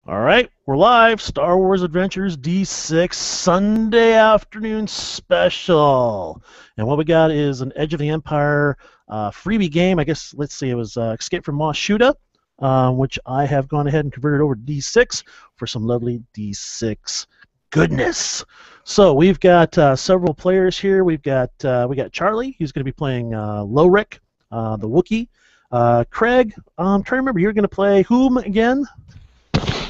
All right, we're live. Star Wars Adventures D6 Sunday afternoon special. And what we got is an Edge of the Empire freebie game. I guess, let's see, it was Escape from Mos Shutta, which I have gone ahead and converted over to D6 for some lovely D6 goodness. So we've got several players here. We got Charlie, who's going to be playing Lowrick, the Wookiee. Craig, I'm trying to remember, you're going to play whom again?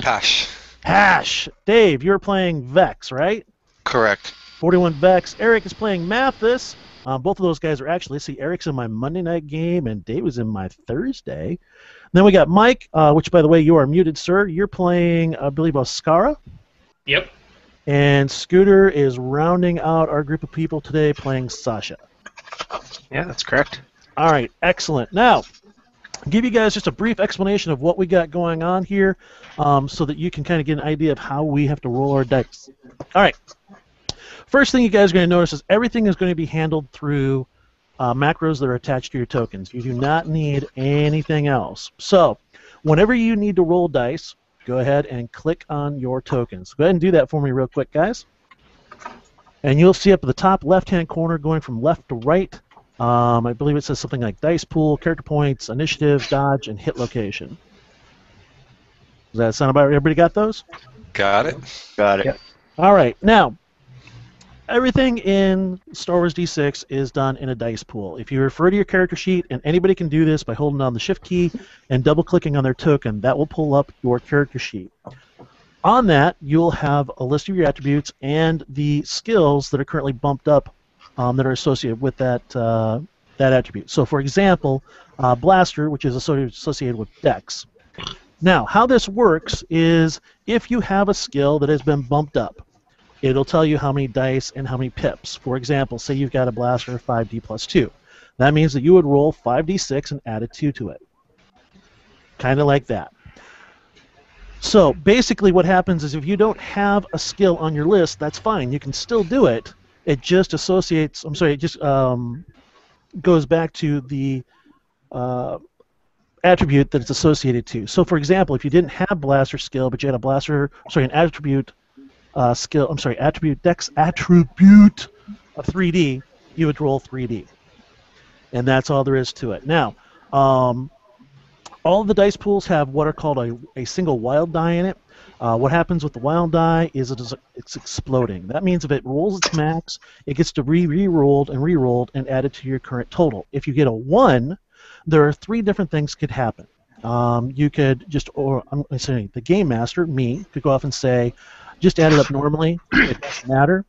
Hash. Hash. Dave, you're playing Vex, right? Correct. 41 Vex. Eric is playing Mathis. Both of those guys are actually, let's see, Eric's in my Monday night game and Dave is in my Thursday. And then we got Mike, which, by the way, you are muted, sir. You're playing, I believe, Oscara. Yep. And Scooter is rounding out our group of people today playing Sasha. Yeah, that's correct. All right, excellent. Now, I'll give you guys just a brief explanation of what we got going on here so that you can kind of get an idea of how we have to roll our dice. All right. First thing you guys are going to notice is everything is going to be handled through macros that are attached to your tokens. You do not need anything else. So whenever you need to roll dice, go ahead and click on your tokens. Go ahead and do that for me real quick, guys. And you'll see up at the top left-hand corner going from left to right, I believe it says something like dice pool, character points, initiative, dodge, and hit location. Does that sound about right? Everybody got those? Got it. Got it. Yep. All right. Now, everything in Star Wars D6 is done in a dice pool. If you refer to your character sheet, and anybody can do this by holding down the Shift key and double-clicking on their token, that will pull up your character sheet. On that, you'll have a list of your attributes and the skills that are currently bumped up that are associated with that attribute. So, for example, Blaster, which is associated with Dex. Now, how this works is if you have a skill that has been bumped up, it'll tell you how many dice and how many pips. For example, say you've got a Blaster 5d plus 2. That means that you would roll 5d6 and add a 2 to it. Kind of like that. So, basically what happens is if you don't have a skill on your list, that's fine. You can still do it. It just associates, it just goes back to the attribute that it's associated to. So, for example, if you didn't have Blaster skill, but you had an attribute attribute Dex attribute of 3D, you would roll 3D. And that's all there is to it. Now, all of the dice pools have what are called a single wild die in it. What happens with the wild die is it's exploding. That means if it rolls its max, it gets to re-rolled and re-rolled and added to your current total. If you get a 1, there are 3 different things could happen. You could just, I'm saying the game master, me, could go off and say, just add it up normally. It doesn't matter.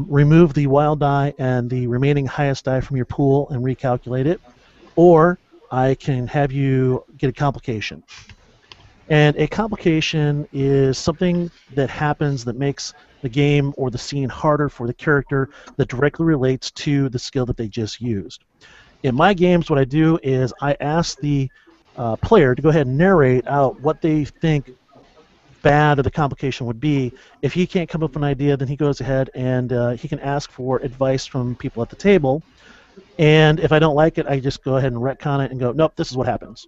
Remove the wild die and the remaining highest die from your pool and recalculate it. Or I can have you get a complication. And a complication is something that happens that makes the game or the scene harder for the character that directly relates to the skill that they just used. In my games, what I do is I ask the player to go ahead and narrate out what they think bad or the complication would be. If he can't come up with an idea, then he goes ahead and he can ask for advice from people at the table. And if I don't like it, I just go ahead and retcon it and go, nope, this is what happens.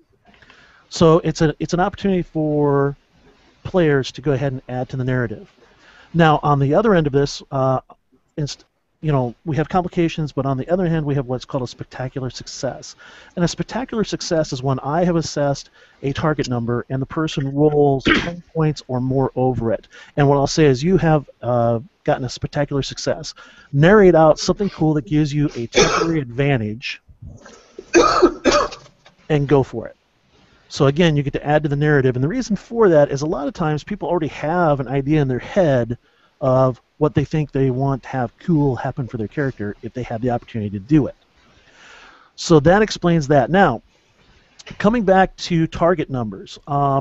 So it's an opportunity for players to go ahead and add to the narrative. Now, on the other end of this, we have complications, but on the other hand, we have what's called a spectacular success. And a spectacular success is when I have assessed a target number and the person rolls 10 points or more over it. And what I'll say is you have gotten a spectacular success. Narrate out something cool that gives you a temporary advantage and go for it. So again, you get to add to the narrative, and the reason for that is a lot of times people already have an idea in their head of what they think they want to have cool happen for their character if they have the opportunity to do it. So that explains that. Now, coming back to target numbers,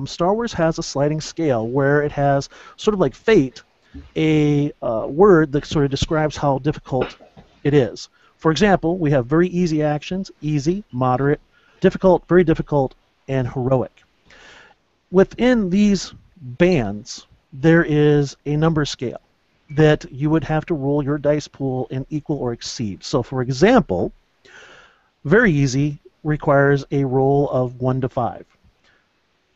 Star Wars has a sliding scale where it has, sort of like fate, a word that sort of describes how difficult it is. For example, we have very easy actions, easy, moderate, difficult, very difficult, and heroic. Within these bands, there is a number scale that you would have to roll your dice pool and equal or exceed. So, for example, very easy requires a roll of 1 to 5.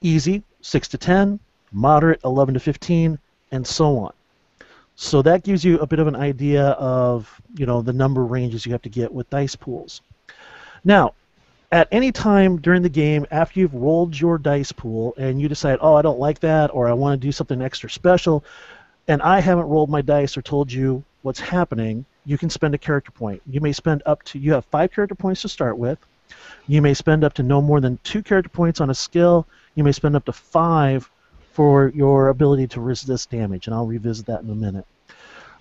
Easy, 6 to 10. moderate 11 to 15, and so on. So that gives you a bit of an idea of, you know, the number ranges you have to get with dice pools. Now, at any time during the game, after you've rolled your dice pool and you decide, oh, I don't like that, or I want to do something extra special, and I haven't rolled my dice or told you what's happening, you can spend a character point. You may spend up to, you have 5 character points to start with. You may spend up to no more than 2 character points on a skill. You may spend up to 5 for your ability to resist damage, and I'll revisit that in a minute.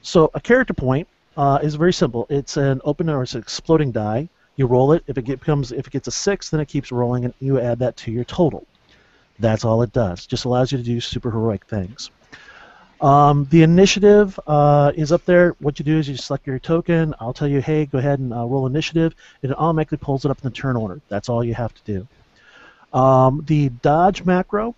So a character point is very simple. It's an open or it's an exploding die. You roll it. If it gets a 6, then it keeps rolling, and you add that to your total. That's all it does. Just allows you to do super heroic things. The initiative is up there. What you do is you select your token. I'll tell you, hey, go ahead and roll initiative. It automatically pulls it up in the turn order. That's all you have to do. The dodge macro,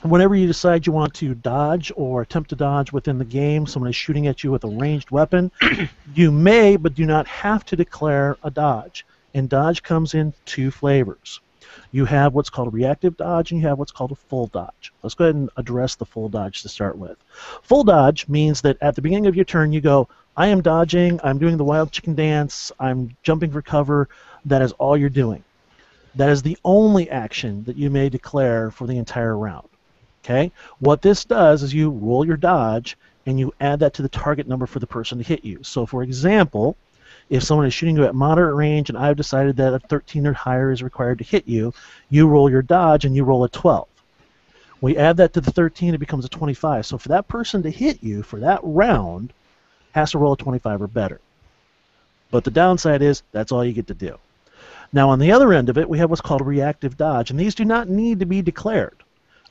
whenever you decide you want to dodge or attempt to dodge within the game, someone is shooting at you with a ranged weapon, you may but do not have to declare a dodge. And dodge comes in 2 flavors. You have what's called a reactive dodge, and you have what's called a full dodge. Let's go ahead and address the full dodge to start with. Full dodge means that at the beginning of your turn, you go, I am dodging, I'm doing the wild chicken dance, I'm jumping for cover. That is all you're doing. That is the only action that you may declare for the entire round. Okay? What this does is you roll your dodge, and you add that to the target number for the person to hit you. So, for example, if someone is shooting you at moderate range and I've decided that a 13 or higher is required to hit you, you roll your dodge and you roll a 12. We add that to the 13, it becomes a 25. So for that person to hit you for that round, has to roll a 25 or better. But the downside is that's all you get to do. Now on the other end of it, we have what's called a reactive dodge, and these do not need to be declared.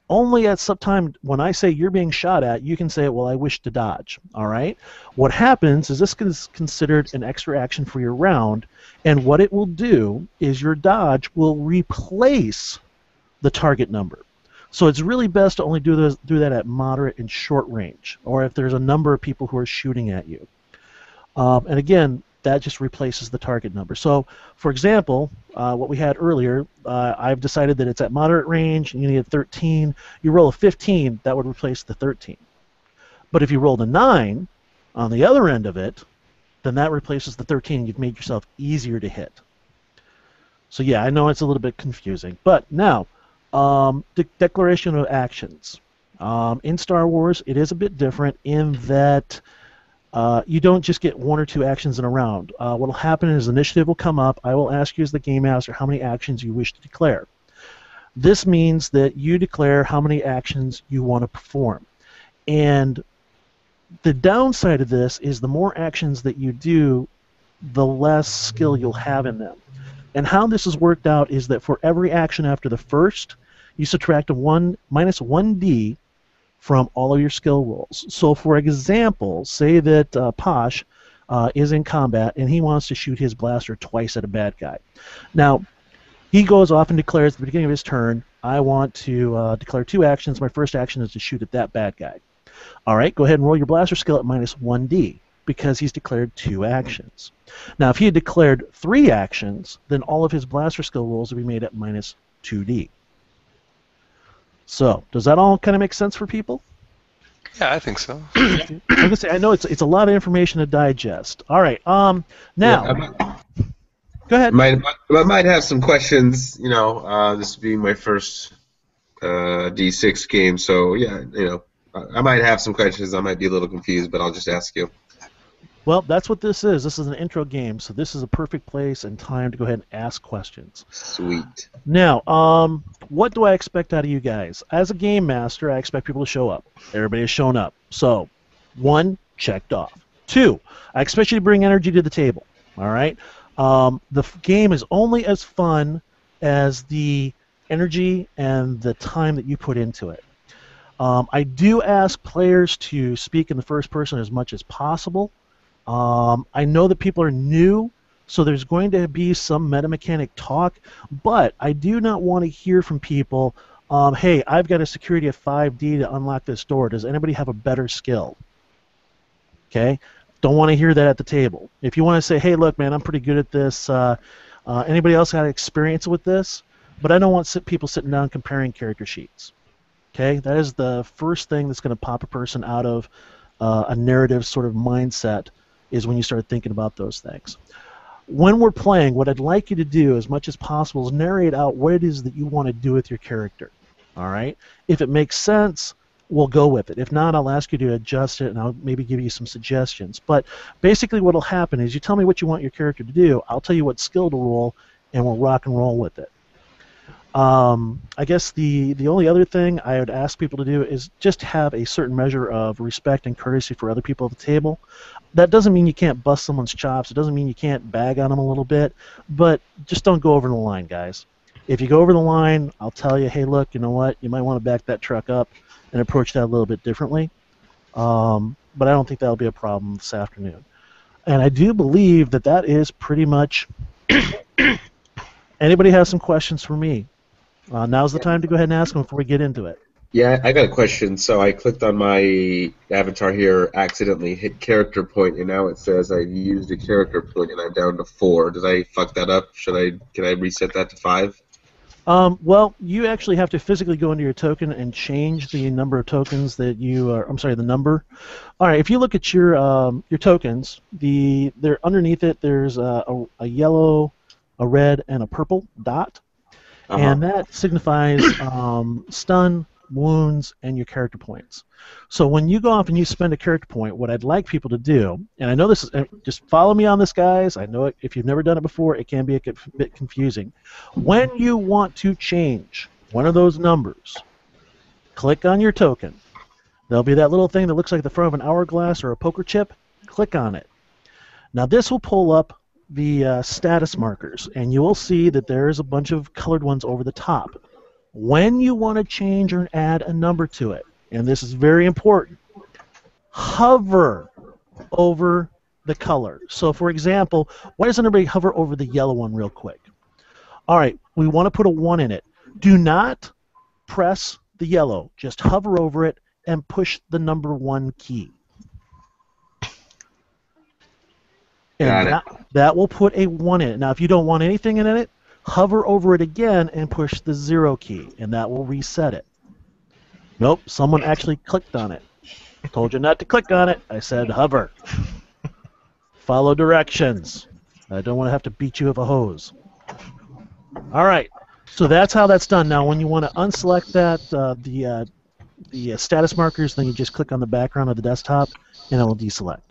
Only at some time when I say you're being shot at, you can say, well, I wish to dodge. All right? What happens is this is considered an extra action for your round, and what it will do is your dodge will replace the target number. So it's really best to only do that at moderate and short range, or if there's a number of people who are shooting at you. And again, that just replaces the target number. So, for example, what we had earlier, I've decided that it's at moderate range, and you need a 13. You roll a 15, that would replace the 13. But if you rolled a 9 on the other end of it, then that replaces the 13. You've made yourself easier to hit. So yeah, I know it's a little bit confusing. But now, the declaration of actions. In Star Wars, it is a bit different in that you don't just get 1 or 2 actions in a round. What will happen is initiative will come up. I will ask you as the game master how many actions you wish to declare. This means that you declare how many actions you want to perform. And the downside of this is the more actions that you do, the less skill you'll have in them. And how this is worked out is that for every action after the first, you subtract a minus 1d from all of your skill rolls. So for example, say that Posh is in combat and he wants to shoot his blaster twice at a bad guy. Now, he goes off and declares at the beginning of his turn, I want to declare 2 actions. My first action is to shoot at that bad guy. All right, go ahead and roll your blaster skill at minus 1d because he's declared 2 actions. Now, if he had declared 3 actions, then all of his blaster skill rolls would be made at minus 2d. So, does that all kind of make sense for people? Yeah, I think so. I'm gonna say I know it's a lot of information to digest. All right. Now, Yeah, go ahead. I might have some questions. You know, this being my first D6 game, so yeah, you know, I might have some questions. I might be a little confused, but I'll just ask you. Well, that's what this is. This is an intro game, so this is a perfect place and time to go ahead and ask questions. Sweet. Now, what do I expect out of you guys? As a game master, I expect people to show up. Everybody has shown up. So, 1, checked off. 2, I expect you to bring energy to the table. All right? The game is only as fun as the energy and the time that you put into it. I do ask players to speak in the first person as much as possible. I know that people are new, so there's going to be some metamechanic talk, but I do not want to hear from people, hey, I've got a security of 5D to unlock this door. Does anybody have a better skill? Okay? Don't want to hear that at the table. If you want to say, hey, look, man, I'm pretty good at this. Anybody else got experience with this? But I don't want people sitting down comparing character sheets. Okay, that is the first thing that's going to pop a person out of a narrative sort of mindset, is when you start thinking about those things. When we're playing, what I'd like you to do as much as possible is narrate out what it is that you want to do with your character. All right? If it makes sense, we'll go with it. If not, I'll ask you to adjust it, and I'll maybe give you some suggestions. But basically what will happen is you tell me what you want your character to do, I'll tell you what skill to roll, and we'll rock and roll with it. I guess the only other thing I would ask people to do is just have a certain measure of respect and courtesy for other people at the table. That doesn't mean you can't bust someone's chops. It doesn't mean you can't bag on them a little bit, but just don't go over the line, guys. If you go over the line, I'll tell you, hey, look, you know what? You might want to back that truck up and approach that a little bit differently. But I don't think that'll be a problem this afternoon. And I do believe that that is pretty much. Anybody has some questions for me? Now's the time to go ahead and ask them before we get into it. Yeah, I got a question. So I clicked on my avatar here, accidentally hit character point, and now it says I used a character point, and I'm down to 4. Did I fuck that up? Can I reset that to 5? Well, you actually have to physically go into your token and change the number of tokens that you are. I'm sorry, the number. All right, if you look at your tokens, they're underneath it. There's a yellow, a red, and a purple dot, and that signifies stun, wounds, and your character points. So when you go off and you spend a character point, what I'd like people to do, and I know this is, just follow me on this, guys. I know if you've never done it before, it can be a bit confusing. When you want to change one of those numbers, click on your token. There'll be that little thing that looks like the front of an hourglass or a poker chip. Click on it. Now this will pull up the status markers, and you will see that there's a bunch of colored ones over the top. When you want to change or add a number to it, and this is very important, hover over the color. So for example, why doesn't everybody hover over the yellow one real quick? All right, we want to put a 1 in it. Do not press the yellow. Just hover over it and push the number 1 key. And that will put a 1 in it. Now, if you don't want anything in it, hover over it again and push the 0 key, and that will reset it. Nope, someone actually clicked on it. I told you not to click on it. I said hover. Follow directions. I don't want to have to beat you with a hose. All right, so that's how that's done. Now, when you want to unselect that, the status markers, then you just click on the background of the desktop, and it will deselect.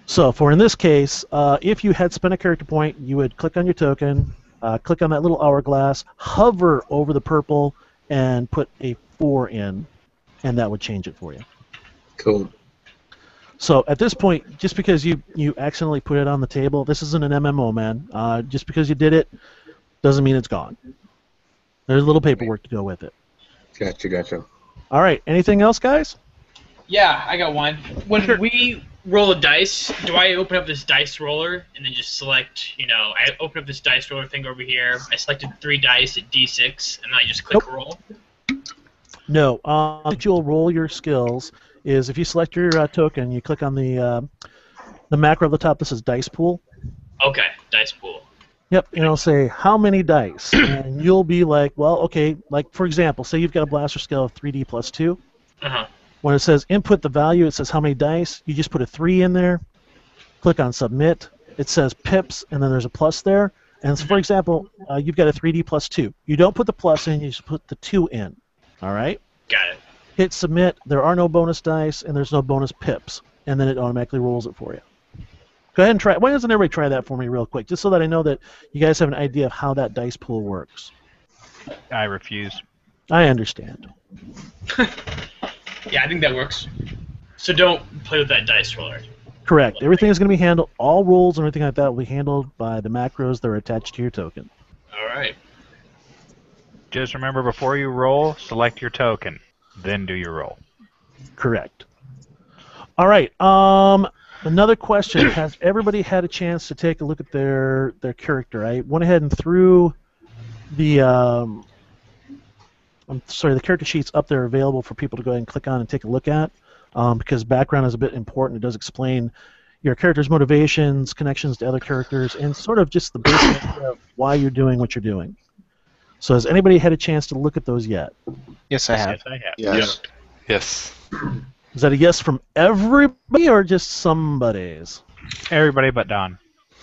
So for in this case, if you had spent a character point, you would click on your token, click on that little hourglass, hover over the purple, and put a 4 in, and that would change it for you. Cool. So at this point, just because you accidentally put it on the table, this isn't an MMO, man. Just because you did it doesn't mean it's gone. There's a little paperwork to go with it. Gotcha. All right, anything else, guys? Yeah, I got one. When we roll a dice, do I open up this dice roller and then just select, I open up this dice roller thing over here, I selected 3 dice at D6, and then I just click roll? No. You'll roll your skills is if you select your token, you click on the macro at the top. This is dice pool. Okay, dice pool. Yep, and it'll say how many dice, and you'll be like, well, okay, like for example, say you've got a blaster skill of 3D plus 2. When it says input the value, it says how many dice. You just put a 3 in there, click on submit. It says pips, and then there's a plus there. And so, for example, you've got a 3D plus 2. You don't put the plus in, you just put the 2 in. All right? Got it. Hit submit. There are no bonus dice, and there's no bonus pips. And then it automatically rolls it for you. Go ahead and try it. Why doesn't everybody try that for me real quick, just so that I know that you guys have an idea of how that dice pool works. I refuse. I understand. Yeah, I think that works. So don't play with that dice roller. Correct. Everything is going to be handled, all rolls and everything like that will be handled by the macros that are attached to your token. All right. Just remember, before you roll, select your token, then do your roll. Correct. All right. Another question. Has everybody had a chance to take a look at their character? I went ahead and threw the the character sheets up there available for people to go ahead and click on and take a look at, because background is a bit important. It does explain your character's motivations, connections to other characters, and sort of just the basic idea of why you're doing what you're doing. So has anybody had a chance to look at those yet? Yes, I have. Yes, I have. Yes. Yes. Is that a yes from everybody or just somebody's? Everybody but Don.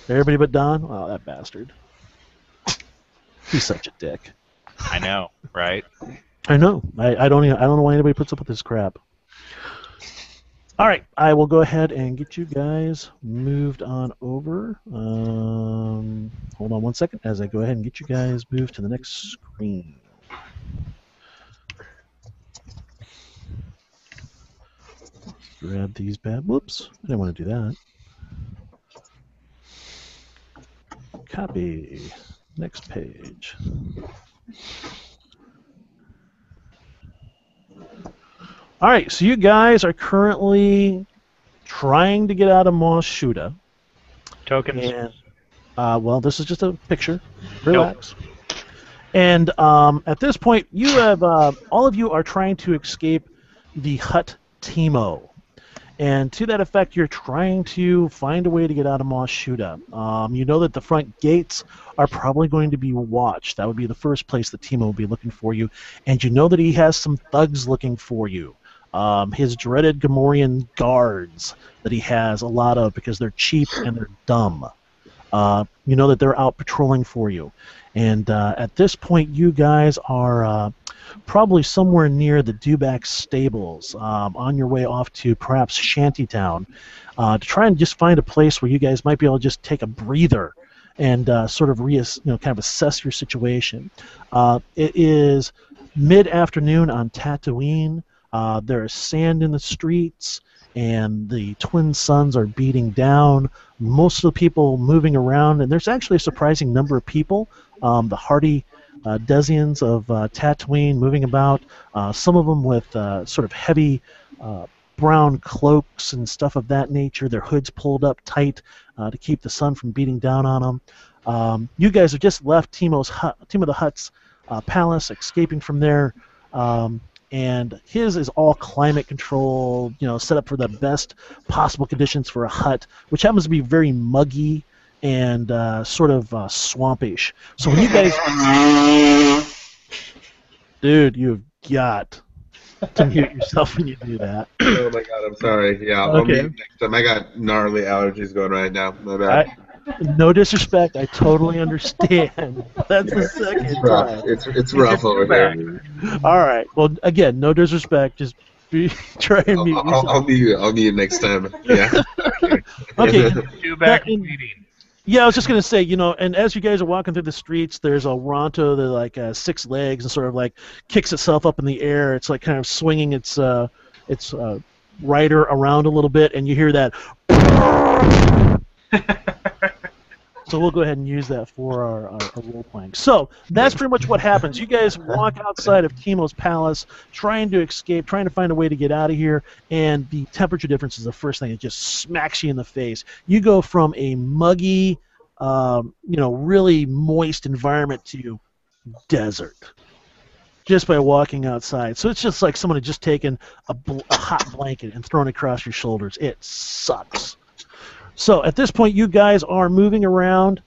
Everybody but Don? Oh, that bastard. He's such a dick. I know, right? I know. I don't know why anybody puts up with this crap. All right, I will go ahead and get you guys moved on over. Hold on one second as I go ahead and get you guys moved to the next screen. Grab these bad. Whoops, I didn't want to do that. Copy. Next page. All right, so you guys are currently trying to get out of Mos Shutta. Tokens. And, well, this is just a picture. Relax. And at this point, you have all of you are trying to escape the hut Timo. And to that effect, you're trying to find a way to get out of Mos Shutta. You know that the front gates are probably going to be watched. That would be the first place that Timo will be looking for you. And you know that he has some thugs looking for you. His dreaded Gamorrean guards that he has a lot of because they're cheap and they're dumb. You know that they're out patrolling for you. And at this point, you guys are probably somewhere near the Dubak stables, on your way off to perhaps Shantytown, to try and just find a place where you guys might be able to just take a breather and sort of kind of assess your situation. It is mid-afternoon on Tatooine. There is sand in the streets, and the twin suns are beating down. Most of the people moving around, and there's actually a surprising number of people. The hardy Desians of Tatooine moving about, some of them with sort of heavy brown cloaks and stuff of that nature, their hoods pulled up tight to keep the sun from beating down on them. You guys have just left Timo the Hutt's palace, escaping from there, and his is all climate controlled, set up for the best possible conditions for a hut, which happens to be very muggy and sort of swampish. So when you guys... Dude, you've got to mute yourself when you do that. Oh my god, I'm sorry. Yeah, I'll Okay. mute next time. I got gnarly allergies going right now. My bad. No disrespect, I totally understand. That's the second It's rough. time. It's rough over here. All right. Well, again, no disrespect. Just try and mute yourself. I'll mute next time. Yeah. Okay. Dubak meeting. Yeah, I was just gonna say, and as you guys are walking through the streets, there's a Ronto that like 6 legs and sort of like kicks itself up in the air. It's like kind of swinging its rider around a little bit, and you hear that. So we'll go ahead and use that for our role playing. So that's pretty much what happens. You guys walk outside of Timo's palace, trying to escape, trying to find a way to get out of here, and the temperature difference is the first thing. It just smacks you in the face. You go from a muggy, really moist environment to desert just by walking outside. So it's just like someone had just taken a hot blanket and thrown it across your shoulders. It sucks. So at this point, you guys are moving around,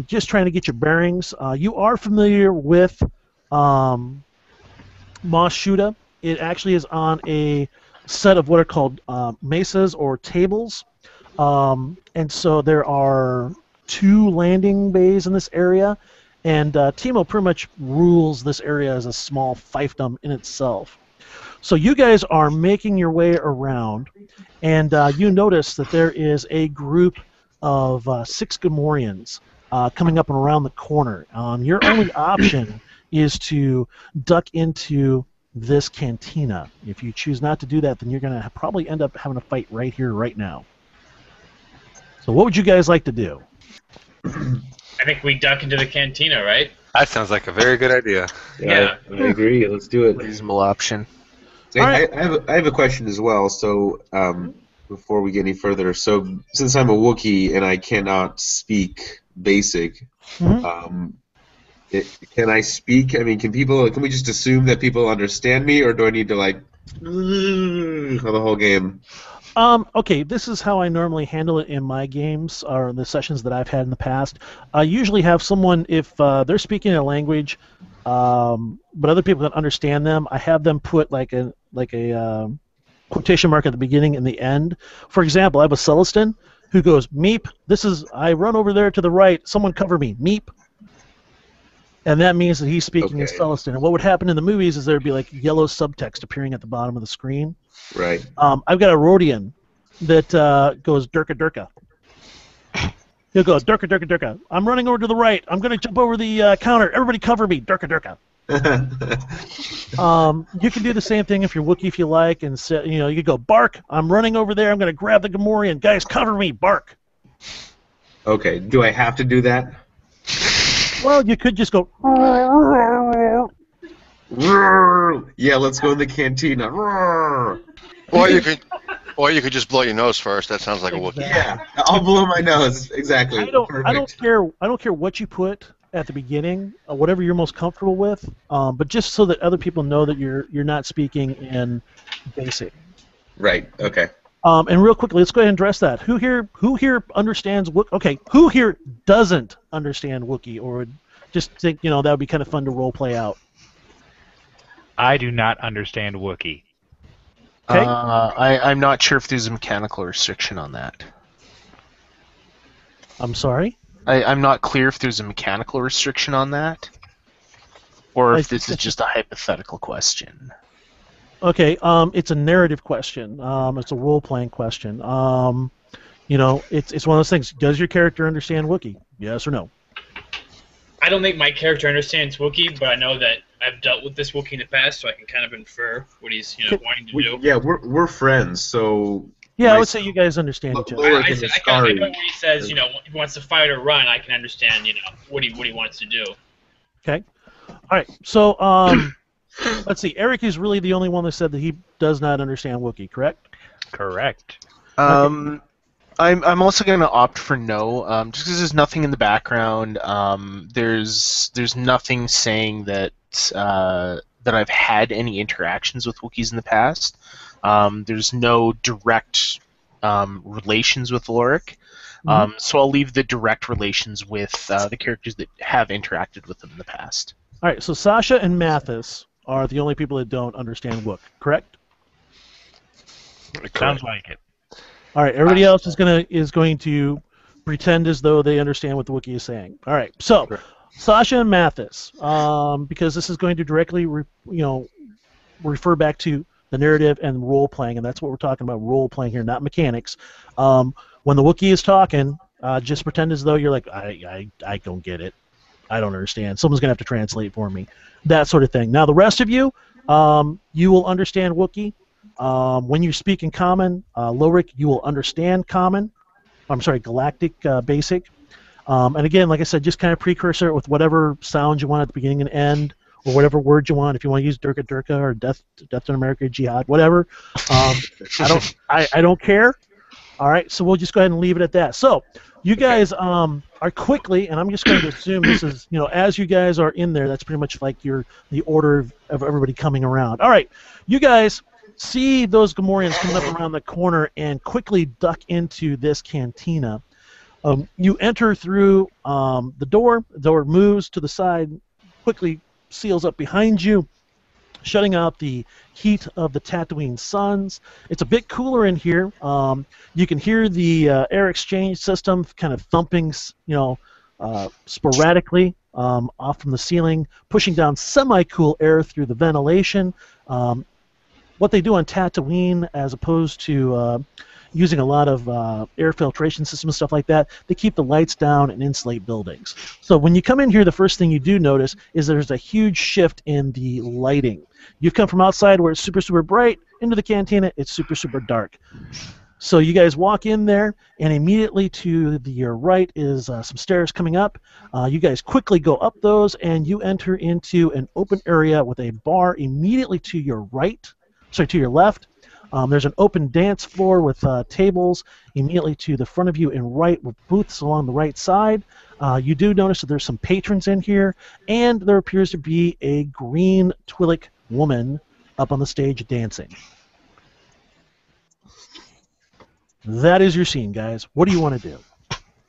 just trying to get your bearings. You are familiar with Mos Shutta. It actually is on a set of what are called mesas or tables. And so there are 2 landing bays in this area. And Timo pretty much rules this area as a small fiefdom in itself. So you guys are making your way around, and you notice that there is a group of 6 Gamorreans coming up and around the corner. Your only option is to duck into this cantina. If you choose not to do that, then you're going to probably end up having a fight right here, right now. So what would you guys like to do? I think we duck into the cantina, right? That sounds like a very good idea. Yeah. I agree. Let's do it. Reasonable option. So All right. I have a question as well. So before we get any further, so since I'm a Wookiee and I cannot speak Basic, Mhm. Can I speak? I mean, can we just assume that people understand me, or do I need to for the whole game? Okay, this is how I normally handle it in my games or the sessions that I've had in the past. I usually have someone, if they're speaking a language but other people can understand them. I have them put like a quotation mark at the beginning and the end. For example, I have a Celestin who goes, "Meep, I run over there to the right, someone cover me, meep." And that means that he's speaking in Okay. Celestin. And what would happen in the movies is there'd be like yellow subtext appearing at the bottom of the screen. Right. I've got a Rhodian that goes Durka Durka. He'll go Durka Durka Durka. I'm running over to the right. I'm going to jump over the counter. Everybody cover me, Durka Durka. You can do the same thing if you're Wookiee if you like, and you could go bark. I'm running over there. I'm going to grab the Gamorrean. Guys, cover me, bark. Okay. Do I have to do that? Well, you could just go. Yeah, let's go in the cantina. Or you could just blow your nose first. That sounds like a Wookiee. Yeah, I'll blow my nose. Exactly. I don't Perfect. care what you put at the beginning, whatever you're most comfortable with, but just so that other people know that you're not speaking in basic. Right. Okay. And real quickly, let's go ahead and address that. Who here understands Wookiee? Okay, who here doesn't understand Wookiee, or would just think that would be kind of fun to role play out? I do not understand Wookiee. Okay. I'm not sure if there's a mechanical restriction on that. I'm sorry. I'm not clear if there's a mechanical restriction on that, or if this is just a hypothetical question. Okay, it's a narrative question. It's a role-playing question. It's one of those things. Does your character understand Wookiee? Yes or no? I don't think my character understands Wookiee, but I know that I've dealt with this Wookiee in the past, so I can kind of infer what he's wanting to do. Yeah, we're friends, so. Yeah, I would say you guys understand each other. I know when he says, he wants to fight or run, I can understand, what he wants to do. Okay. All right. So, let's see. Eric is really the only one that said that he does not understand Wookiee, correct? Correct. I'm also going to opt for no, just because there's nothing in the background. There's nothing saying that that I've had any interactions with Wookiees in the past. There's no direct relations with Lorik. So I'll leave the direct relations with the characters that have interacted with them in the past. All right. So Sasha and Mathis are the only people that don't understand Wook, correct? Sounds like it. All right. Everybody else is going to pretend as though they understand what the Wookiee is saying. All right. So Sasha and Mathis, because this is going to directly refer back to the narrative and role playing, and that's what we're talking about, role playing here, not mechanics. When the Wookiee is talking, just pretend as though you're like, I don't get it. I don't understand. Someone's going to have to translate for me. That sort of thing. Now, the rest of you, you will understand Wookiee. When you speak in Common, Lorik, you will understand Common. I'm sorry, Galactic Basic. And again, like I said, just kind of precursor it with whatever sounds you want at the beginning and end, or whatever words you want. If you want to use Durka Durka or Death in America, Jihad, whatever. I don't care. All right, so we'll just go ahead and leave it at that. So you guys are quickly, and I'm just going to assume this is, as you guys are in there, that's pretty much like the order of everybody coming around. All right, you guys see those Gamorreans coming up around the corner and quickly duck into this cantina. You enter through the door moves to the side, quickly seals up behind you, shutting out the heat of the Tatooine suns. It's a bit cooler in here. You can hear the air exchange system kind of thumping, sporadically off from the ceiling, pushing down semi-cool air through the ventilation. What they do on Tatooine, as opposed to using a lot of air filtration systems, stuff like that, they keep the lights down and insulate buildings. So when you come in here, the first thing you do notice is there's a huge shift in the lighting. You've come from outside where it's super, super bright, into the cantina, it's super, super dark. So you guys walk in there, and immediately to your right is some stairs coming up. You guys quickly go up those, and you enter into an open area with a bar immediately to your left. There's an open dance floor with tables immediately to the front of you and right, with booths along the right side. You do notice that there's some patrons in here, and there appears to be a green Twi'lek woman up on the stage dancing. That is your scene, guys. What do you want to do?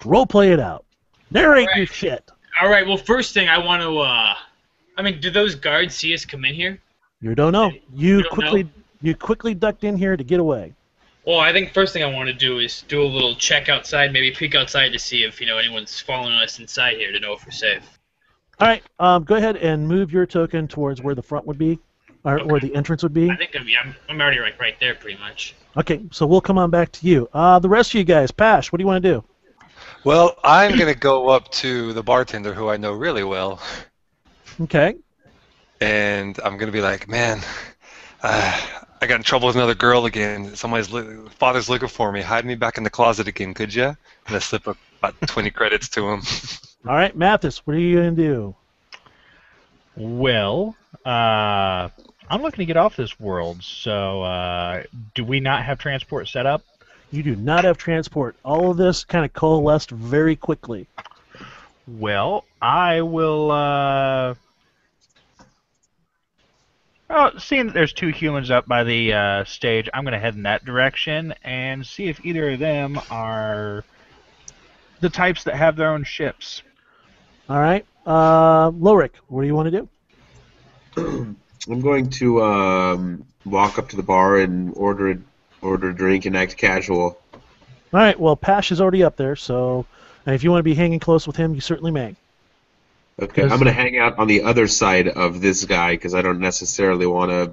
Role play it out. Narrate your shit. All right. Well, first thing I want to I mean, do those guards see us come in here? You don't know. You don't know? You quickly ducked in here to get away. Well, I think first thing I want to do is do a little check outside, maybe peek outside to see if anyone's following us inside here to know if we're safe. All right. Go ahead and move your token towards where the front would be, or where the entrance would be. I think I'm already right there, pretty much. Okay. So we'll come on back to you. The rest of you guys, Pash, what do you want to do? Well, I'm going to go up to the bartender who I know really well, Okay. and I'm going to be like, man, I got in trouble with another girl again. Father's looking for me. Hide me back in the closet again, could ya? And I slip up about 20 credits to him. All right, Mathis, what are you going to do? Well, I'm looking to get off this world, so do we not have transport set up? You do not have transport. All of this kind of coalesced very quickly. Well, I will, seeing that there's two humans up by the stage, I'm going to head in that direction and see if either of them are the types that have their own ships. All right. Lorik, what do you want to do? I'm going to walk up to the bar and order a drink and act casual. All right. Well, Pash is already up there, so and if you want to be hanging close with him, you certainly may. Okay, I'm going to hang out on the other side of this guy because I don't necessarily want to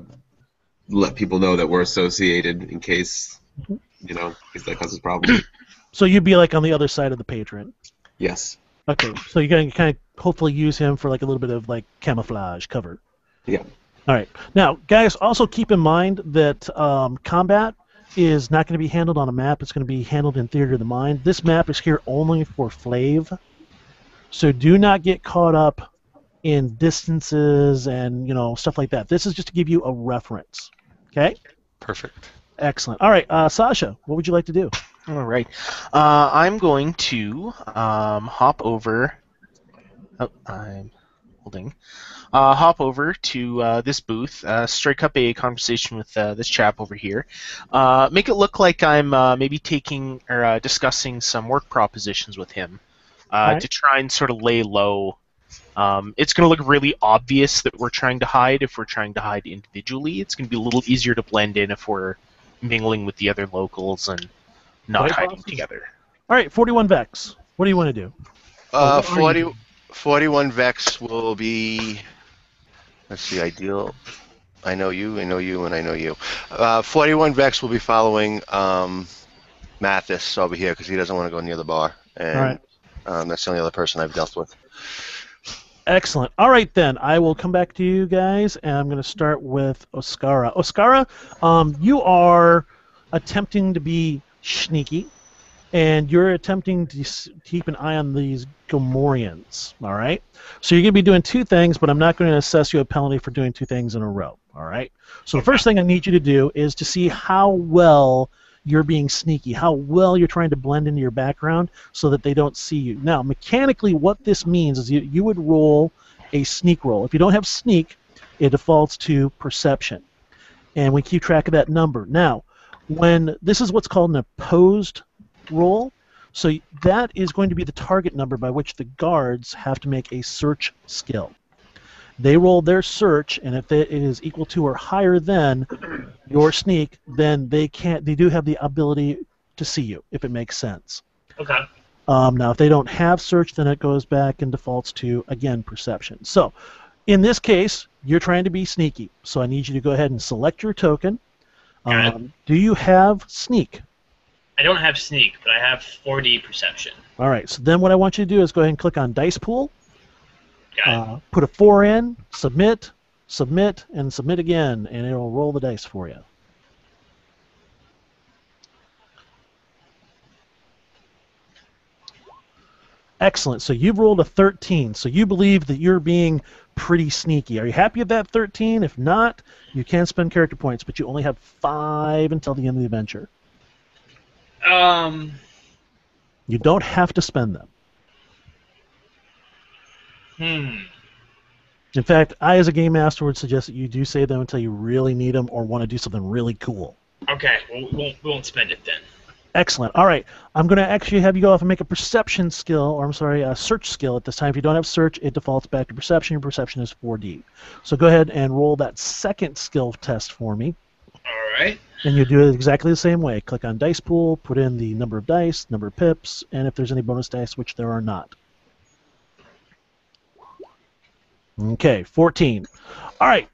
let people know that we're associated in case, in case that causes problems. So you'd be like on the other side of the patron. Yes. Okay. So you're going to kind of hopefully use him for like a little bit of like camouflage cover. Yeah. All right. Now, guys, also keep in mind that combat is not going to be handled on a map. It's going to be handled in Theater of the Mind. This map is here only for Flav. So do not get caught up in distances and, stuff like that. This is just to give you a reference. Okay? Perfect. Excellent. All right, Sasha, what would you like to do? All right. I'm going to hop over. Oh, I'm holding. Hop over to this booth, strike up a conversation with this chap over here. Make it look like I'm maybe taking or discussing some work propositions with him. Right. To try and sort of lay low. It's going to look really obvious that we're trying to hide if we're trying to hide individually. It's going to be a little easier to blend in if we're mingling with the other locals and not Right, hiding bosses? together. All right, 41 Vex. What do you want to do? 41 Vex will be. Let's see, ideal. I know you, and I know you. 41 Vex will be following Mathis over here because he doesn't want to go near the bar. And All right. that's the only other person I've dealt with. Excellent. All right, then. I will come back to you guys, and I'm going to start with Oscara. Oscara, you are attempting to be sneaky, and you're attempting to keep an eye on these Gomorians, all right? So you're going to be doing two things, but I'm not going to assess you a penalty for doing two things in a row, all right? So the first thing I need you to do is to see how well you're being sneaky, how well you're trying to blend into your background so that they don't see you. Now, mechanically, what this means is you would roll a sneak roll. If you don't have sneak, it defaults to perception. And we keep track of that number. Now, when this is what's called an opposed roll, so that is going to be the target number by which the guards have to make a search skill. They roll their search, and if it is equal to or higher than your sneak, then they do have the ability to see you, if it makes sense. Okay. Now, if they don't have search, then it goes back and defaults to, again, perception. So, in this case, you're trying to be sneaky. So I need you to go ahead and select your token. Do you have sneak? I don't have sneak, but I have 4D perception. All right, so then what I want you to do is go ahead and click on Dice Pool. Put a 4 in, submit, and submit again, and it'll roll the dice for you. Excellent. So you've rolled a 13. So you believe that you're being pretty sneaky. Are you happy with that 13? If not, you can spend character points, but you only have 5 until the end of the adventure. You don't have to spend them. In fact, I, as a game master, would suggest that you do save them until you really need them or want to do something really cool. Okay, well, we won't spend it then. Excellent. All right. I'm going to actually have you go off and make a perception skill, or I'm sorry, a search skill at this time. If you don't have search, it defaults back to perception. Your perception is 4D. So go ahead and roll that second skill test for me. All right. And you do it exactly the same way. Click on Dice Pool, put in the number of dice, number of pips, and if there's any bonus dice, which there are not. Okay, 14. All right.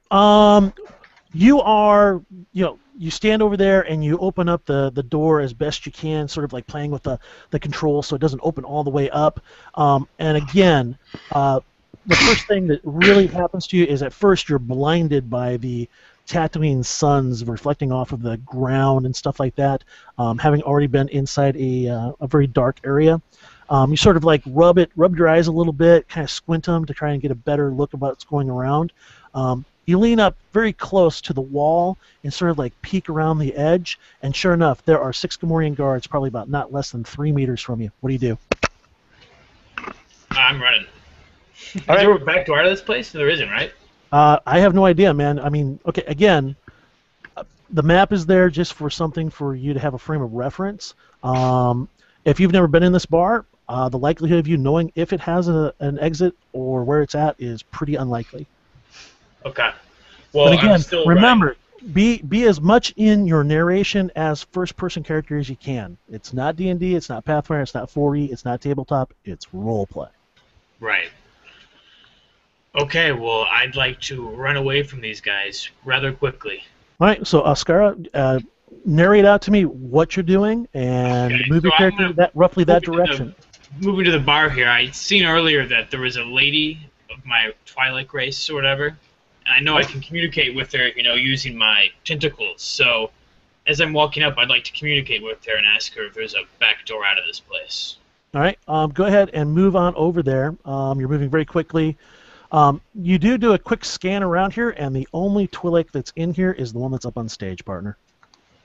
You are, you stand over there and you open up the door as best you can, sort of like playing with the control so it doesn't open all the way up. And again, the first thing that really happens to you is at first you're blinded by the Tatooine suns reflecting off of the ground and stuff like that, having already been inside a very dark area. You sort of like rub your eyes a little bit, kind of squint them to try and get a better look at what's going around. You lean up very close to the wall and sort of like peek around the edge, and sure enough, there are 6 Gamorrean guards probably about not less than 3 meters from you. What do you do? I'm running. Is there a back door to this place? There isn't, right? I have no idea, man. I mean, okay, again, the map is there just for something for you to have a frame of reference. If you've never been in this bar, the likelihood of you knowing if it has an exit or where it's at is pretty unlikely. Okay. Well, But again, I'm still remember, be as much in your narration as first-person character as you can. It's not D&D, it's not Pathfinder, it's not 4E, it's not tabletop, it's roleplay. Right. Okay, well, I'd like to run away from these guys rather quickly. All right, so Oscara, narrate out to me what you're doing and Okay, move your so I'm character gonna roughly that move into direction. Moving to the bar here, I'd seen earlier that there was a lady of my Twilight race or whatever, and I know I can communicate with her, using my tentacles. So, as I'm walking up, I'd like to communicate with her and ask her if there's a back door out of this place. All right, go ahead and move on over there. You're moving very quickly. You do a quick scan around here, and the only Twi'lek that's in here is the one that's up on stage, partner.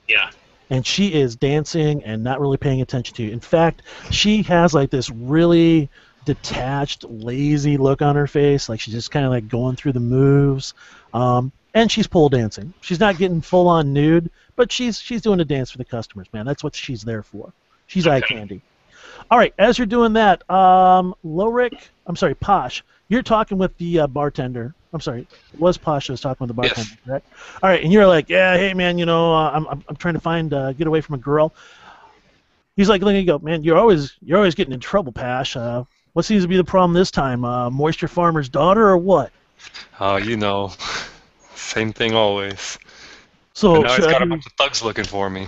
Yeah. And she is dancing and not really paying attention to you. In fact, she has like this really detached, lazy look on her face, like she's just kind of like going through the moves. And she's pole dancing. She's not getting full on nude, but she's doing a dance for the customers, man. That's what she's there for. She's eye candy. All right, as you're doing that, Posh, you're talking with the bartender. I'm sorry, it was Posh that was talking with the bartender, Yes. correct? All right, and you're like, yeah, hey man, I'm trying to get away from a girl. He's like, letting you go, man. You're always getting in trouble, Pash. What seems to be the problem this time? Moisture farmer's daughter or what? Oh, same thing always. So And now should it's I got a do- bunch of thugs looking for me.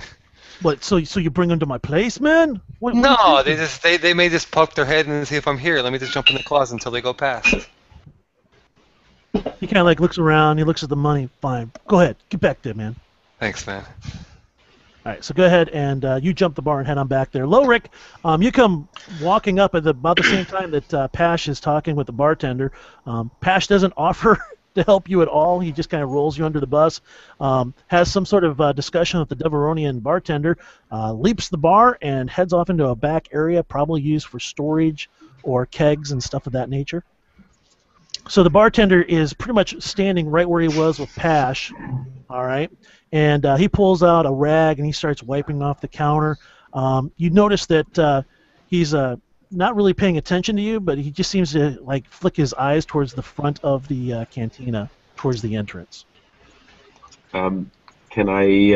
what? So you bring them to my place, man? What No, do you think? they may just poke their head and see if I'm here. Let me just jump in the closet until they go past. He kind of like looks around. He looks at the money. Fine, go ahead, get back there, man. Thanks, man. All right, so go ahead and you jump the bar and head on back there. Lowrick, you come walking up at about the same time that Pash is talking with the bartender. Pash doesn't offer to help you at all. He just kind of rolls you under the bus, has some sort of discussion with the Deveronian bartender, leaps the bar, and heads off into a back area, probably used for storage or kegs and stuff of that nature. So the bartender is pretty much standing right where he was with Pash, all right? And he pulls out a rag and he starts wiping off the counter. You notice that he's not really paying attention to you, but he just seems to like flick his eyes towards the front of the cantina, towards the entrance. Can I?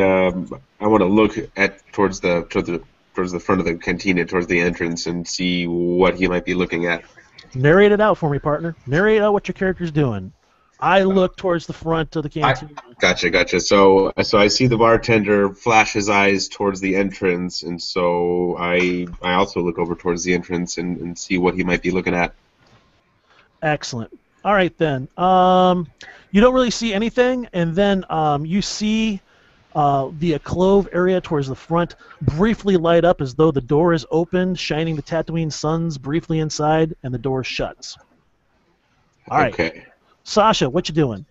I want to look towards the front of the cantina, towards the entrance, and see what he might be looking at. Narrate it out for me, partner. Narrate out what your character's doing. I look towards the front of the cantina. Gotcha. So I see the bartender flash his eyes towards the entrance, and so I also look over towards the entrance and see what he might be looking at. Excellent. All right, then. You don't really see anything, and then you see the clove area towards the front briefly light up as though the door is open, shining the Tatooine suns briefly inside, and the door shuts. All right. Okay. Sasha, what you doing?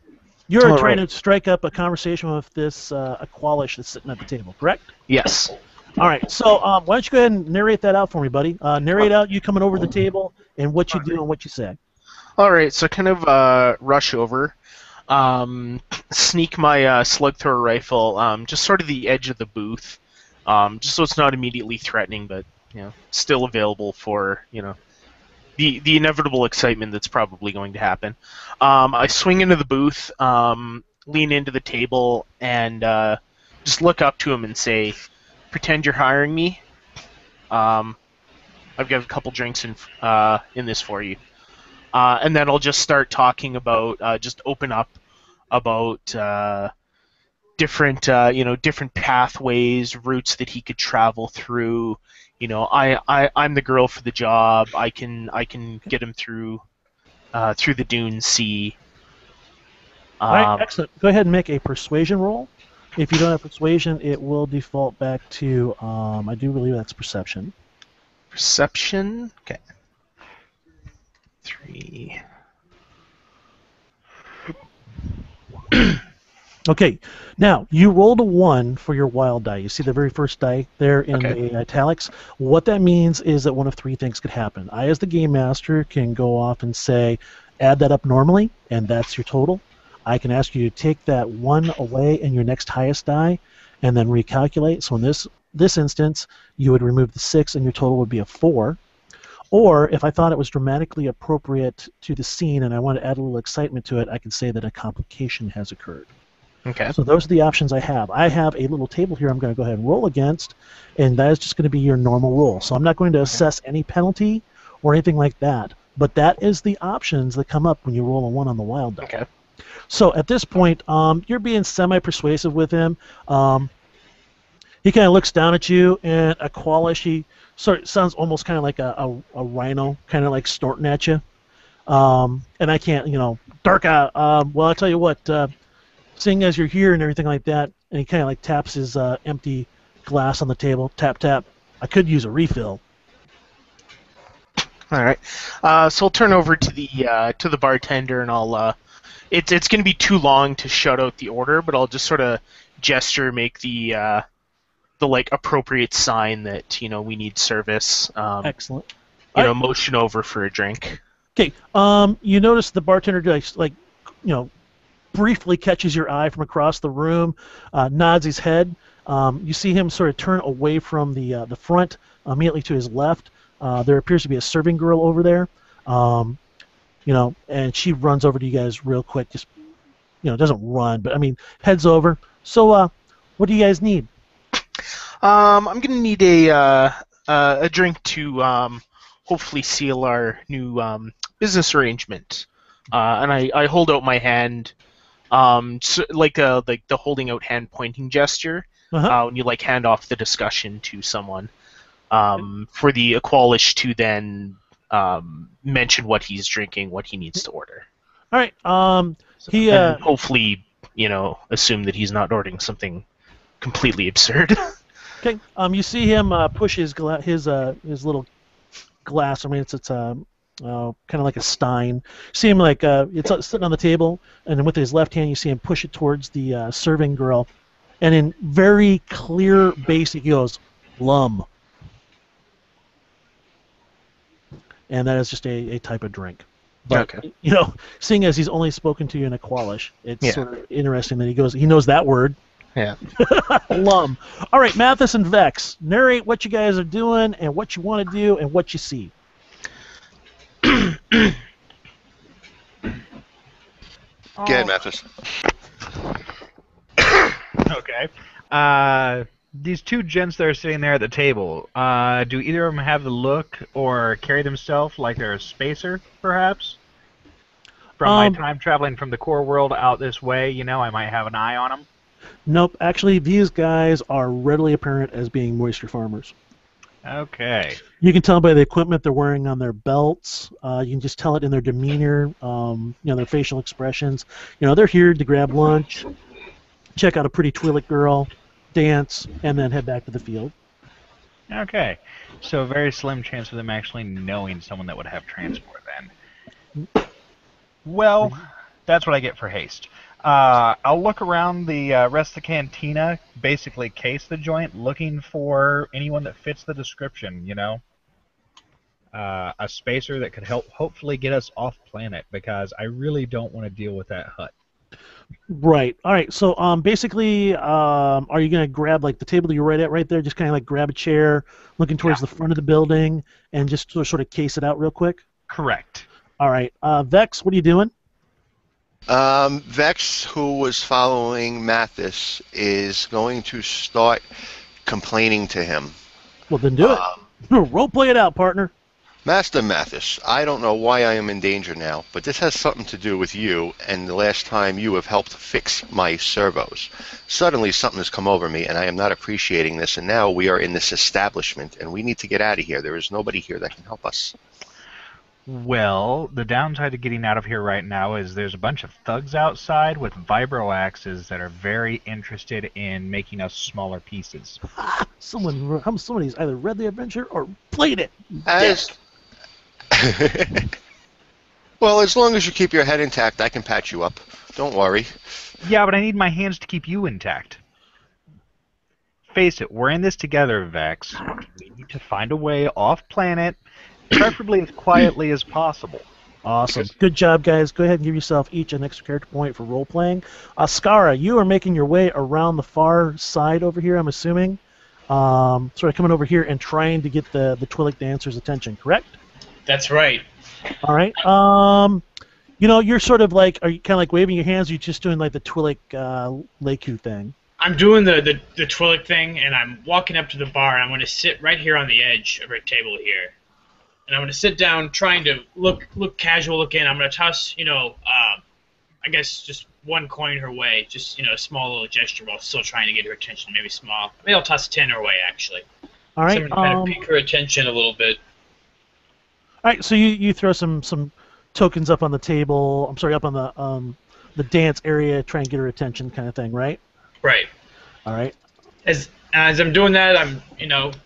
You're All trying right. to strike up a conversation with this Aqualish that's sitting at the table, correct? Yes. All right, so why don't you go ahead and narrate that out for me, buddy? Narrate out you coming over the table and what you do and what you say. All right, so kind of rush over, sneak my slug thrower rifle, just sort of the edge of the booth, just so it's not immediately threatening, but still available for the inevitable excitement that's probably going to happen. I swing into the booth, lean into the table, and just look up to him and say, "Pretend you're hiring me. I've got a couple drinks in this for you." And then I'll just start talking about, just open up about different, different pathways, routes that he could travel through. I'm the girl for the job. I can get him through the Dune Sea. All right, excellent. Go ahead and make a persuasion roll. If you don't have persuasion, it will default back to, I do believe that's perception. Perception. Okay. 3. Okay, now you rolled a 1 for your wild die. You see the very first die there in the italics? What that means is that one of 3 things could happen. I, as the game master, can go off and say, add that up normally, and that's your total. I can ask you to take that 1 away in your next highest die, and then recalculate. So in this instance, you would remove the 6, and your total would be a 4. Or if I thought it was dramatically appropriate to the scene and I want to add a little excitement to it, I can say that a complication has occurred. Okay. So those are the options I have. I have a little table here I'm going to go ahead and roll against, and that is just going to be your normal roll. So I'm not going to assess any penalty or anything like that, but that is the options that come up when you roll a 1 on the wild die. Okay. So at this point, you're being semi-persuasive with him. He kind of looks down at you, and a Qualish, he sort of sounds almost kind of like a rhino, kind of like snorting at you. And I can't, Darka, well, I'll tell you what, seeing as you're here and everything like that, and he kind of like taps his empty glass on the table, tap, tap, I could use a refill. All right. So I'll turn over to the bartender, and I'll, it's going to be too long to shout out the order, but I'll just sort of gesture, make the like appropriate sign that we need service. Excellent. Motion over for a drink. Okay. You notice the bartender briefly catches your eye from across the room, nods his head. You see him sort of turn away from the front, immediately to his left. There appears to be a serving girl over there, and she runs over to you guys real quick. Just, doesn't run, but heads over. So, what do you guys need? I'm gonna need a drink to hopefully seal our new business arrangement. And I hold out my hand, so like the holding out hand pointing gesture. When you hand off the discussion to someone, for the Aqualish to then mention what he's drinking, what he needs to order. All right. He and hopefully assume that he's not ordering something completely absurd. Okay. You see him push his little glass. It's kind of like a stein. You see him it's sitting on the table, and then with his left hand you see him push it towards the serving girl, and in very clear bass he goes, "Lum," and that is just a type of drink. But seeing as he's only spoken to you in Aqualish, it's sort of interesting that he knows that word. Yeah. Lum. All right, Mathis and Vex, narrate what you guys are doing and what you want to do and what you see. Go ahead, Mathis. Okay. These 2 gents that are sitting there at the table, do either of them have the look or carry themselves like they're a spacer, perhaps? From my time traveling from the core world out this way, I might have an eye on them. Nope. Actually, these guys are readily apparent as being moisture farmers. Okay. You can tell by the equipment they're wearing on their belts. You can just tell it in their demeanor, their facial expressions. They're here to grab lunch, check out a pretty Twi'lek girl, dance, and then head back to the field. Okay. So a very slim chance of them actually knowing someone that would have transport then. Well, that's what I get for haste. I'll look around the rest of the cantina, basically case the joint, looking for anyone that fits the description, a spacer that could help hopefully get us off planet, because I really don't want to deal with that hut. Right. All right. So basically, are you gonna grab like the table that you're right at right there? Just kind of like grab a chair, looking towards the front of the building, and just sort of case it out real quick. Correct. All right. Vex, what are you doing? Vex, who was following Mathis, is going to start complaining to him. Well, then do it. Role play it out, partner. Master Mathis, I don't know why I am in danger now, but this has something to do with you and the last time you have helped fix my servos. Suddenly something has come over me and I am not appreciating this, and now we are in this establishment and we need to get out of here. There is nobody here that can help us. Well, the downside to getting out of here right now is there's a bunch of thugs outside with vibro axes that are very interested in making us smaller pieces. Somebody's either read the adventure or played it. Well, as long as you keep your head intact, I can patch you up. Don't worry. Yeah, but I need my hands to keep you intact. Face it, we're in this together, Vex. We need to find a way off-planet, preferably as quietly as possible. Awesome. Good job, guys. Go ahead and give yourself each an extra character point for role-playing. Skara, you are making your way around the far side over here, I'm assuming. Sort of coming over here and trying to get the Twilight Dancer's attention, correct? That's right. All right. You're sort of like, are you kind of like waving your hands, or are you just doing like the Twilight Leiku thing? I'm doing the Twilight thing, and I'm walking up to the bar, and I'm going to sit right here on the edge of our table here. And I'm going to sit down, trying to look casual looking. I'm going to toss, I guess just one coin her way, just, a small little gesture while still trying to get her attention, maybe small. Maybe I'll toss 10 her way, actually. All right. So I'm going to kind of pique her attention a little bit. All right, so you throw some tokens up on the table. I'm sorry, up on the dance area, try and get her attention, kind of thing, right? Right. All right. As I'm doing that, I'm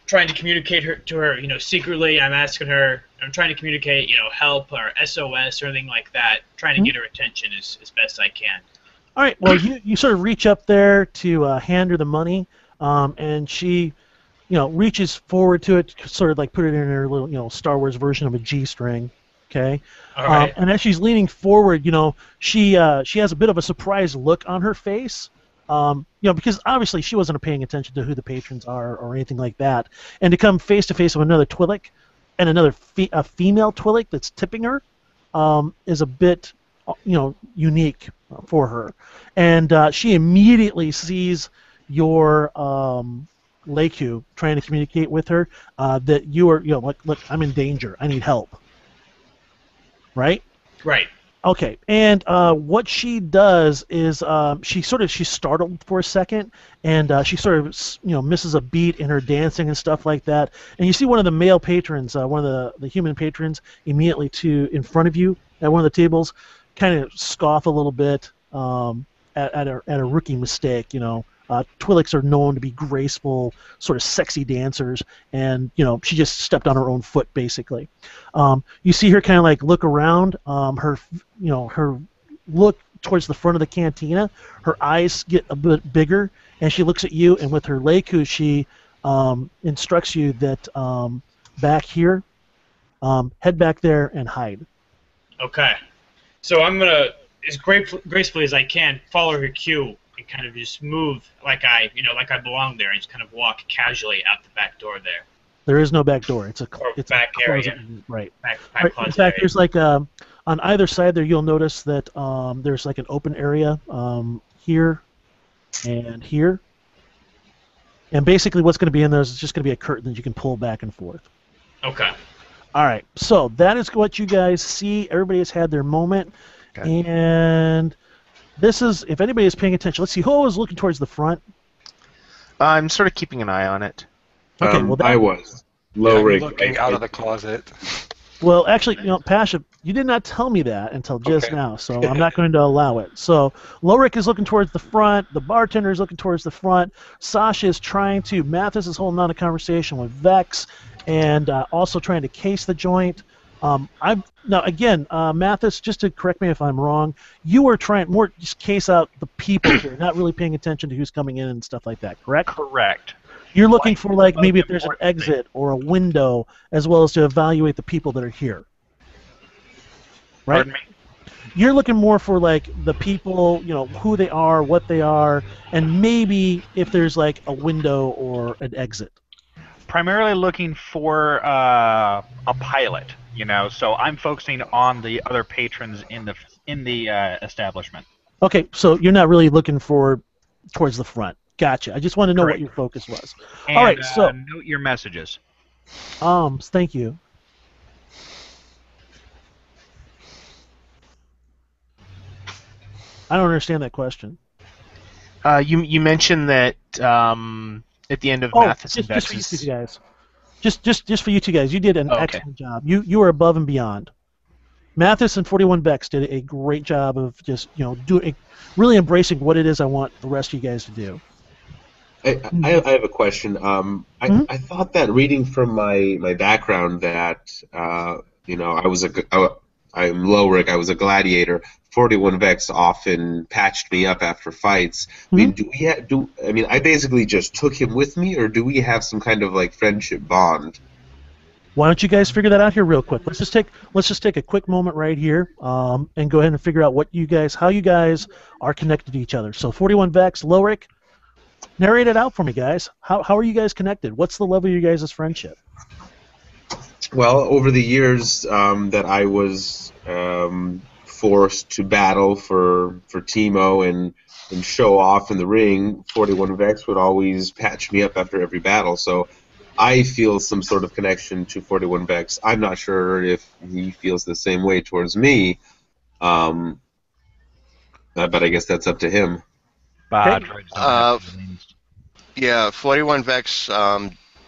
trying to communicate to her secretly. I'm asking her. I'm trying to communicate help or SOS or anything like that. Trying to get her attention as best I can. All right. Well, you sort of reach up there to hand her the money, and she. Reaches forward to it, sort of like put it in her little, Star Wars version of a G-string, okay? All right. And as she's leaning forward, she has a bit of a surprised look on her face, because obviously she wasn't paying attention to who the patrons are or anything like that. And to come face to face with another Twi'lek and another a female Twi'lek that's tipping her is a bit, unique for her. And she immediately sees your Leiku trying to communicate with her that you are, look, I'm in danger. I need help. Right? Right. Okay. And what she does is she's startled for a second, and she sort of, misses a beat in her dancing and stuff like that. And you see one of the male patrons, one of the human patrons, immediately in front of you at one of the tables, kind of scoff a little bit at a rookie mistake, Twi'leks are known to be graceful, sort of sexy dancers, and she just stepped on her own foot, basically. You see her kind of like look around. Her look towards the front of the cantina. Her eyes get a bit bigger, and she looks at you. And with her Leiku, she instructs you that back here, head back there and hide. Okay. So I'm gonna, as gracefully as I can, follow her cue. And kind of just move like I belong there, and just kind of walk casually out the back door there. There is no back door. It's a back area. Right. Back right. In fact, there's like on either side there, you'll notice that there's like an open area here and here. And basically what's going to be in there is just going to be a curtain that you can pull back and forth. Okay. All right. So that is what you guys see. Everybody has had their moment. Okay. And this is, if anybody is paying attention, let's see, who was looking towards the front? I'm sort of keeping an eye on it. Okay, well, I was. Low rig. Looking out of the closet. Well, actually, Pasha, you did not tell me that until just now, so I'm not going to allow it. So, Lorik is looking towards the front. The bartender is looking towards the front. Sasha is Mathis is holding on a conversation with Vex, and also trying to case the joint. Mathis, just to correct me if I'm wrong, you were trying more just case out the people here, not really paying attention to who's coming in and stuff like that, correct? Correct. You're looking for like maybe if there's an exit or a window, as well as to evaluate the people that are here. Right? Pardon me? You're looking more for like the people, you know, who they are, what they are, and maybe if there's like a window or an exit. Primarily looking for a pilot, you know. So I'm focusing on the other patrons in the establishment. Okay, so you're not really looking for towards the front. Gotcha. I just want to know what Correct. your focus was. And, All right, so note your messages. thank you. I don't understand that question. You mentioned that at the end of Oh, Mathis and just for you Vex's... two guys. Just for you two guys. You did an Okay. excellent job. You were above and beyond. Mathis and 41 Vex did a great job of just, you know, doing really embracing what it is I want the rest of you guys to do. I have a question. I thought that reading from my background that you know I'm Lowrick. I was a gladiator. 41 Vex often patched me up after fights. I mean, I basically just took him with me, or do we have some kind of like friendship bond? Why don't you guys figure that out here real quick? Let's just take a quick moment right here and go ahead and figure out how you guys are connected to each other. So 41 Vex, Lowrick, narrate it out for me, guys. How are you guys connected? What's the level of your guys' friendship? Well, over the years that I was forced to battle for Teemo and show off in the ring, 41 Vex would always patch me up after every battle. So I feel some sort of connection to 41 Vex. I'm not sure if he feels the same way towards me, but I guess that's up to him. Droids don't have feelings. Yeah, 41 Vex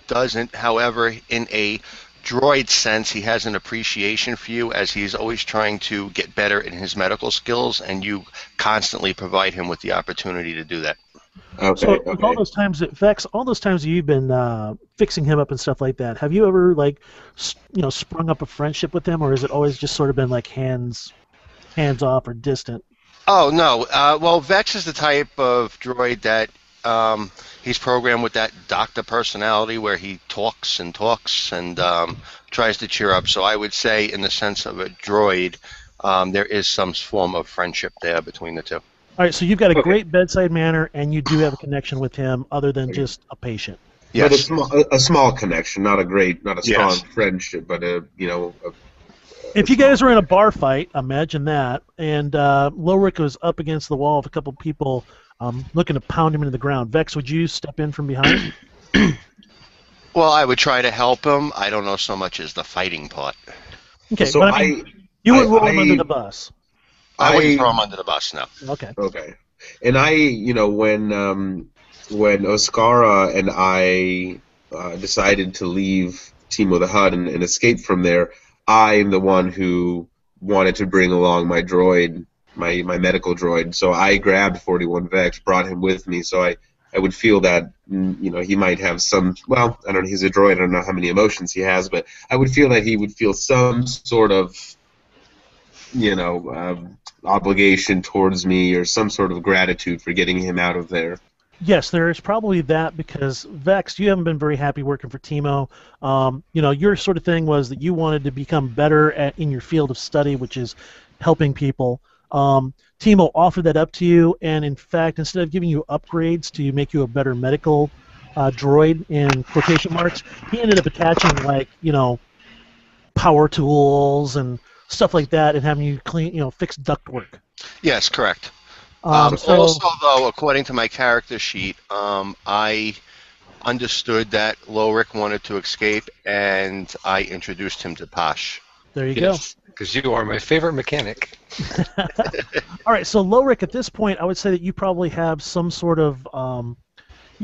doesn't. However, in a droid sense, he has an appreciation for you, as he's always trying to get better in his medical skills, and you constantly provide him with the opportunity to do that. Okay. So with all those times that Vex, all those times that you've been fixing him up and stuff like that, have you ever like, sprung up a friendship with him, or has it always just sort of been like hands off or distant? Oh, no. Well, Vex is the type of droid that he's programmed with that doctor personality where he talks and tries to cheer up. So I would say, in the sense of a droid, there is some form of friendship there between the two. All right, so you've got a great bedside manner, and you do have a connection with him other than just a patient. Yes. But a small connection, not a strong friendship, but if you guys were in a bar fight, imagine that, and Lowrick was up against the wall of a couple people looking to pound him into the ground. Vex, would you step in from behind? Well, I would try to help him. I don't know so much as the fighting part. Okay, so but I mean, you would roll him under the bus. I wouldn't throw him under the bus, no. Okay. Okay. And when Oscara and I decided to leave Teemo the Hutt and escape from there, I'm the one who wanted to bring along my droid, my medical droid. So I grabbed 41 Vex, brought him with me. So I would feel that he might have some. Well, I don't know. He's a droid. I don't know how many emotions he has, but I would feel that he would feel some sort of obligation towards me, or some sort of gratitude for getting him out of there. Yes, there is probably that, because Vex, you haven't been very happy working for Teemo. Your sort of thing was that you wanted to become better in your field of study, which is helping people. Teemo offered that up to you, and in fact, instead of giving you upgrades to make you a better medical droid, in quotation marks, he ended up attaching power tools and stuff like that, and having you clean, fix ductwork. Yes, correct. So, also, though, according to my character sheet, I understood that Lowrick wanted to escape, and I introduced him to Posh. there you go. Because you are my favorite mechanic. All right, so Lowrick, at this point, I would say that you probably have some sort of, some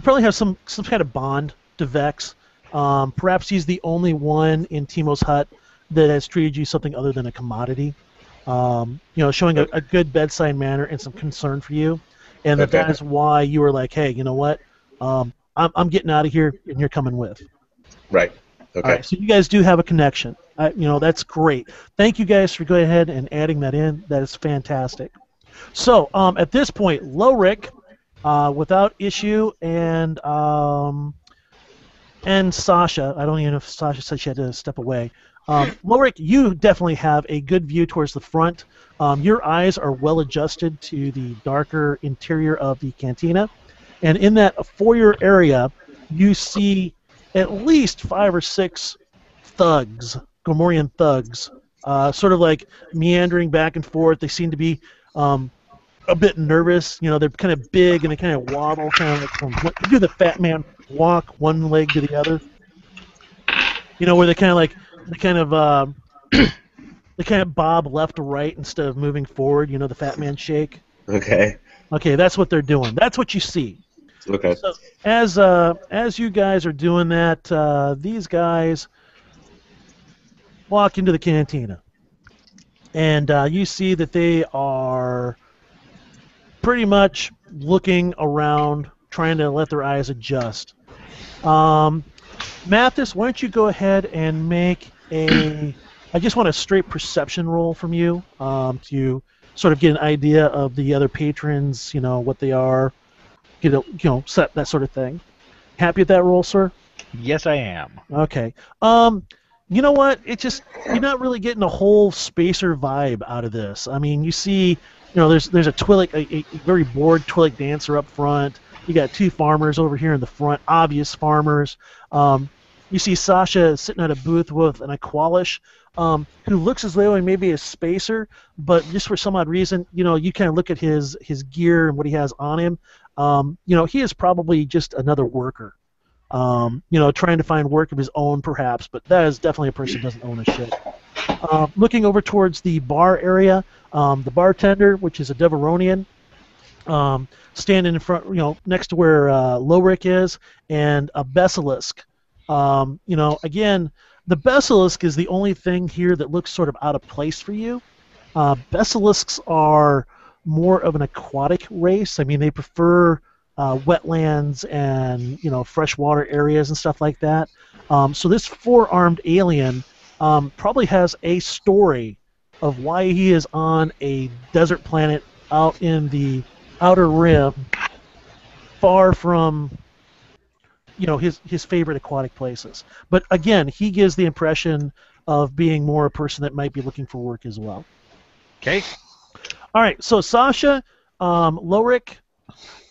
kind of bond to Vex. Perhaps he's the only one in Teemo's Hut that has treated you something other than a commodity. Showing a good bedside manner and some concern for you, and that is why you were like, hey, you know what? I'm getting out of here, and you're coming with. Right. Okay. All right, so you guys do have a connection. That's great. Thank you guys for going ahead and adding that in. That is fantastic. So at this point, Lowrick, without issue, and Sasha. I don't even know if Sasha said she had to step away. Lorik, you definitely have a good view towards the front. Your eyes are well adjusted to the darker interior of the cantina. And in that foyer area, you see at least 5 or 6 thugs, Gomorian thugs, sort of like meandering back and forth. They seem to be a bit nervous. You know, they're kind of big and they kind of wobble, kind of like do the fat man walk one leg to the other. You know, where they kind of they kind of bob left to right instead of moving forward. You know, the fat man shake. Okay. Okay, that's what they're doing. That's what you see. Okay. So as you guys are doing that, these guys walk into the cantina, and you see that they are pretty much looking around, trying to let their eyes adjust. Mathis, why don't you go ahead and make a... I just want a straight perception roll from you to sort of get an idea of the other patrons, you know, what they are, set that sort of thing. Happy with that roll, sir? Yes, I am. Okay. You know what? It's just you're not really getting a whole spacer vibe out of this. I mean, you see, there's a Twi'lek, a very bored Twi'lek dancer up front. You got 2 farmers over here in the front, obvious farmers. You see Sasha sitting at a booth with an Aqualish, who looks as though he may be a spacer, but just for some odd reason, you kind of look at his gear and what he has on him. He is probably just another worker. Trying to find work of his own, perhaps, but that is definitely a person who doesn't own a ship. Looking over towards the bar area, the bartender, which is a Deveronian, standing in front, next to where Lorik is, and a Basilisk. Again, the Basilisk is the only thing here that looks sort of out of place for you. Basilisks are more of an aquatic race. I mean, they prefer wetlands and freshwater areas and stuff like that. So this 4-armed alien probably has a story of why he is on a desert planet out in the outer rim, far from his favorite aquatic places. But again, he gives the impression of being more a person that might be looking for work as well. Okay. All right. So Sasha, Lorik,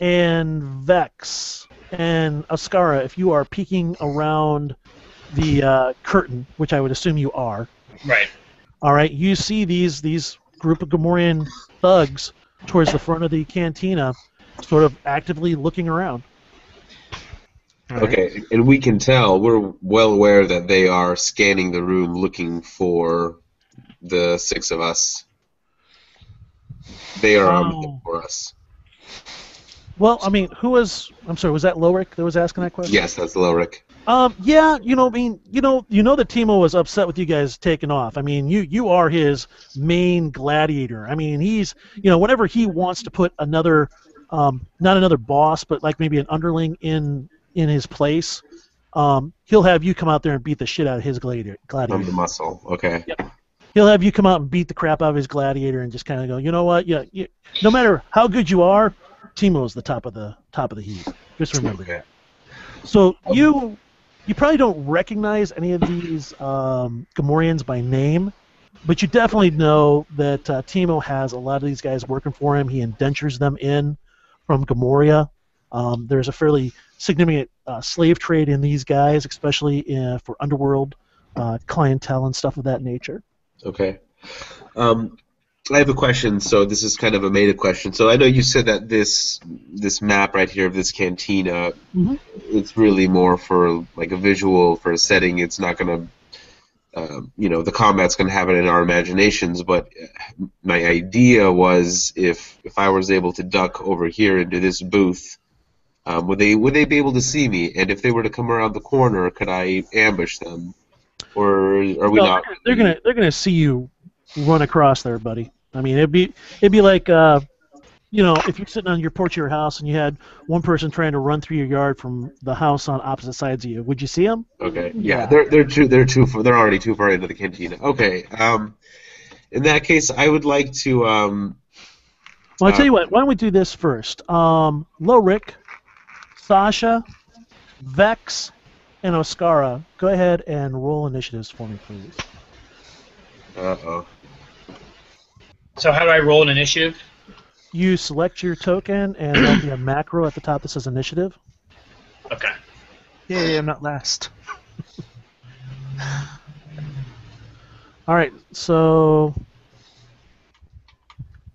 and Vex and Ascara, if you are peeking around the curtain, which I would assume you are. Right. All right, you see these group of Gomorian thugs towards the front of the cantina, sort of actively looking around. Okay, and we can tell, we're well aware that they are scanning the room looking for the 6 of us. They are looking for us. Well, I mean, I'm sorry, was that Lorik that was asking that question? Yes, that's Lorik. Yeah, that Timo was upset with you guys taking off. I mean, you are his main gladiator. I mean, he's, whenever he wants to put another, not another boss, but like maybe an underling in his place, he'll have you come out there and beat the shit out of his gladiator. I'm the muscle. Okay. Yep. He'll have you come out and beat the crap out of his gladiator and just kind of go, you know what? Yeah, no matter how good you are, Timo's the top of the heap. Just remember that. So you probably don't recognize any of these Gomorians by name, but you definitely know that Timo has a lot of these guys working for him. He indentures them in from Gomoria. There's a fairly significant slave trade in these guys, especially for underworld clientele and stuff of that nature. Okay. I have a question. So this is kind of a meta question. So I know you said that this map right here of this cantina, it's really more for like a visual, for a setting. It's not going to, the combat's going to have it in our imaginations. But my idea was if I was able to duck over here into this booth, would they be able to see me? And if they were to come around the corner, could I ambush them? Or are we not? They're gonna see you run across there, buddy. I mean, it'd be like if you're sitting on your porch of your house and you had one person trying to run through your yard from the house on opposite sides of you. Would you see them? Okay. Yeah, they're already too far into the cantina. Okay. In that case, I would like to. Well, I'll tell you what. Why don't we do this first? Lorik, Sasha, Vex, and Oscara, go ahead and roll initiatives for me, please. Uh-oh. So how do I roll an initiative? You select your token, and there'll be a macro at the top that says initiative. Okay. Yay, I'm not last. All right, so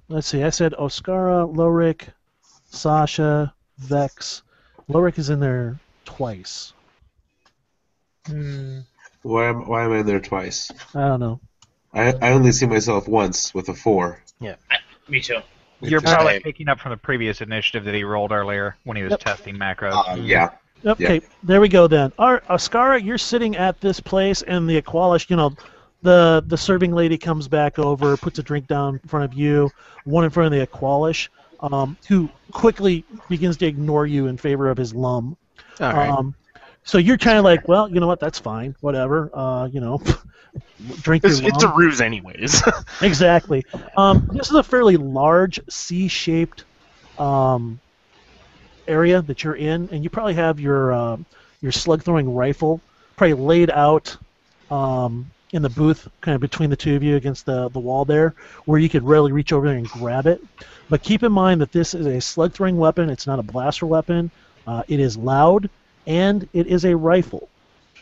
let's see. I said Oscara, Lorik, Sasha, Vex. Lorik is in there twice. Why am I in there twice? I don't know. I only see myself once with a 4. Me too. You're It's probably time. picking up from the previous initiative that he rolled earlier when he was testing macros. Yeah. Okay, there we go then. All right, Oscara, you're sitting at this place, and the Aqualish, the serving lady comes back over, puts a drink down in front of you, one in front of the Aqualish, who quickly begins to ignore you in favor of his lum. All right. So you're kind of like, well, you know what, that's fine, whatever, drink your It's a lum. ruse anyways. Exactly. This is a fairly large C-shaped area that you're in, and you probably have your slug-throwing rifle probably laid out in the booth, kind of between the two of you against the wall there, where you could readily reach over there and grab it. But keep in mind that this is a slug-throwing weapon. It's not a blaster weapon. It is loud, and it is a rifle.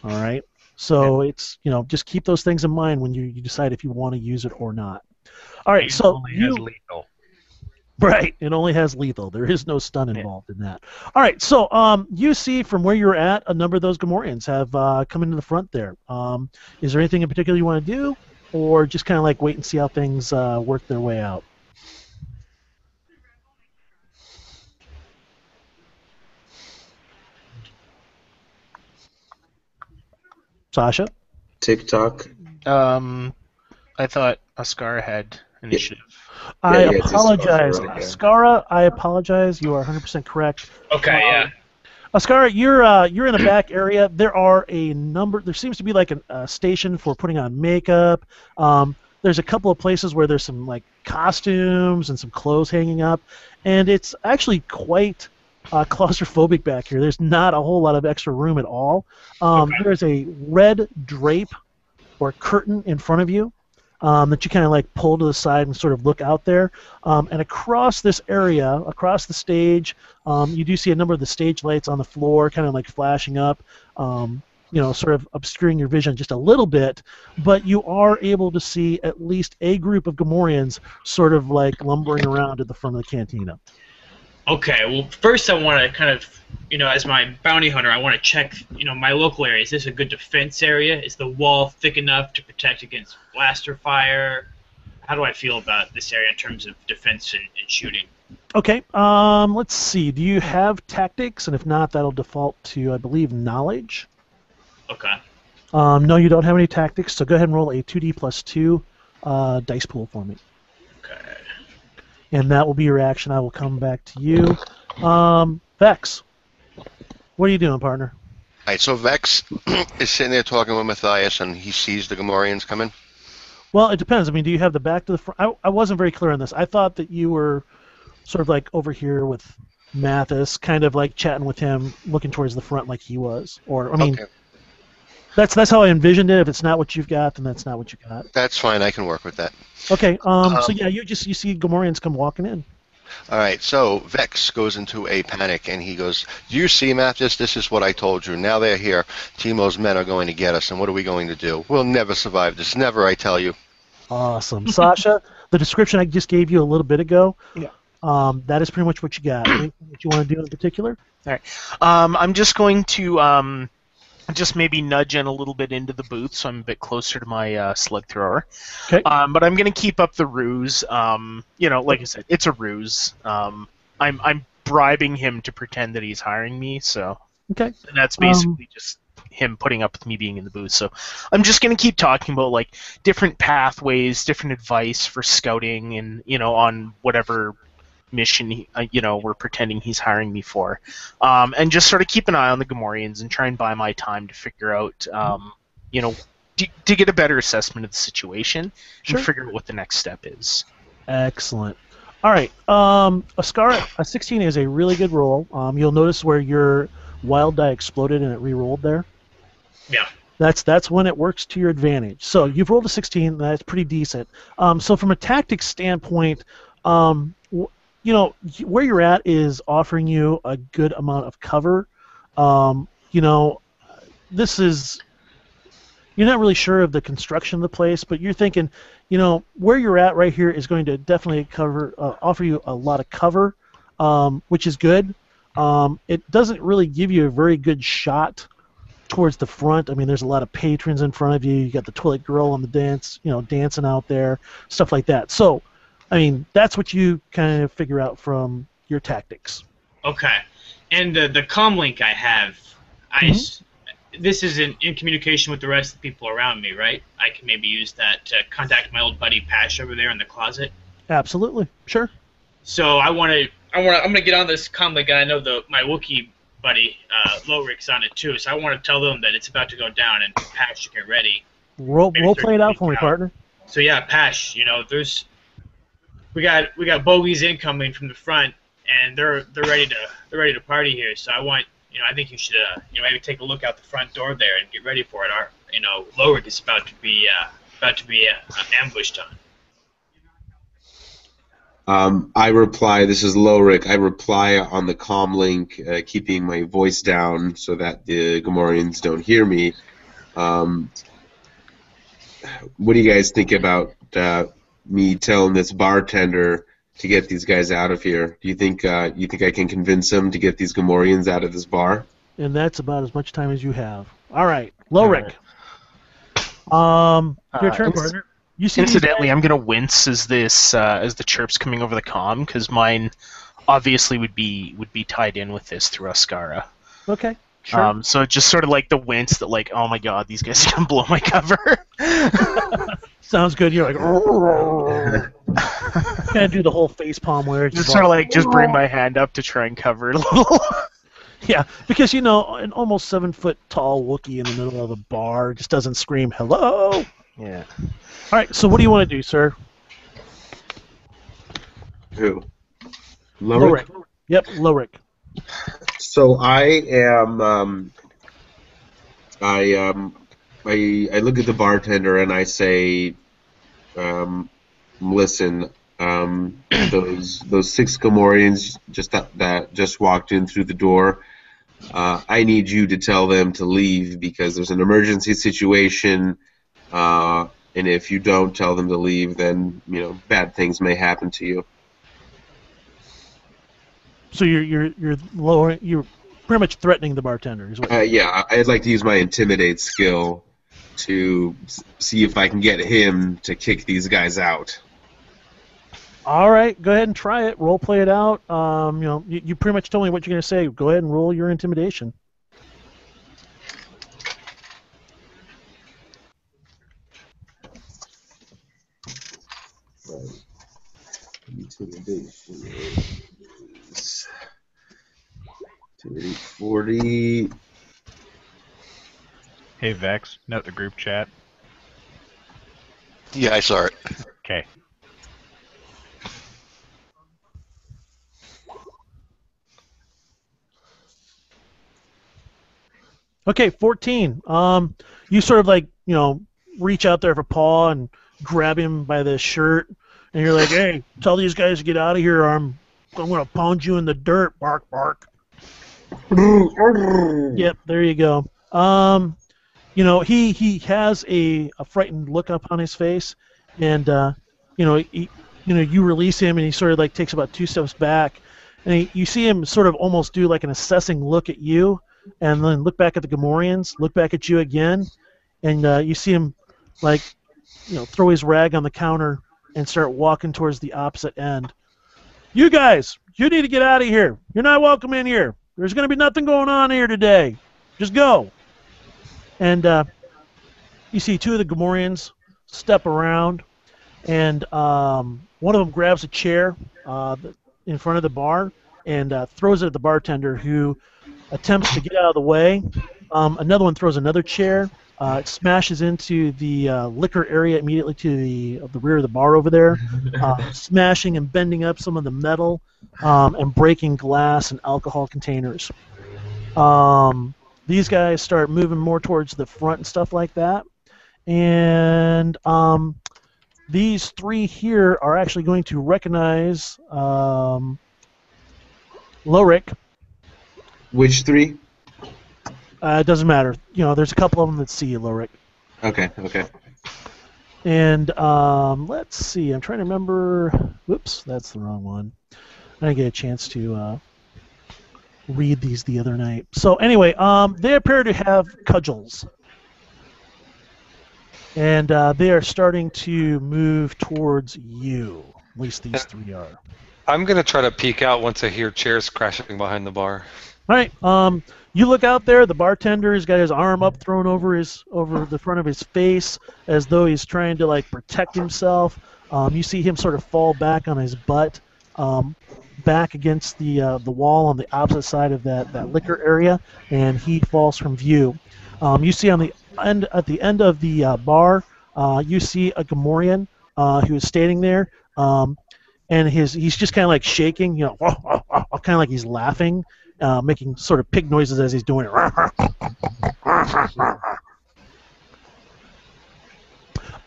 All right. So it's just keep those things in mind when you decide if you want to use it or not. All right. It So only has lethal. Right, it only has lethal. There is no stun involved in that. All right, so you see from where you're at, a number of those Gamorreans have come into the front there. Is there anything in particular you want to do, or just kind of like wait and see how things work their way out? Sasha? TikTok. I thought Oscar had initiative. I yeah, it's just apologize. right, yeah. Ascara, I apologize. You are 100% correct. Okay, yeah. Ascara, you're in the back area. There seems to be like a station for putting on makeup. There's a couple of places where there's some like costumes and some clothes hanging up, and it's actually quite claustrophobic back here. There's not a whole lot of extra room at all. There's a red drape or curtain in front of you that you kind of like pull to the side and sort of look out there. And across this area, across the stage, you do see a number of the stage lights on the floor kind of like flashing up, sort of obscuring your vision just a little bit, but you are able to see at least a group of Gamorreans sort of like lumbering around at the front of the cantina. Okay, well, first I want to kind of, as my bounty hunter, I want to check, my local area. Is this a good defense area? Is the wall thick enough to protect against blaster fire? How do I feel about this area in terms of defense and shooting? Okay, let's see. Do you have tactics? And if not, that'll default to, I believe, knowledge. Okay. No, you don't have any tactics, so go ahead and roll a 2d plus 2 dice pool for me. Okay. And that will be your action. I will come back to you. Vex, what are you doing, partner? All right, so Vex is sitting there talking with Matthias, and he sees the Gamorreans coming. Well, it depends. I mean, do you have the back to the front? I wasn't very clear on this. I thought that you were sort of like over here with Mathis, kind of like chatting with him, looking towards the front like he was. Or, I mean, Okay. that's how I envisioned it. If it's not what you've got, then that's not what you got. That's fine. I can work with that. Okay. So yeah, you see Gamorreans come walking in. All right, so Vex goes into a panic, and he goes, "Do you see, Mathis? This is what I told you. Now they're here. Timo's men are going to get us, and what are we going to do? We'll never survive this. Never, I tell you." Awesome, Sasha. The description I just gave you a little bit ago. Yeah. That is pretty much what you got. Anything that you want to do in particular? All right. I'm just going to just maybe nudge in a little bit into the booth, so I'm a bit closer to my slug thrower. Okay. But I'm going to keep up the ruse. Like I said, it's a ruse. I'm bribing him to pretend that he's hiring me, so Okay. and that's basically just him putting up with me being in the booth. So I'm just going to keep talking about like different pathways, different advice for scouting, and on whatever mission we're pretending he's hiring me for, and just sort of keep an eye on the Gamorreans and try and buy my time to figure out to get a better assessment of the situation Sure. and figure out what the next step is. Excellent. All right. A 16 is a really good roll. You'll notice where your wild die exploded and it re-rolled there. Yeah. That's when it works to your advantage. So you've rolled a 16. That's pretty decent. So from a tactics standpoint, where you're at is offering you a good amount of cover. This is, you're not really sure of the construction of the place, but you're thinking, where you're at right here is going to definitely offer you a lot of cover, which is good. It doesn't really give you a very good shot towards the front. I mean, there's a lot of patrons in front of you. You got the toilet girl on the dance, dancing out there, stuff like that. So, I mean, that's what you kind of figure out from your tactics. Okay. And the comm link I have, this is in communication with the rest of the people around me, right? I can maybe use that to contact my old buddy Pash over there in the closet. Absolutely, sure. So I'm gonna get on this comm link, and I know my Wookiee buddy Lorik's on it too. So I want to tell them that it's about to go down, and Pash should get ready. Role play it out for me, partner. So yeah, Pash, we got bogeys incoming from the front, and they're ready to party here. So I think you should maybe take a look out the front door there and get ready for it. Lorik is about to be ambushed on. I reply, this is Lorik. I reply on the comm link, keeping my voice down so that the Gamorreans don't hear me. What do you guys think about me telling this bartender to get these guys out of here? Do you think I can convince him to get these Gamorreans out of this bar? And that's about as much time as you have. All right, Lorik. Your turn, partner. Incidentally, I'm gonna wince as the chirps coming over the comm, because mine obviously would be tied in with this through Ascara. Okay. Sure. So just sort of like the wince that, like, oh my god, these guys are gonna blow my cover. Sounds good. You're like, kind of do the whole face palm where it's just sort of like just bring my hand up to try and cover it a little. Yeah, because an almost 7 foot tall Wookiee in the middle of a bar just doesn't scream hello. Yeah. All right. So what do you want to do, sir? Who? Lorik? Yep, Lorik. So I am. I look at the bartender and I say, "Listen, those 6 Gamorreans that just walked in through the door. I need you to tell them to leave because there's an emergency situation, and if you don't tell them to leave, then bad things may happen to you." So you're pretty much threatening the bartender, is what? Yeah, I'd like to use my intimidate skill to see if I can get him to kick these guys out. All right, go ahead and try it. Role play it out. You pretty much told me what you're going to say. Go ahead and roll your intimidation. Right. Intimidation is 40. Hey Vex, note the group chat. Yeah, I saw it. Okay. Okay, 14. You sort of reach out there for paw and grab him by the shirt, and you're like, "Hey, tell these guys to get out of here. I'm gonna pound you in the dirt. Bark, bark." Yep, there you go. He has a frightened look up on his face, and you release him, and he sort of takes about 2 steps back, and you see him sort of almost do like an assessing look at you, and then look back at the Gamorreans, look back at you again, and you see him throw his rag on the counter and start walking towards the opposite end. "You guys, you need to get out of here. You're not welcome in here. There's going to be nothing going on here today. Just go." And you see 2 of the Gamorreans step around, and one of them grabs a chair in front of the bar and throws it at the bartender, who attempts to get out of the way. Another one throws another chair. It smashes into the liquor area immediately to the rear of the bar over there, smashing and bending up some of the metal and breaking glass and alcohol containers. The these guys start moving more towards the front and stuff like that. And these three here are actually going to recognize Lorik. Which three? It doesn't matter. You know, there's a couple of them that see you, Lorik. Okay. And let's see. I'm trying to remember. Whoops, that's the wrong one. I didn't get a chance to read these the other night. So anyway, they appear to have cudgels. And they are starting to move towards you. At least these three are. I'm going to try to peek out once I hear chairs crashing behind the bar. All right. You look out there. The bartender has got his arm up, thrown over the front of his face, as though he's trying to like protect himself. You see him sort of fall back on his butt, back against the wall on the opposite side of that liquor area, and he falls from view. You see on the end at the end of the bar, you see a Gamorrean who is standing there, and he's just kind of like shaking, you know, kind of like he's laughing. Making sort of pig noises as he's doing it.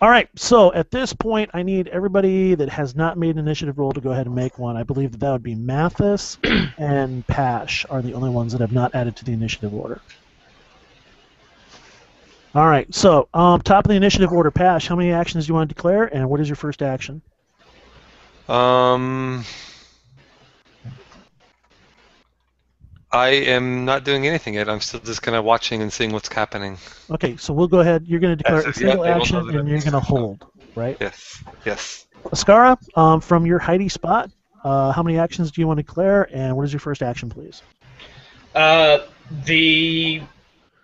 All right, so at this point, I need everybody that has not made an initiative roll to go ahead and make one. I believe that would be Mathis and Pash are the only ones that have not added to the initiative order. All right, so top of the initiative order, Pash, how many actions do you want to declare, and what is your first action? I am not doing anything yet. I'm still just kind of watching and seeing what's happening. Okay, so we'll go ahead. You're going to declare That's a it, yeah, single they will action, know that and you're going to hold, right? Yes. Ascara, from your hidey spot, how many actions do you want to declare, and what is your first action, please?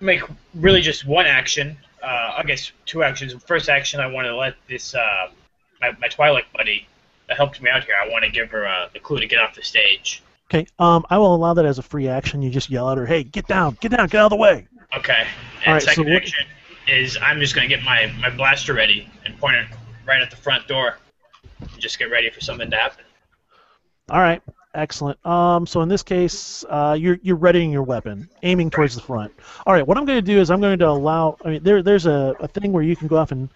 Make really just one action. I guess two actions. First action, I want to let this my Twilight buddy that helped me out here. I want to give her the clue to get off the stage. Okay, I will allow that as a free action. You just yell at her, "Hey, get down, get out of the way!" Okay. And All right, second so action is I'm just going to get my blaster ready and point it right at the front door. And just get ready for something to happen. All right, excellent. So in this case, you're readying your weapon, aiming towards the front. All right, what I'm going to do is I'm going to allow. I mean, there's a thing where you can go off and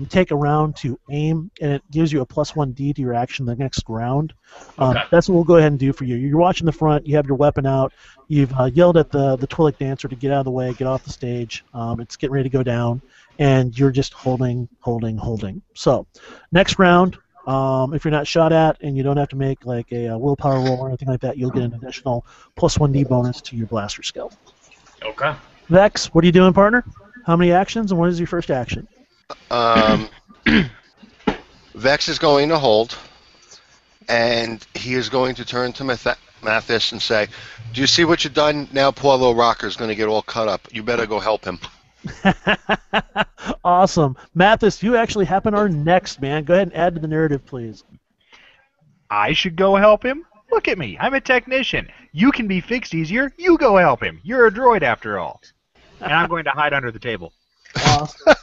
take a round to aim, and it gives you a +1d to your action the next round. Okay. That's what we'll go ahead and do for you. You're watching the front. You have your weapon out. You've yelled at the Twilight dancer to get out of the way, get off the stage. It's getting ready to go down, and you're just holding. So, next round, if you're not shot at and you don't have to make like a willpower roll or anything like that, you'll get an additional +1d bonus to your blaster skill. Okay. Vex, what are you doing, partner? How many actions, and what is your first action? Vex is going to hold, and he is going to turn to Mathis and say, "Do you see what you've done? Now poor little Rocker's going to get all cut up. You better go help him." Awesome. Mathis, you actually happen our next, man. Go ahead and add to the narrative, please. I should go help him? Look at me. I'm a technician. You can be fixed easier. You go help him. You're a droid after all. And I'm going to hide under the table. Awesome.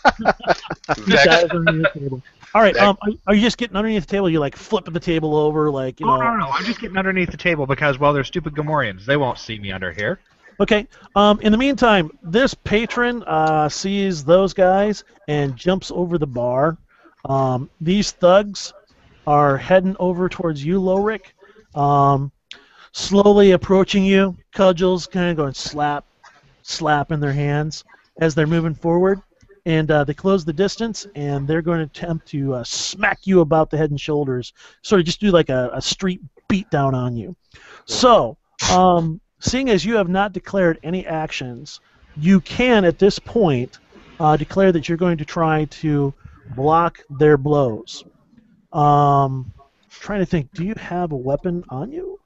All right. Are you just getting underneath the table? You like flipping the table over, like you know? No. I'm just getting underneath the table because, well, they're stupid Gamorreans. They won't see me under here. Okay. In the meantime, this patron sees those guys and jumps over the bar. These thugs are heading over towards you, Lorik. Slowly approaching you, cudgels kind of going slap in their hands as they're moving forward, and they close the distance, and they're going to attempt to smack you about the head and shoulders, sort of just do like a street beat down on you. So, seeing as you have not declared any actions, you can, at this point, declare that you're going to try to block their blows. Trying to think, do you have a weapon on you?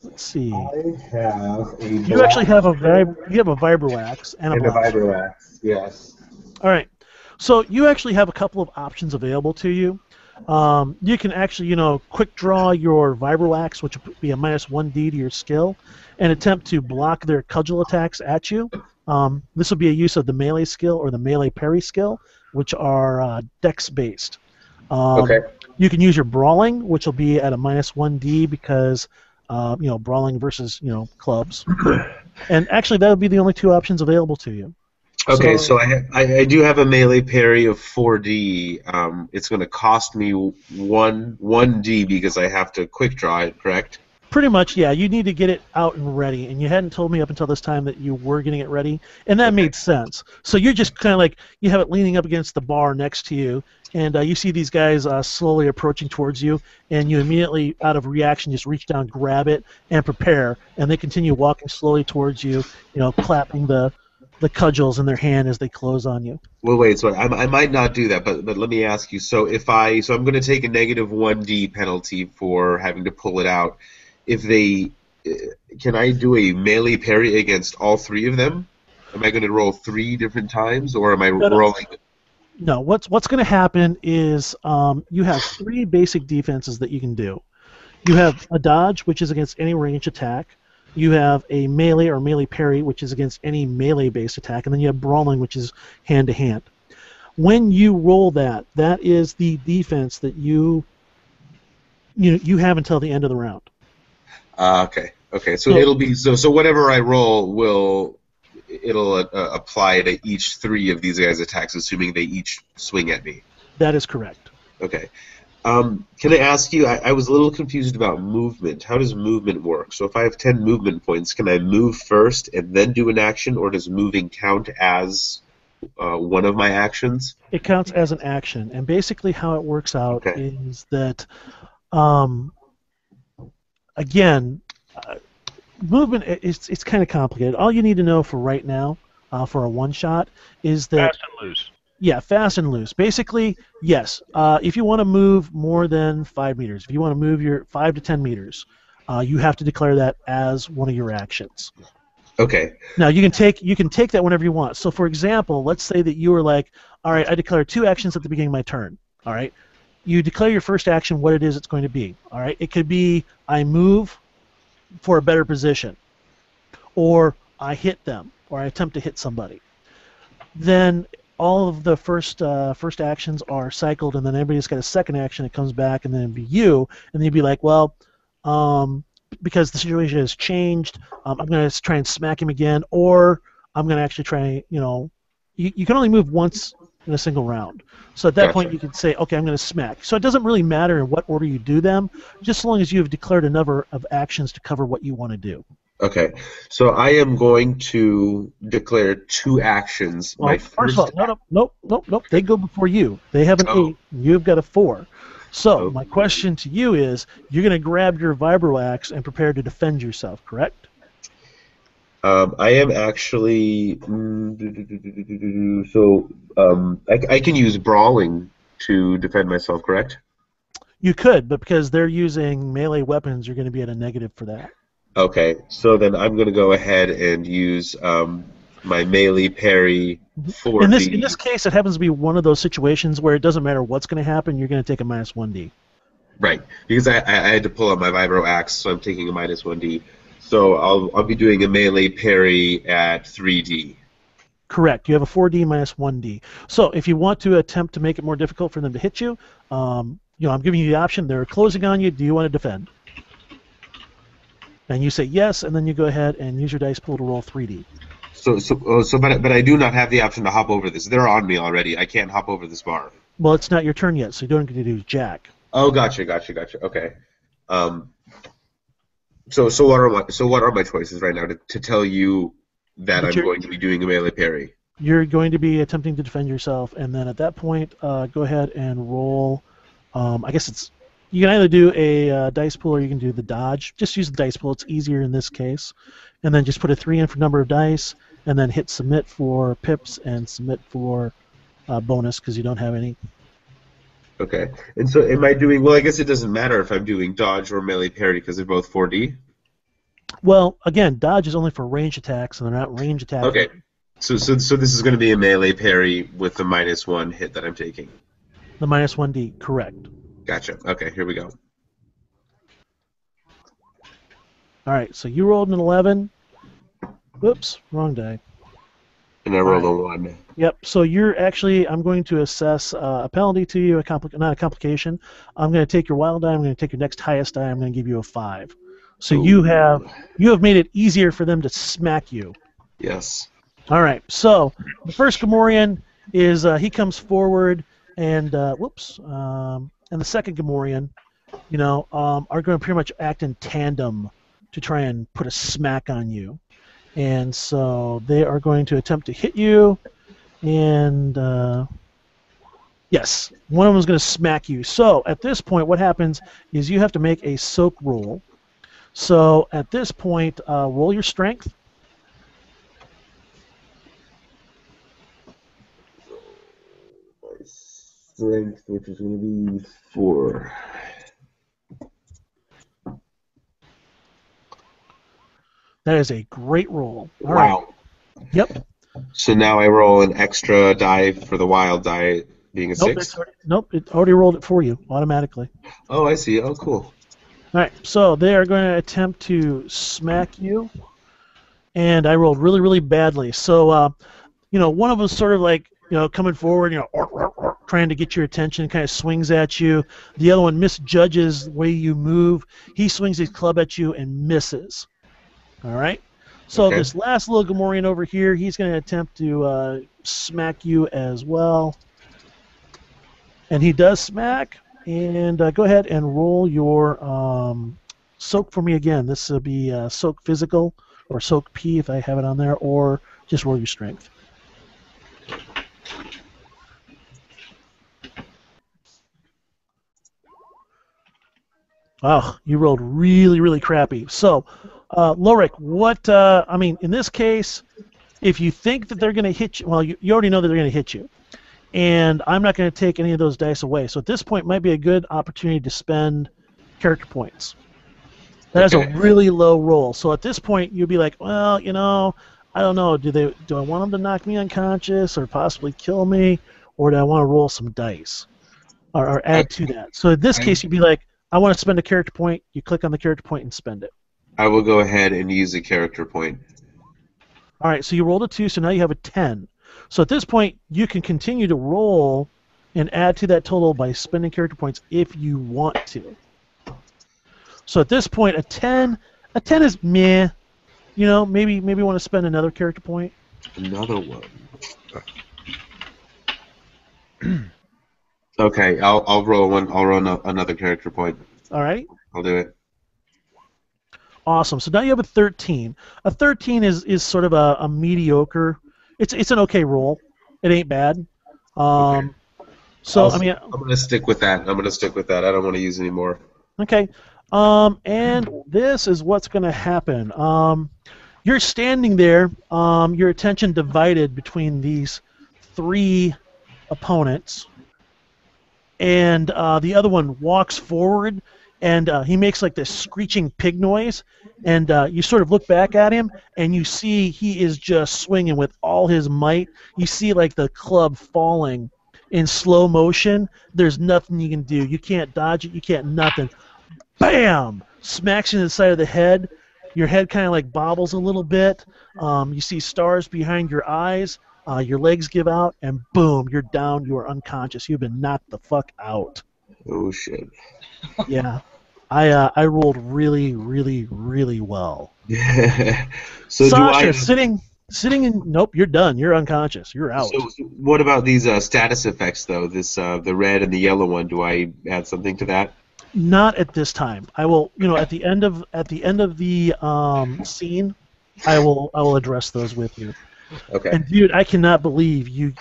Let's see. I have a. You actually have a vibroax and a vibroax. Yes. All right. So you actually have a couple of options available to you. You can actually, quick draw your vibroax, which would be a -1d to your skill, and attempt to block their cudgel attacks at you. This would be a use of the melee skill or the melee parry skill, which are dex-based. Okay. You can use your brawling, which will be at a -1d because, brawling versus, clubs. And actually, that would be the only two options available to you. Okay, so I do have a melee parry of 4D. It's going to cost me 1D because I have to quick draw it, correct? Pretty much, yeah. You need to get it out and ready, and you hadn't told me up until this time that you were getting it ready, and that made sense. So you're just kind of like, you have it leaning up against the bar next to you, and you see these guys slowly approaching towards you, and you immediately, out of reaction, just reach down, grab it, and prepare, and they continue walking slowly towards you, clapping the cudgels in their hand as they close on you. Well, wait. So I might not do that, but let me ask you. So I'm going to take a negative 1D penalty for having to pull it out. If they, can I do a melee parry against all three of them? Am I going to roll 3 different times, or am I rolling? No. What's going to happen is you have 3 basic defenses that you can do. You have a dodge, which is against any range attack. You have a melee or melee parry, which is against any melee-based attack, and then you have brawling, which is hand-to-hand. When you roll that is the defense that you have until the end of the round. Okay. So it'll be so whatever I roll it'll apply to each 3 of these guys' attacks, assuming they each swing at me. That is correct. Okay. Can I ask you? I was a little confused about movement. How does movement work? So if I have 10 movement points, can I move first and then do an action, or does moving count as one of my actions? It counts as an action, and basically how it works out is that. Again, movement, it's kind of complicated. All you need to know for right now, for a one-shot, is that... Fast and loose. Yeah, fast and loose. Basically, yes, if you want to move more than 5 meters, if you want to move your 5 to 10 meters, you have to declare that as one of your actions. Okay. Now, you can take that whenever you want. So, for example, let's say that you were like, all right, I declare 2 actions at the beginning of my turn, all right? You declare your first action, what it is it's going to be. All right, it could be I move for a better position, or I hit them, or I attempt to hit somebody. Then all of the first actions are cycled, and then everybody's got a second action. It comes back, and then it'd be you, and then you'd be like, well, because the situation has changed, I'm going to try and smack him again, or I'm going to actually try. You can only move once in a single round. So at that point, you can say, okay, I'm going to smack. So it doesn't really matter in what order you do them, just as long as you have declared a number of actions to cover what you want to do. Okay. So I am going to declare 2 actions. Well, first of all, nope. They go before you. They have an 8. You've got a 4. So my question to you is, you're going to grab your vibro axe and prepare to defend yourself, correct? I am actually I can use brawling to defend myself, correct? You could, but because they're using melee weapons, you're going to be at a negative for that. Okay, so then I'm going to go ahead and use my melee parry for in this case, it happens to be one of those situations where it doesn't matter what's going to happen, you're going to take a minus 1d. Right, because I had to pull out my vibro axe, so I'm taking a minus 1d. So I'll be doing a melee parry at 3d. Correct. You have a 4d minus 1d. So if you want to attempt to make it more difficult for them to hit you, I'm giving you the option. They're closing on you. Do you want to defend? And you say yes, and then you go ahead and use your dice pool to roll 3d. But I do not have the option to hop over this. They're on me already. I can't hop over this bar. Well, it's not your turn yet, so you don't get to do jack. Oh, gotcha. Okay. So what are my choices right now to tell you that I'm going to be doing a melee parry? You're going to be attempting to defend yourself, and then at that point, go ahead and roll. I guess you can either do a dice pool or you can do the dodge. Just use the dice pool; it's easier in this case. And then just put a 3 in for number of dice, and then hit submit for pips and submit for bonus because you don't have any. Okay. And so am I doing... Well, I guess it doesn't matter if I'm doing dodge or melee parry because they're both 4D? Well, again, dodge is only for range attacks, and they're not range attacks. Okay. So this is going to be a melee parry with the minus 1 hit that I'm taking. The minus 1d, correct. Gotcha. Okay, here we go. All right, so you rolled an 11. Whoops, wrong die. And I rolled a 1. Yep, so you're actually, I'm going to assess a penalty to you, not a complication. I'm going to take your wild die, I'm going to take your next highest die, I'm going to give you a 5. So Ooh. you have made it easier for them to smack you. Yes. All right. So the first Gamorrean is he comes forward and and the second Gamorrean, are going to pretty much act in tandem to try and put a smack on you. And so they are going to attempt to hit you, and yes, one of them is going to smack you. So at this point, what happens is you have to make a soak roll. So at this point, roll your strength. My strength, which is going to be 4. That is a great roll. All Wow. right. Yep. So now I roll an extra die for the wild die being a 6? It already rolled it for you automatically. Oh, I see. Oh, cool. All right, so they are going to attempt to smack you, and I rolled really, really badly. So, one of them sort of like, coming forward, trying to get your attention, kind of swings at you. The other one misjudges the way you move. He swings his club at you and misses. All right? So Okay. this last little Gamorrean over here, he's going to attempt to smack you as well. And he does smack. And go ahead and roll your soak for me again. This will be soak physical or soak P if I have it on there, or just roll your strength. Oh, you rolled really, really crappy. So, Lorik, in this case, if you think that they're going to hit you, well, you already know that they're going to hit you. And I'm not going to take any of those dice away. So at this point might be a good opportunity to spend character points. That is a really low roll. So at this point, you'd be like, well, I don't know. Do I want them to knock me unconscious or possibly kill me? Or do I want to roll some dice or add to that? So in this case, you'd be like, I want to spend a character point. You click on the character point and spend it. I will go ahead and use a character point. All right, so you rolled a 2, so now you have a 10. So at this point, you can continue to roll and add to that total by spending character points if you want to. So at this point, a 10 is meh. Maybe want to spend another character point. Another one. Okay, I'll roll one. I'll roll another character point. All right. I'll do it. Awesome. So now you have a 13. A 13 is sort of a mediocre. It's an okay roll. It ain't bad. Okay. So I'm gonna stick with that. I don't want to use any more. Okay. And this is what's going to happen. You're standing there. Your attention divided between these 3 opponents, and the other one walks forward, and he makes like this screeching pig noise, and you sort of look back at him, and you see he is just swinging with all his might. You see like the club falling in slow motion. There's nothing you can do. You can't dodge it. You can't nothing. Bam! Smacks you in the side of the head. Your head kind of like bobbles a little bit. You see stars behind your eyes. Your legs give out, and boom, you're down. You are unconscious. You've been knocked the fuck out. Oh shit. Yeah. I rolled really, really, really well. So Sasha, sitting in. Nope, you're done. You're unconscious. You're out. So what about these status effects though? This the red and the yellow one. Do I add something to that? Not at this time. I will. At the end of the scene, I will address those with you. Okay. And dude, I cannot believe you.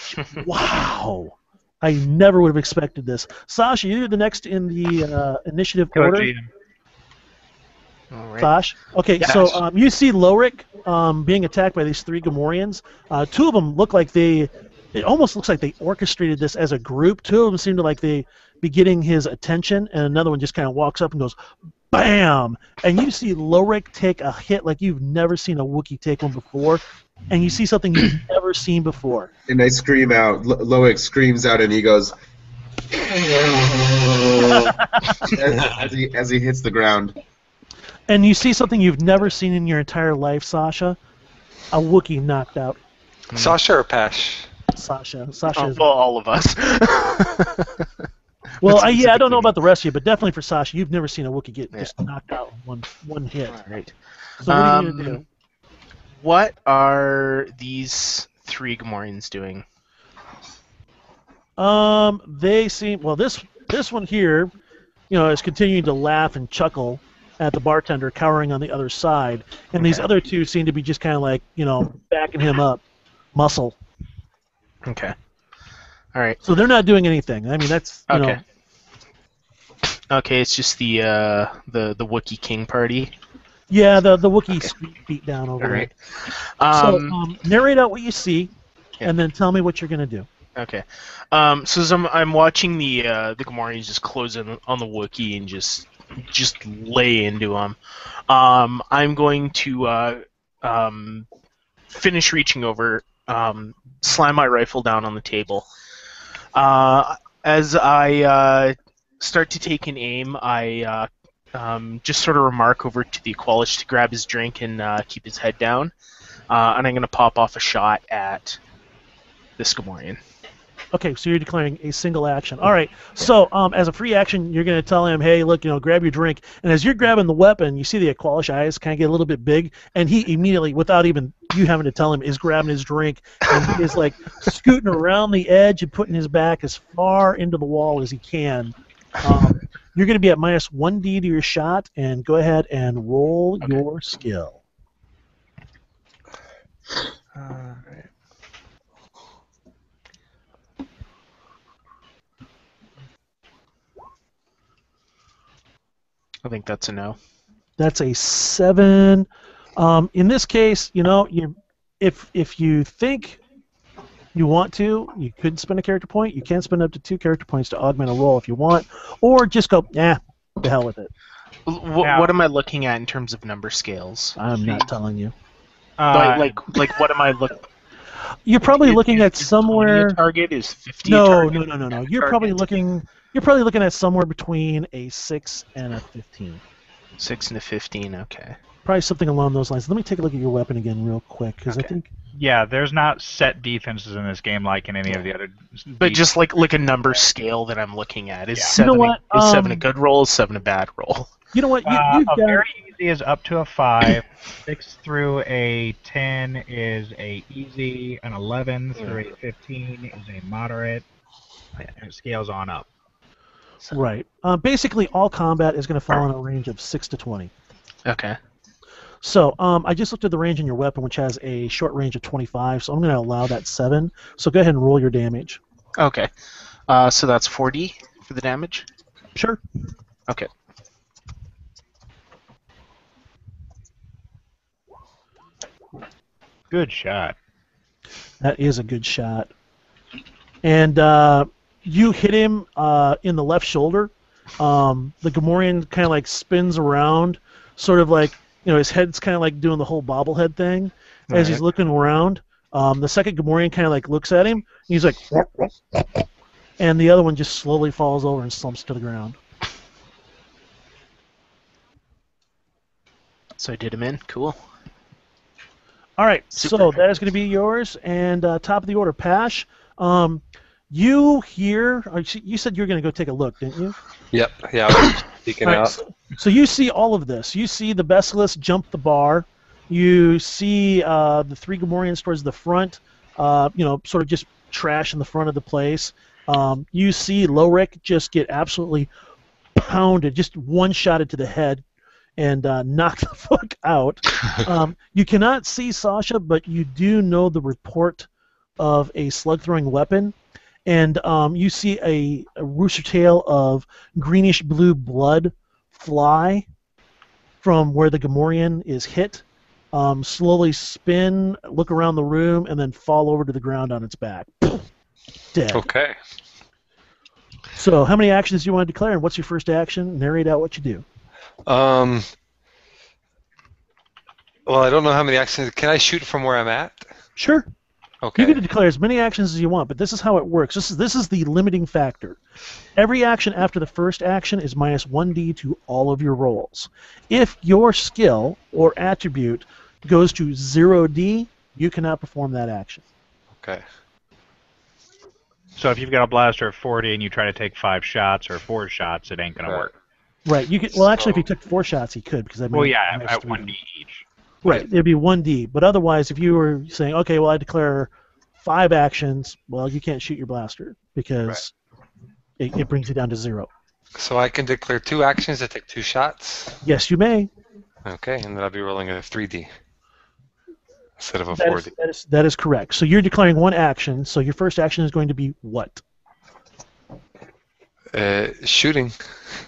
Wow. I never would have expected this. Sasha, you're the next in the initiative order. GM. All right. Sash? Okay, Yes. so you see Lorik being attacked by these 3 Gamorreans. 2 of them look like it almost looks like they orchestrated this as a group. 2 of them seem to like they be getting his attention, and another one just kind of walks up and goes, BAM! And you see Lorik take a hit like you've never seen a Wookiee take one before, and you see something you've never seen before. And I scream out. Loic screams out, and he goes as he hits the ground. And you see something you've never seen in your entire life, Sasha. A Wookiee knocked out. Sasha or Pash? Sasha. Well, all of us. Well, That's I don't know beginning. about the rest of you, but definitely for Sasha, you've never seen a Wookiee get Yeah. just knocked out in one hit. All right. So what are you gonna do? What are these 3 Gamorreans doing? They seem this one here, is continuing to laugh and chuckle at the bartender cowering on the other side, and these Okay. other two seem to be just kind of like backing him up, muscle. Okay. All right. So they're not doing anything. I mean, that's Okay. Okay, it's just the Wookiee King party. Yeah, the Wookiee Okay. street beat down over All there. right. So narrate out what you see, Yeah. and then tell me what you're gonna do. Okay. So as I'm watching the Gamorreans just close in on the Wookiee and just lay into him. I'm going to finish reaching over, slam my rifle down on the table. As I start to take an aim, I just sort of remark over to the Aqualish to grab his drink and keep his head down. And I'm going to pop off a shot at this Gamorrean. Okay, so you're declaring a single action. All right. So as a free action, you're going to tell him, hey, look, grab your drink. And as you're grabbing the weapon, you see the Aqualish eyes kind of get a little bit big, and he immediately, without even you having to tell him, is grabbing his drink, and he is like scooting around the edge and putting his back as far into the wall as he can. You're going to be at -1d to your shot, and go ahead and roll your skill. All right. I think that's a no. That's a 7. In this case, if you think you want to, you could spend a character point. You can spend up to 2 character points to augment a roll if you want, or just go, the hell with it. What am I looking at in terms of number scales? I'm not telling you. Like what am I looking? You're probably looking at somewhere. Target is 50. No. Target. You're probably looking at somewhere between a 6 and a 15. 6 and a 15. Okay. Probably something along those lines. Let me take a look at your weapon again real quick, because I think. Yeah, there's not set defenses in this game like in any of the other. But just like a number scale that I'm looking at is 7. You know what? Is 7 a good roll? Is 7 a bad roll? You know what? A very easy is up to a 5. 6 through a 10 is a easy. An 11 through a 15 is a moderate. And it scales on up. Right. Basically, all combat is going to fall in a range of 6 to 20. Okay. So I just looked at the range in your weapon, which has a short range of 25, so I'm going to allow that 7. So go ahead and roll your damage. Okay. So that's 4d for the damage? Sure. Okay. Good shot. That is a good shot. And you hit him in the left shoulder. The Gamorrean kind of like spins around, sort of like, his head's kind of like doing the whole bobblehead thing as he's looking around. The second Gamorrean kind of like looks at him. And he's like, and the other one just slowly falls over and slumps to the ground. So I did him in. Cool. All right, Super. so that is going to be yours. And top of the order, Pash. You said you were going to go take a look, didn't you? Yep. Yeah, I was peeking All right, out. so you see all of this. You see the Basilisk jump the bar. You see the 3 Gamorreans towards the front, sort of just trash in the front of the place. You see Lorik just get absolutely pounded, just one-shotted to the head, and knocked the fuck out. You cannot see Sasha, but you do know the report of a slug-throwing weapon. And you see a rooster tail of greenish-blue blood fly from where the Gamorrean is hit, slowly spin, look around the room, and then fall over to the ground on its back. Dead. Okay. So how many actions do you want to declare, and what's your first action? Narrate out what you do. Well, I don't know how many actions. Can I shoot from where I'm at? Sure. Okay. You get to declare as many actions as you want, but this is how it works. This is the limiting factor. Every action after the first action is -1d to all of your rolls. If your skill or attribute goes to 0d, you cannot perform that action. Okay. So if you've got a blaster at 40 and you try to take 5 shots or 4 shots, it ain't gonna Right. work. Right. You could. Well, actually, if So- he took 4 shots, he could because I mean. Well, yeah, minus at 3D. 1d each. Right. It'd be 1D. But otherwise, if you were saying, okay, well, I declare 5 actions, well, you can't shoot your blaster because it brings you down to 0. So I can declare 2 actions that take 2 shots. Yes, you may. Okay, and then I'll be rolling a 3D instead of a That 4D. that is correct. So you're declaring 1 action. So your first action is going to be what? Shooting.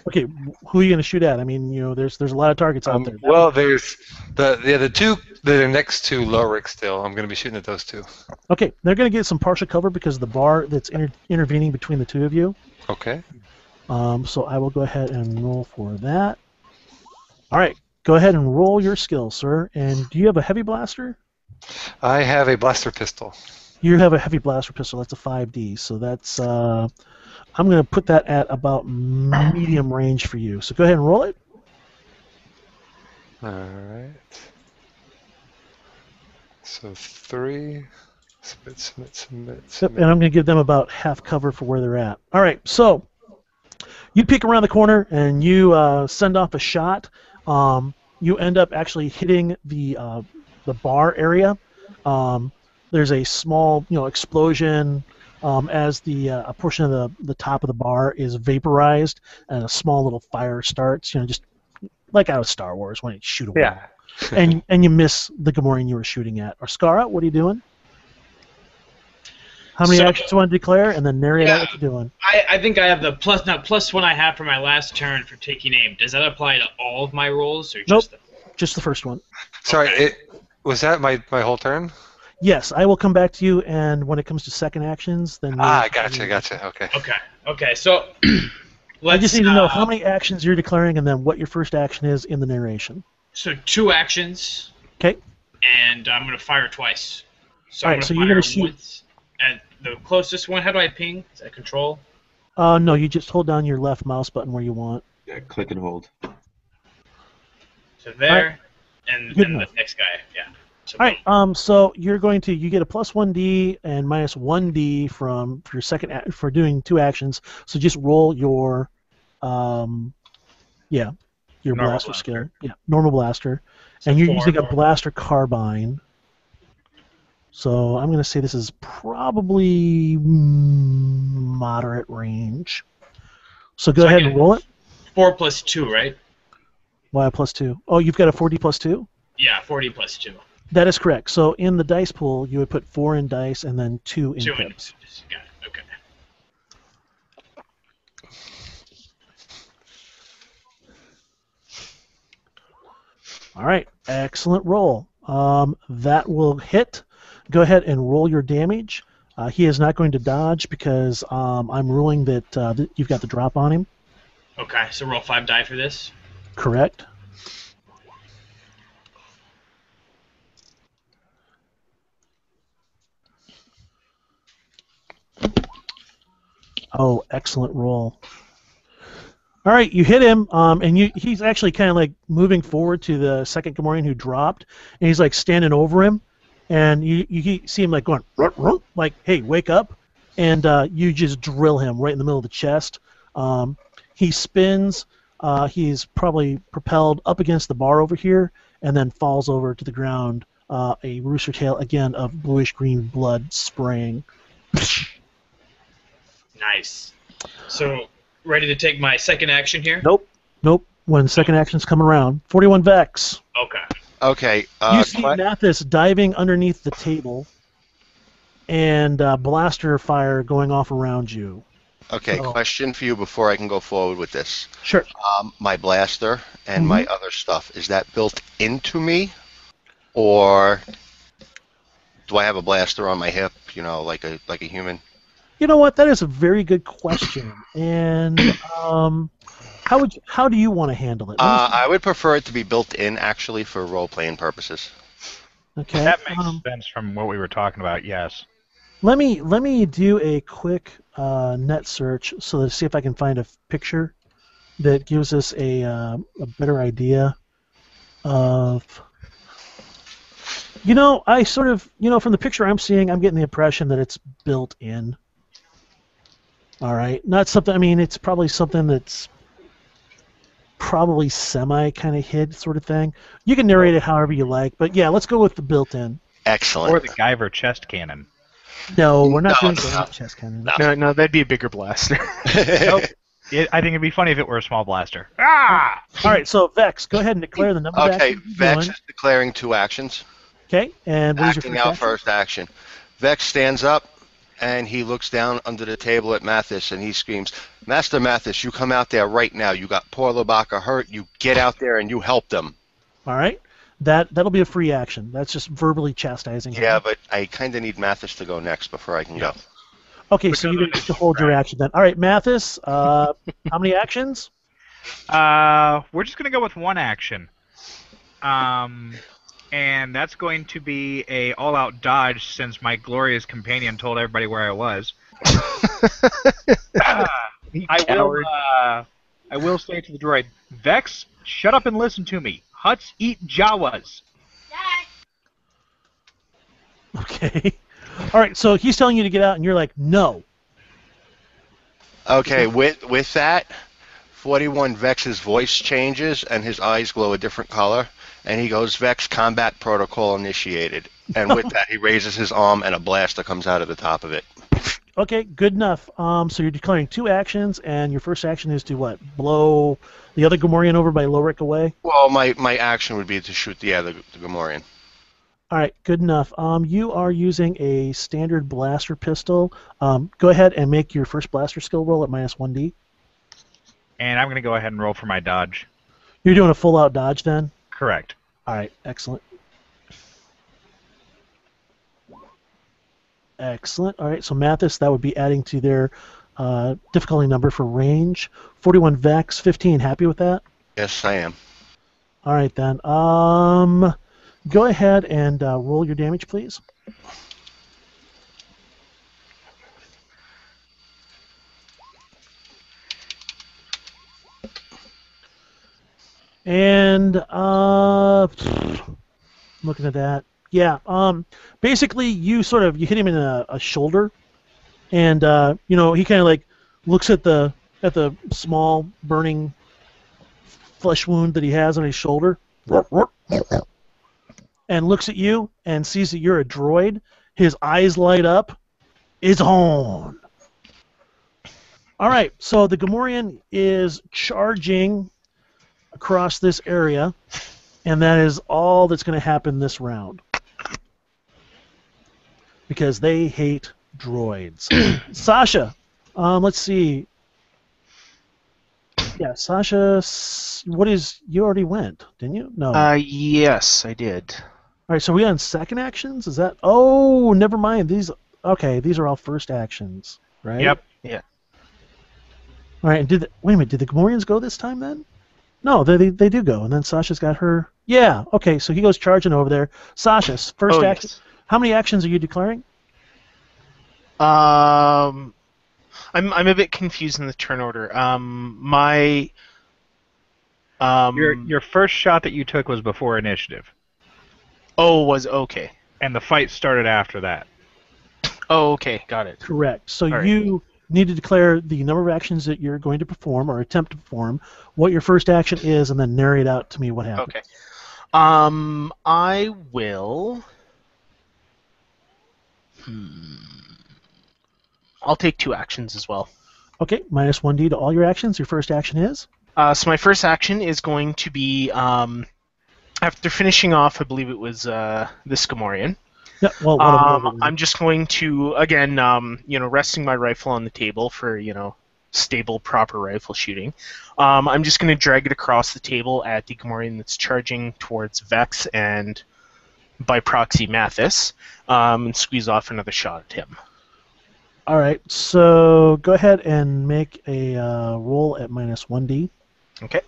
Okay, who are you going to shoot at? I mean, there's a lot of targets out there. Well, there's the 2 that are next to Lorik still. I'm going to be shooting at those 2. Okay, they're going to get some partial cover because of the bar that's intervening between the 2 of you. Okay. So I will go ahead and roll for that. All right, go ahead and roll your skill, sir. And do you have a heavy blaster? I have a blaster pistol. You have a heavy blaster pistol. That's a 5D. So that's I'm going to put that at about medium range for you. So go ahead and roll it. All right. So 3. Submit. Yep, and I'm going to give them about half cover for where they're at. All right, so you peek around the corner and you send off a shot. You end up actually hitting the bar area. There's a small explosion as a portion of the top of the bar is vaporized and a small little fire starts. Just like out of Star Wars when you shoot a wall. Yeah. and you miss the Gamorrean you were shooting at. Or Skara, what are you doing? How many actions you want to declare, and then narrate out what you're doing. I think I have the +1 I have for my last turn for taking aim. Does that apply to all of my rolls, or just Nope. Just the first one. Sorry, was that my whole turn? Yes, I will come back to you, and when it comes to second actions, then... Gotcha. Okay. Okay. So I just need to know how many actions you're declaring, and then what your first action is in the narration. So 2 actions. Okay. And I'm going to fire twice. So All I'm right, so gonna you're going fire to shoot... once at the closest one. How do I ping? Is that control? No, you just hold down your left mouse button where you want. Yeah, click and hold. So there, Right. and Good then the enough. next guy. Yeah. So All right. So you get a +1D and -1D for your second for doing 2 actions. So just roll your Normal blaster blaster. skill. Yeah, normal blaster, So and you're 4. using a blaster carbine. So I'm going to say this is probably moderate range. So go So I ahead get- and roll it. 4 + 2, right? Y +2. Oh, you've got a 4D +2? Yeah, 4D + 2. That is correct. So in the dice pool, you would put 4 in dice and then 2 in 2 in. pips. Got it. Okay. All right, excellent roll. That will hit. Go ahead and roll your damage. He is not going to dodge because I'm ruling that you've got the drop on him. Okay. So roll 5 die for this. Correct. Oh, excellent roll. All right, you hit him, and he's actually kind of like moving forward to the second Gamorrean who dropped, and he's like standing over him, and you see him like going, "Runt, runt," like, hey, wake up, and you just drill him right in the middle of the chest. He spins, he's probably propelled up against the bar over here, and then falls over to the ground, a rooster tail, again, of bluish-green blood spraying. Nice. So ready to take my second action here? Nope. When second action's come around. 41 Vex. Okay. Okay. You see Mathis diving underneath the table, and blaster fire going off around you. Okay, Oh. question for you before I can go forward with this. Sure. My blaster and my other stuff, is that built into me? Or do I have a blaster on my hip, like a human? You know what? That is a very good question. And how do you want to handle it? I would prefer it to be built in, actually, for role-playing purposes. Okay. That makes sense from what we were talking about, yes. Let me do a quick net search so to see if I can find a picture that gives us a better idea of. I sort of, from the picture I'm seeing, I'm getting the impression that it's built in. All right. Not something. I mean, it's probably something that's probably semi kind of hid sort of thing. You can narrate it however you like, but yeah, let's go with the built-in. Excellent. Or the Guyver chest cannon. No, we're not No, doing no. chest cannon. No. No, that'd be a bigger blaster. Nope. I think it'd be funny if it were a small blaster. Ah! All right, so Vex, go ahead and declare the number of Okay, actions you're Vex doing. is declaring 2 actions. Okay, and what is your Acting out first action? first action. Vex stands up and he looks down under the table at Mathis and he screams, Master Mathis, you come out there right now. You got poor Labaka hurt. You get out there and you help them. All right, that'll be a free action. That's just verbally chastising him. Yeah, but I kind of need Mathis to go next before I can go. Okay, so you get to hold your action then. All right, Mathis, how many actions? We're just going to go with 1 action. And that's going to be a all-out dodge since my glorious companion told everybody where I was. I will say to the droid, Vex, shut up and listen to me. Huts eat Jawas. Okay. All right, so he's telling you to get out, and you're like, no. Okay, with that, 41 Vex's voice changes and his eyes glow a different color, and he goes, Vex, combat protocol initiated. And with that, he raises his arm and a blaster comes out of the top of it. Okay, good enough. So you're declaring 2 actions, and your first action is to what? Blow the other Gamorrean over by Lowrick away? Well, my action would be to shoot the Gamorrean. All right, good enough. You are using a standard blaster pistol. Go ahead and make your first blaster skill roll at -1d. And I'm going to go ahead and roll for my dodge. You're doing a full-out dodge then? Correct. All right, excellent. Excellent. All right, so Mathis, that would be adding to their difficulty number for range. 41 Vex, 15. Happy with that? Yes, I am. All right, then. Go ahead and roll your damage, please. And looking at that, yeah. Basically, you hit him in a shoulder, and he kind of like looks at the small burning flesh wound that he has on his shoulder, and looks at you and sees that you're a droid. His eyes light up. It's on. All right, so the Gamorrean is charging across this area, and that is all that's going to happen this round. Because they hate droids. Sasha, let's see. Yeah, Sasha, you already went, didn't you? No. Yes, I did. All right, so we on second actions? Is that? Oh, never mind. These are all first actions, right? Yep. Yeah. All right, and wait a minute, did the Gamorreans go this time then? No, they do go, and then Sasha's got her. Yeah, okay, so he goes charging over there. Sasha's first action. Yes. How many actions are you declaring? I'm a bit confused in the turn order. Your first shot that you took was before initiative, was okay. and the fight started after that. Oh, okay, got it. Correct. So All right. you need to declare the number of actions that you're going to perform or attempt to perform, what your first action is, and then narrate out to me what happened. Okay. I will. I'll take 2 actions as well. Okay, -1d to all your actions. Your first action is? So my first action is going to be after finishing off, I believe it was this Gamorrean. Yeah, well, one of them. I'm just going to again, resting my rifle on the table for stable, proper rifle shooting. I'm just going to drag it across the table at the Gamorrean that's charging towards Vex and by proxy Mathis, and squeeze off another shot at him. All right, so go ahead and make a roll at -1d. Okay.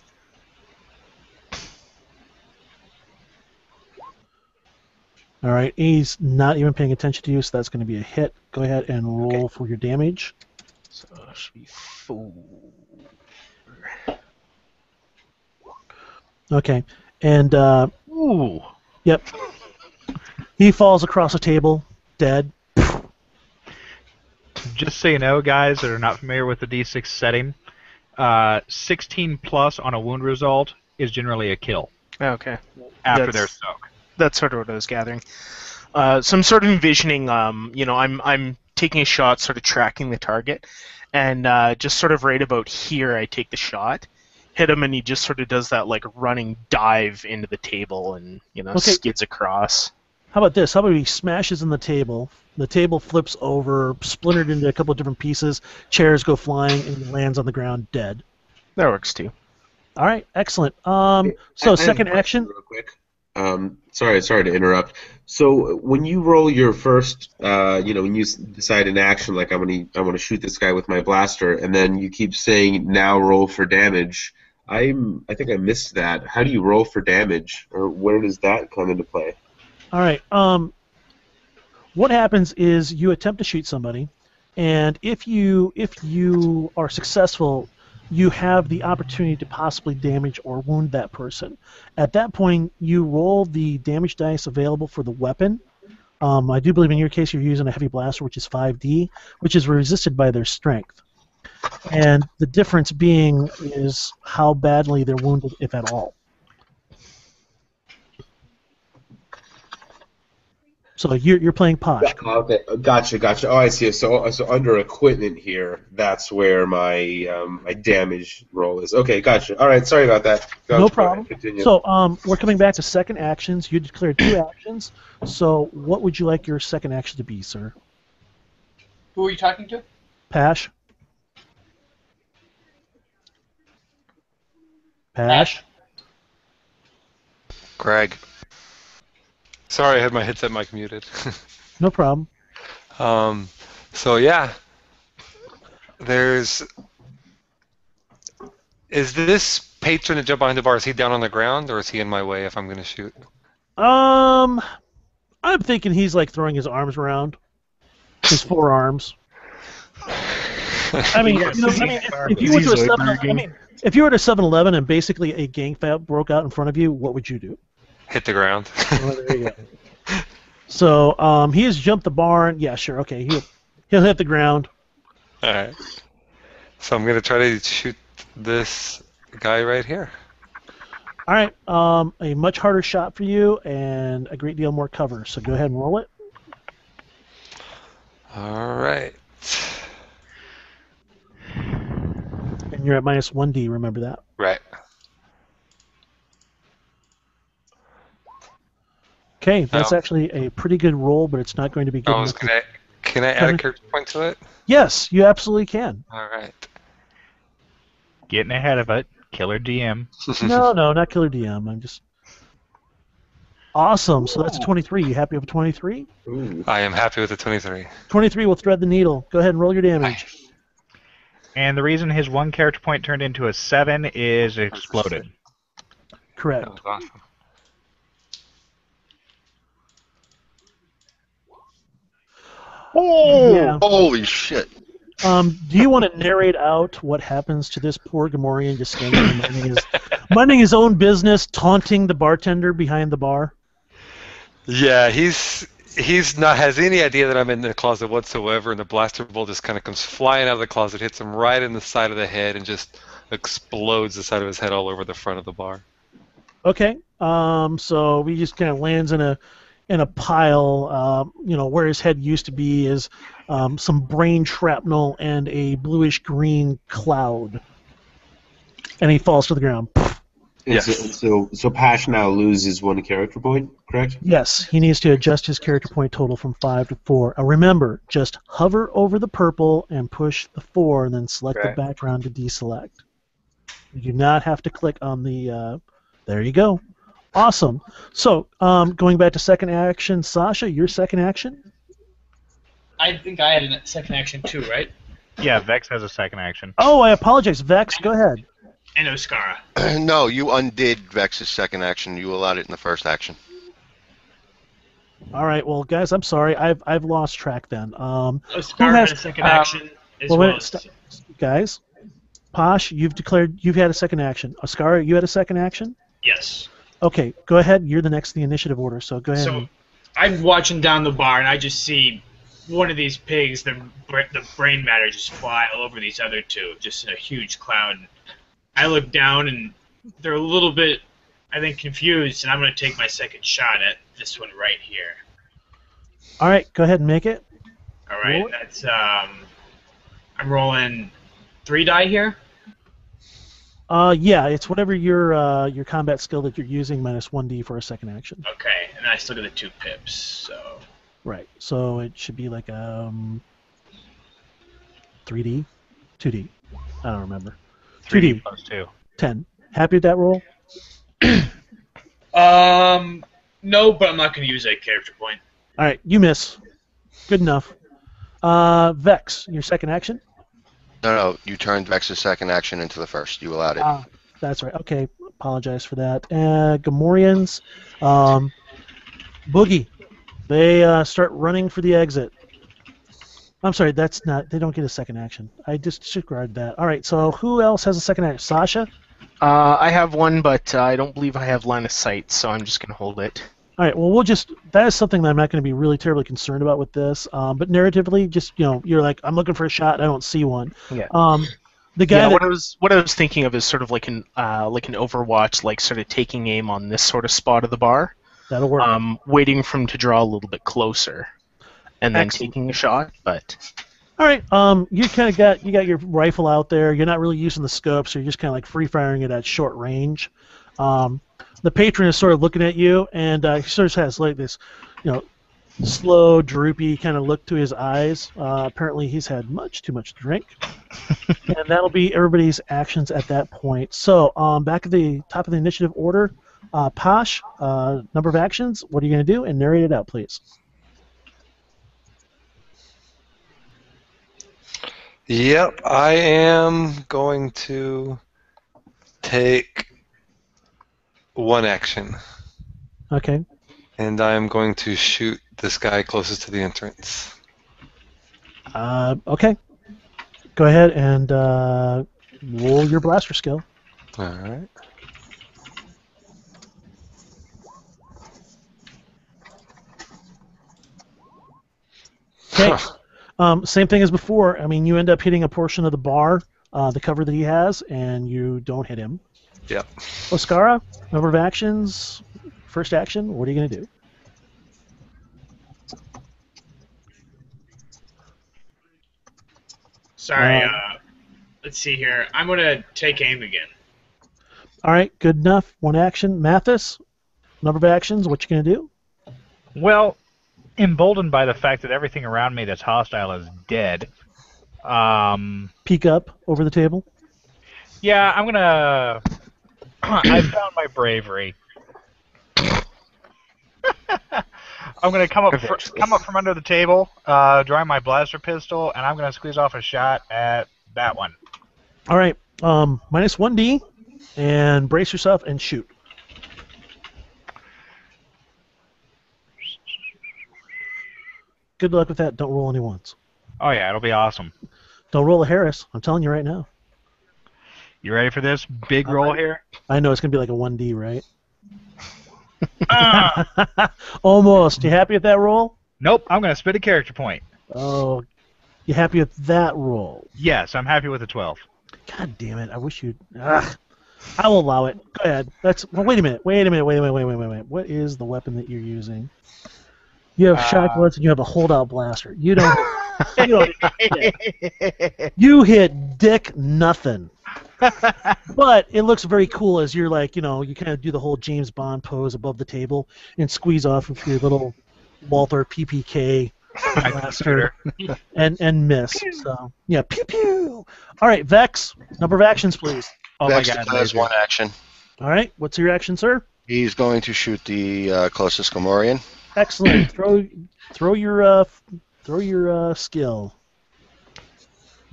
All right, he's not even paying attention to you, so that's going to be a hit. Go ahead and roll for your damage. So it should be 4. Okay, and Ooh. yep, he falls across a table, dead. Just so you know, guys that are not familiar with the D6 setting, 16 plus on a wound result is generally a kill Okay. after That's- their soak. That's sort of what I was gathering. So I'm sort of envisioning, I'm taking a shot, sort of tracking the target, and just sort of right about here, I take the shot, hit him, and he just sort of does that like running dive into the table, and Okay. skids across. How about this? How about he smashes in the table flips over, splintered into a couple of different pieces, chairs go flying, and he lands on the ground dead. That works too. All right, excellent. So I have second a question action. real quick. Sorry to interrupt. So when you roll your first, when you decide an action, like I want to shoot this guy with my blaster, and then you keep saying now roll for damage. I think I missed that. How do you roll for damage, or where does that come into play? All right. What happens is you attempt to shoot somebody, and if you are successful, you have the opportunity to possibly damage or wound that person. At that point, you roll the damage dice available for the weapon. I do believe in your case you're using a heavy blaster, which is 5D, which is resisted by their strength. And the difference being is how badly they're wounded, if at all. So you're playing Posh. Okay, gotcha. Oh, I see. So under equipment here, that's where my my damage roll is. Okay, gotcha. All right, sorry about that. No problem. Continue. So we're coming back to second actions. You declared 2 actions. So what would you like your second action to be, sir? Who are you talking to? Pash? Pash? Greg. Sorry, I had my headset mic muted. No problem. So yeah, is this patron that jumped behind the bar, is he down on the ground, or is he in my way if I'm going to shoot? I'm thinking he's like throwing his arms around. His forearms. I mean, if you went to a 7-Eleven, if you were at a 7-Eleven and basically a gang fight broke out in front of you, what would you do? Hit the ground. Oh, there you go. So he has jumped the barn. Yeah, sure. Okay, he'll hit the ground. All right. So I'm going to try to shoot this guy right here. All right. A much harder shot for you and a great deal more cover. So go ahead and roll it. All right. And you're at minus 1D. Remember that. Right. Okay, that's Oh. actually a pretty good roll, but it's not going to be good enough. Can I add a character point to it? Yes, you absolutely can. All right. Getting ahead of it. Killer DM. No, not Killer DM. I'm just... Awesome. So that's a 23. You happy with a 23? Ooh. I am happy with the 23. 23 will thread the needle. Go ahead and roll your damage. And the reason his 1 character point turned into a 7 is it exploded. Correct. That was awesome. Oh! Yeah. Holy shit. Do you want to narrate out what happens to this poor Gamorrean just standing there minding his own business, taunting the bartender behind the bar? Yeah, he's not has any idea that I'm in the closet whatsoever, and the blaster bolt just kind of comes flying out of the closet, hits him right in the side of the head, and just explodes the side of his head all over the front of the bar. Okay. So he just kind of lands in a pile. Where his head used to be is some brain shrapnel and a bluish green cloud, and he falls to the ground. Yes. So Pash now loses 1 character point, correct? Yes, he needs to adjust his character point total from 5 to 4. Remember, just hover over the purple and push the 4, and then select the background to deselect. You do not have to click on the. There you go. Awesome. So, going back to second action, Sasha, your second action? I think I had a second action too, right? Yeah, Vex has a second action. Oh, I apologize. Vex, go ahead. And Oscara. No, you undid Vex's second action. You allowed it in the first action. All right. Well, guys, I'm sorry. I've lost track then. Oscara had a second action as well, well. wait, guys, Posh, you've had a second action. Oscara, you had a second action? Yes. Okay, go ahead. You're the next in the initiative order, so go ahead. So I'm watching down the bar, and I just see one of these pigs, the brain matter just fly all over these other two, just in a huge cloud. I look down and they're a little bit, I think, confused, and I'm going to take my second shot at this one right here. All right, go ahead and make it. All right, Roll it. that's I'm rolling 3 die here. Yeah, it's whatever your combat skill that you're using minus 1d for a second action. Okay, and I still get the 2 pips. So Right. So it should be like 3d, 2d. I don't remember. 3D plus 2. 10. Happy with that roll? no, but I'm not going to use a character point. All right, you miss. Good enough. Vex, your second action? No, you turned Vex's second action into the first. You allowed it. That's right. Okay, apologize for that. Gamorreans, Boogie, they start running for the exit. I'm sorry, that's not. They don't get a second action. I just disregard that. All right, so who else has a second action? Sasha? I have one, but I don't believe I have line of sight, so I'm just going to hold it. All right, well, that is something that I'm not going to be really terribly concerned about with this. But narratively, just, you're like, I'm looking for a shot, I don't see one. Yeah. The guy what I was thinking of is sort of like an Overwatch, like sort of taking aim on this sort of spot of the bar. That'll work. Waiting for him to draw a little bit closer, and then Excellent. taking a shot. But all right, you kind of got your rifle out there. You're not really using the scope, so you're just kind of like free firing it at short range. The patron is sort of looking at you, and he sort of has like this, slow, droopy kind of look to his eyes. Apparently, he's had much too much drink, and that'll be everybody's actions at that point. So, back at the top of the initiative order, Posh, number of actions. What are you going to do? And narrate it out, please. Yep, I am going to take 1 action. Okay. And I'm going to shoot this guy closest to the entrance. Okay. Go ahead and roll your blaster skill. All right. Okay. Huh. Same thing as before. I mean, you end up hitting a portion of the bar, the cover that he has, and you don't hit him. Yep. Oscara, number of actions. First action, what are you going to do? Sorry, let's see here. I'm going to take aim again. All right, good enough. 1 action. Mathis, number of actions, what you going to do? Well, emboldened by the fact that everything around me that's hostile is dead. Peek up over the table. Yeah, I'm gonna. I found my bravery. I'm gonna come up from under the table, draw my blaster pistol, and I'm gonna squeeze off a shot at that one. All right, minus 1d, and brace yourself and shoot. Good luck with that. Don't roll any ones. Oh yeah, it'll be awesome. Don't roll a Harris. I'm telling you right now. You ready for this big roll here? I know it's going to be like a 1D, right? Almost. You happy with that roll? Nope, I'm going to spit a character point. Oh, you happy with that roll? Yes, I'm happy with a 12. God damn it. I wish you'd... Ugh. I will allow it. Go ahead. Well, wait a minute. Wait. What is the weapon that you're using? You have shotguns and you have a holdout blaster. You don't you hit dick nothing. But it looks very cool as you're like, you kind of do the whole James Bond pose above the table and squeeze off with your little Walther PPK blaster and miss. So, yeah, pew pew. All right, Vex, number of actions, please. Oh Vex my God! has 1 action. All right, what's your action, sir? He's going to shoot the closest Gamorrean. Excellent. Throw your skill.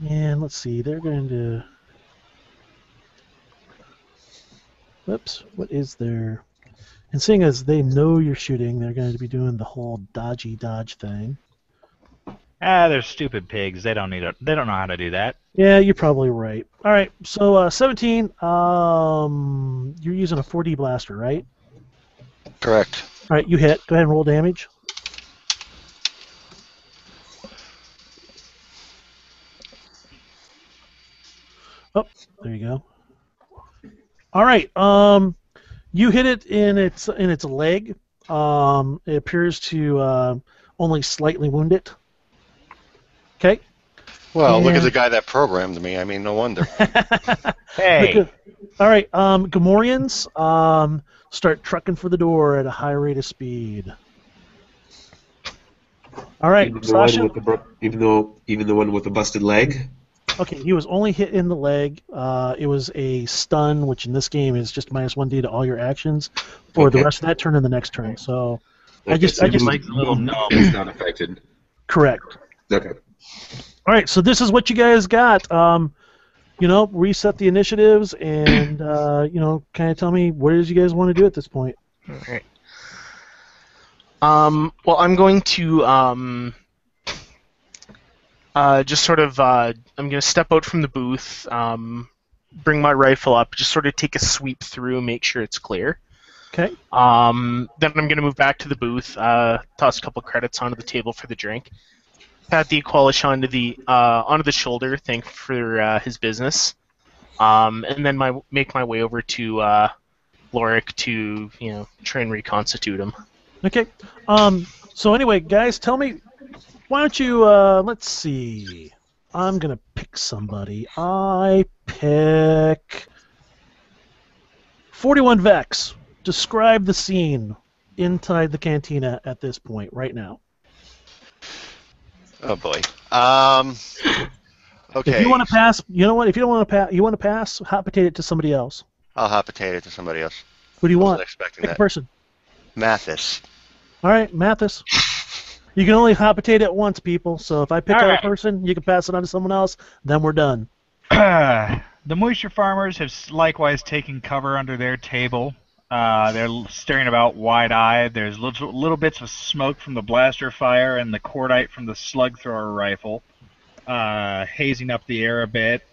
And let's see, they're going to. Whoops, what is their? And seeing as they know you're shooting, they're going to be doing the whole dodge thing. They're stupid pigs. They don't know how to do that. Yeah, you're probably right. All right, so 17. You're using a 4D blaster, right? Correct. All right, you hit. Go ahead and roll damage. Oh, there you go. All right. You hit it in its leg. It appears to only slightly wound it. Okay. Well, look at And- the guy that programmed me. I mean, no wonder. Hey. All right. Gamorreans, start trucking for the door at a high rate of speed. All right, Even the Sasha. one with the even the one with the busted leg. Okay, he was only hit in the leg. It was a stun, which in this game is just -1d to all your actions for the Okay. rest of that turn and the next turn. So Okay, so Leg's a little numb. It's not affected. correct. Okay. All right, so this is what you guys got. Reset the initiatives and kind of tell me what it is you guys want to do at this point. All right. Well, I'm going to just sort of I'm going to step out from the booth, bring my rifle up, just sort of take a sweep through, make sure it's clear. Okay. Then I'm going to move back to the booth, toss a couple credits onto the table for the drink, pat the Aqualish onto the shoulder, thank for his business, and then make my way over to Lorik to try and reconstitute him. Okay. So anyway, guys, tell me, why don't you, let's see. I'm going to pick somebody. I pick 41 Vex. Describe the scene inside the cantina at this point, right now. Oh boy. Okay. If you want to pass, you know what? If you don't want to pass, hot potato it to somebody else. I'll hot potato it to somebody else. Who do you Wasn't want? expecting Pick a that. person. Mathis. All right, Mathis. You can only hot potato it once, people. So if I pick All out right. a person, you can pass it on to someone else. Then we're done. The moisture farmers have likewise taken cover under their table. They're staring about wide-eyed. There's little bits of smoke from the blaster fire and the cordite from the slug thrower rifle, hazing up the air a bit.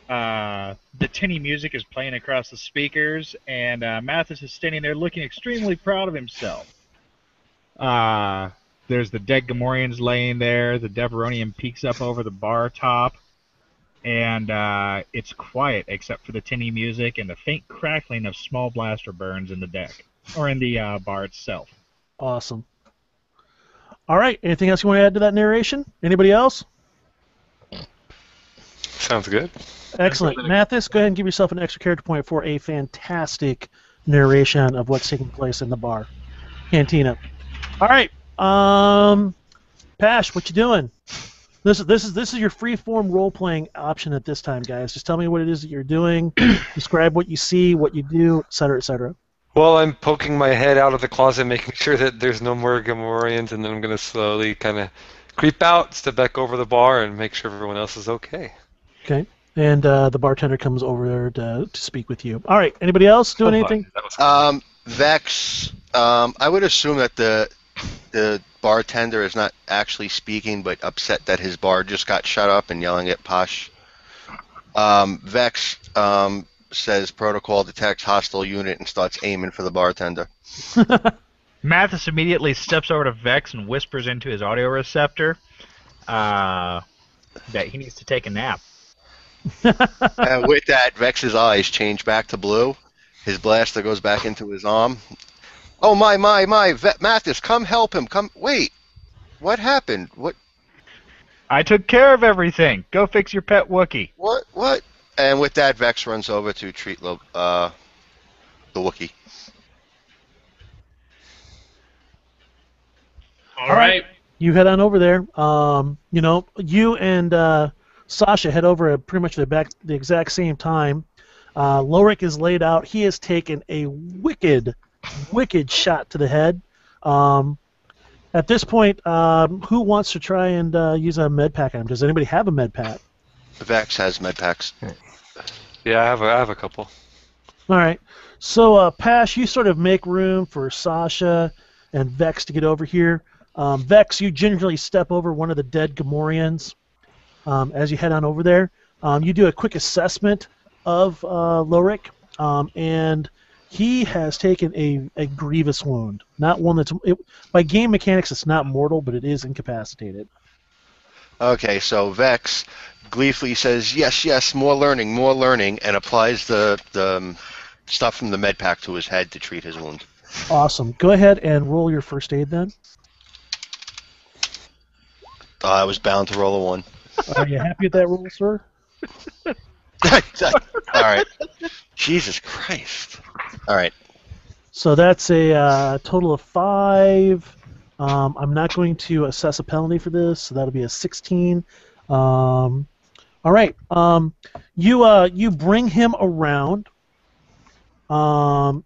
The tinny music is playing across the speakers, and Mathis is standing there looking extremely proud of himself. There's the dead Gamorreans laying there. The Deveronian peeks up over the bar top. And it's quiet except for the tinny music and the faint crackling of small blaster burns in the deck, or in the bar itself. Awesome. All right. Anything else you want to add to that narration? Anybody else? Sounds good. Excellent. Mathis, go ahead and give yourself an extra character point for a fantastic narration of what's taking place in the bar. Cantina. All right. Pash, what you doing? This is your free-form role-playing option at this time, guys. Just tell me what it is that you're doing. Describe what you see, what you do, etc., etc. Well, I'm poking my head out of the closet, making sure that there's no more Gamorreans, and then I'm going to slowly kind of creep out, step back over the bar, and make sure everyone else is okay. Okay. And the bartender comes over there to speak with you. All right. Anybody else doing anything? Vex. I would assume that the bartender is not actually speaking, but upset that his bar just got shut up and yelling at Posh. Vex says protocol detects hostile unit and starts aiming for the bartender. Mathis immediately steps over to Vex and whispers into his audio receptor that he needs to take a nap. And with that, Vex's eyes change back to blue. His blaster goes back into his arm. Oh, my. Mathis, come help him. Come. Wait. What happened? What? I took care of everything. Go fix your pet Wookiee. What? And with that, Vex runs over to treat the Wookiee. All right. You head on over there. You and Sasha head over at pretty much the exact same time. Lorik is laid out. He has taken a wicked shot to the head. At this point, who wants to try and use a med pack on him? Does anybody have a med pack? Vex has med packs. Yeah, I have a couple. All right. So, Pash, you sort of make room for Sasha and Vex to get over here. Vex, you gingerly step over one of the dead Gamorreans as you head on over there. You do a quick assessment of Lorik, and he has taken a grievous wound. Not one that's by game mechanics, it's not mortal, but it is incapacitated. Okay, so Vex gleefully says, yes, yes, more learning, and applies the stuff from the med pack to his head to treat his wound. Awesome. Go ahead and roll your first aid then. I was bound to roll a 1. Are you happy with that roll, sir? All right. Jesus Christ. All right. So that's a total of 5. I'm not going to assess a penalty for this, so that'll be a 16. All right. You bring him around.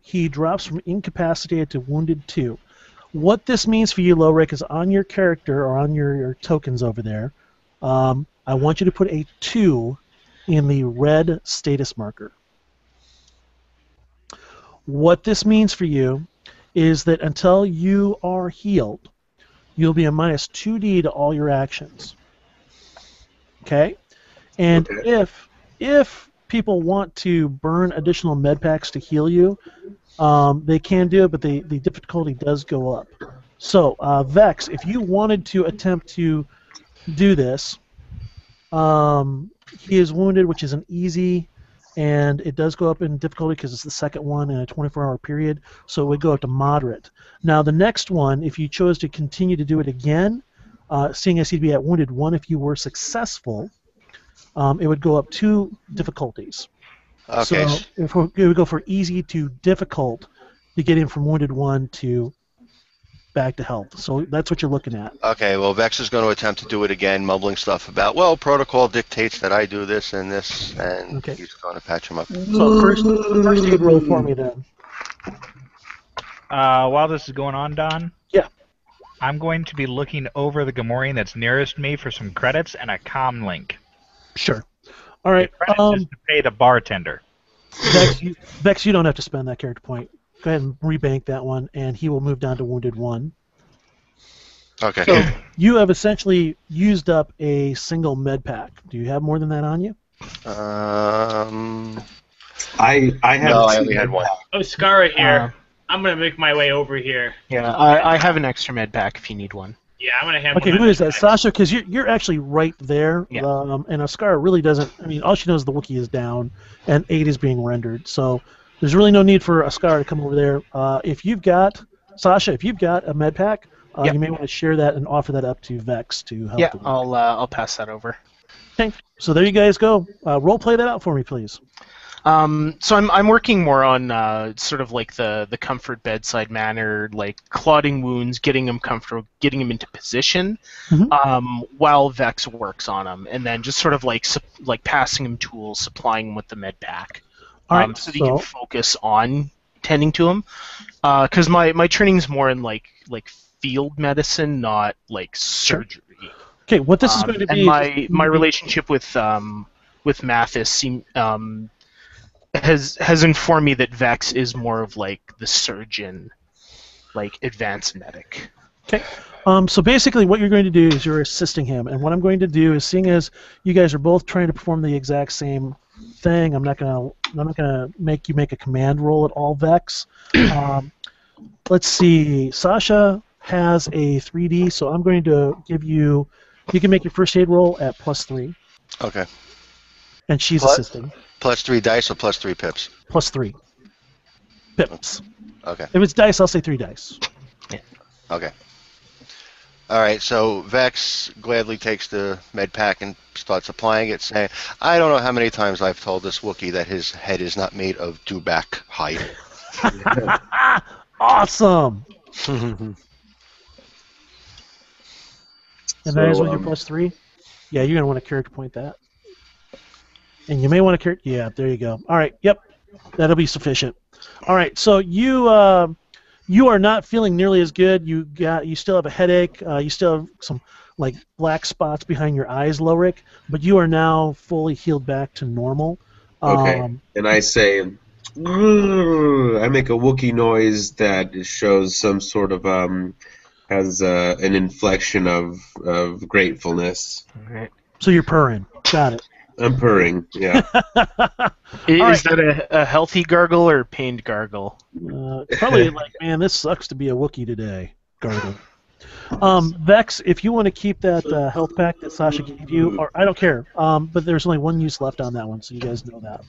He drops from incapacitated to wounded 2. What this means for you, Lowrick, is on your character or on your tokens over there. I want you to put a 2 in the red status marker. What this means for you is that until you are healed, you'll be a minus 2d to all your actions. Okay? And if people want to burn additional med packs to heal you, they can do it, but the difficulty does go up. So, Vex, if you wanted to attempt to do this, he is wounded, which is an easy, and it does go up in difficulty because it's the second one in a 24-hour period, so it would go up to moderate. Now, the next one, if you chose to continue to do it again, seeing as he'd be at wounded 1 if you were successful, it would go up 2 difficulties. Okay. So it would go for easy to difficult to get him from wounded 1 to back to health. So that's what you're looking at. Okay, well, Vex is going to attempt to do it again, mumbling stuff about, well, protocol dictates that I do this and this, and he's going to patch him up. So first aid roll for me then. While this is going on, Don? Yeah. I'm going to be looking over the Gamorrean that's nearest me for some credits and a comm link. Sure. All right. The credits is to pay the bartender. Vex, you don't have to spend that character point. Go ahead and rebank that one, and he will move down to wounded 1. Okay. So you have essentially used up a single med pack. Do you have more than that on you? I have no, I only had 1. Oh, Scara here. I'm gonna make my way over here. Yeah, I have an extra med pack if you need one. Yeah, I'm gonna have. Okay, who is that, Sasha? Because you're actually right there. Yeah. And Ascara really doesn't. I mean, all she knows is the Wookiee is down, and 8 is being rendered. So there's really no need for Ascara to come over there. If you've got Sasha, if you've got a med pack, you may want to share that and offer that up to Vex to help. Yeah, I'll pass that over. Okay, so there you guys go. Role play that out for me, please. So I'm working more on sort of like the comfort bedside manner, like clotting wounds, getting him comfortable, getting him into position, while Vex works on him, and then just sort of like passing him tools, supplying him with the med pack, so that he can focus on tending to him. Because my training's more in like field medicine, not like surgery. Okay, what this is going to be. And my relationship with Mathis has informed me that Vex is more of like the surgeon, like advanced medic. Okay. So basically what you're going to do is you're assisting him, and what I'm going to do is, seeing as you guys are both trying to perform the exact same thing, I'm not gonna make you make a command roll at all, Vex. Let's see. Sasha has a 3D, so I'm going to give you. You can make your first aid roll at +3. Okay. And she's assisting. +3 dice or +3 pips? +3 pips. Okay. If it's dice, I'll say 3 dice. Yeah. Okay. All right, so Vex gladly takes the med pack and starts applying it, saying, I don't know how many times I've told this Wookiee that his head is not made of dewback hide. Awesome! And that is with your +3? Yeah, you're going to want to character point that. And you may want to yeah, there you go. All right, yep, that'll be sufficient. All right, so you are not feeling nearly as good. You still have a headache. You still have some like black spots behind your eyes, Lowrick, but you are now fully healed back to normal. Okay, and I say, I make a Wookiee noise that shows some sort of has an inflection of gratefuln's. All right. So you're purring. Got it. I'm purring, yeah. Is that a healthy gargle or pained gargle? Probably like, man, this sucks to be a Wookiee today, gargle. Vex, if you want to keep that health pack that Sasha gave you, or I don't care, but there's only one use left on that one, so you guys know that.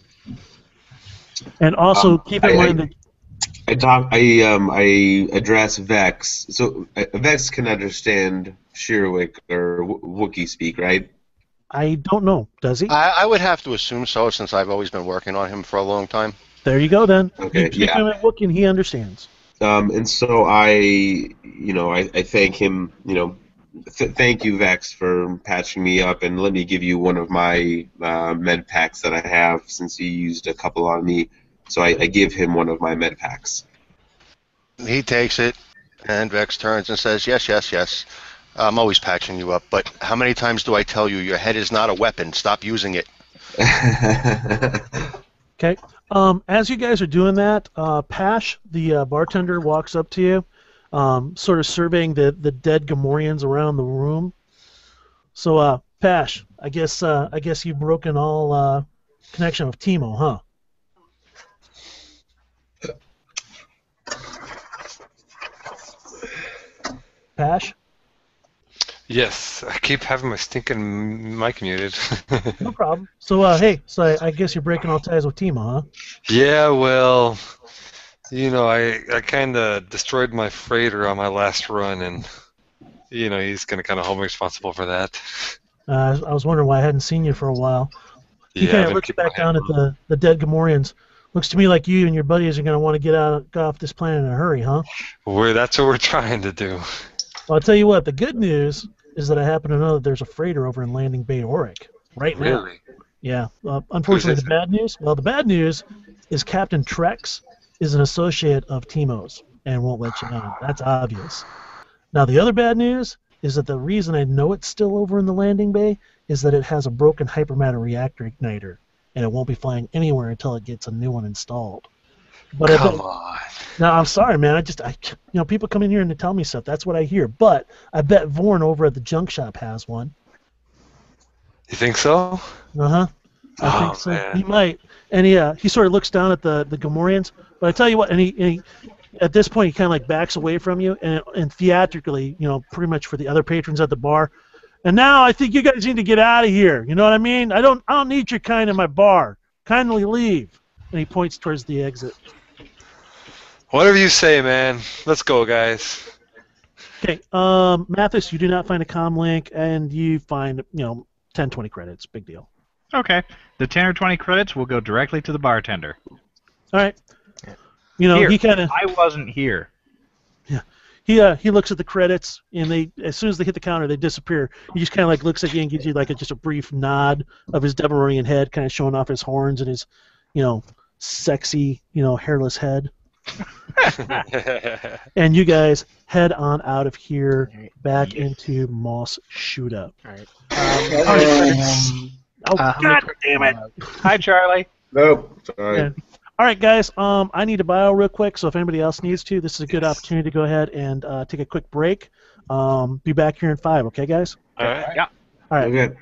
And also keep in mind that I address Vex. So Vex can understand Shirwick or Wookiee speak, right? I don't know. Does he? I would have to assume so, since I've always been working on him for a long time. There you go. Then Okay, you speak to him at Wookiee, and he understands. And so I thank him. Thank you, Vex, for patching me up, and let me give you one of my med packs that I have, since you used a couple on me. So I give him one of my med packs. He takes it, and Vex turns and says, "Yes, yes, yes. I'm always patching you up, but how many times do I tell you your head is not a weapon? Stop using it." Okay. As you guys are doing that, Pash, the bartender, walks up to you, sort of surveying the dead Gamorreans around the room. So, Pash, I guess you've broken all connection with Timo, huh? Pash? Yes, I keep having my stinking mic muted. No problem. So, hey, I guess you're breaking all ties with Timo, huh? Yeah, well, I kind of destroyed my freighter on my last run, and he's going to kind of hold me responsible for that. I was wondering why I hadn't seen you for a while. He Yeah, kind I've of been looks keeping my back head down at low. the dead Gamorreans. Looks to me like you and your buddies are going to want to get off this planet in a hurry, huh? That's what we're trying to do. Well, I'll tell you what, the good news is that I happen to know that there's a freighter over in Landing Bay, Oric, right now. Really? Yeah. Whose Unfortunately, is the it? bad news, well, the bad news is Captain Trex is an associate of Timo's and won't let you know. That's obvious. Now, the other bad news is that the reason I know it's still over in the Landing Bay is that it has a broken hypermatter reactor igniter, and it won't be flying anywhere until it gets a new one installed. But I bet. Come on. No, I'm sorry, man. People come in here and they tell me stuff. That's what I hear. But I bet Vorn over at the junk shop has one. You think so? Uh-huh. I think Oh, so. He man. might. And he sort of looks down at the Gamorreans. But I tell you what, and he at this point he kind of like backs away from you and theatrically, pretty much for the other patrons at the bar. And now I think you guys need to get out of here. You know what I mean? I don't need your kind in my bar. Kindly leave. And he points towards the exit. Whatever you say, man. Let's go, guys. Okay, Mathis, you do not find a comm link, and you find 10, 20 credits. Big deal. Okay. The 10 or 20 credits will go directly to the bartender. All right. Here, he kind of I wasn't here. he looks at the credits, and as soon as they hit the counter, they disappear. He just kind of like looks at you and gives you like just a brief nod of his Devilorian head, kind of showing off his horns and his sexy hairless head. And you guys head on out of here back into Mos Shutta. All right. God damn it! Hi, Charlie. Nope. Sorry. Yeah. All right, guys. I need to bio real quick, so if anybody else needs to, this is a good opportunity to go ahead and take a quick break. Be back here in 5, okay, guys? All right. Yeah. All right. Okay.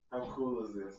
How cool is this?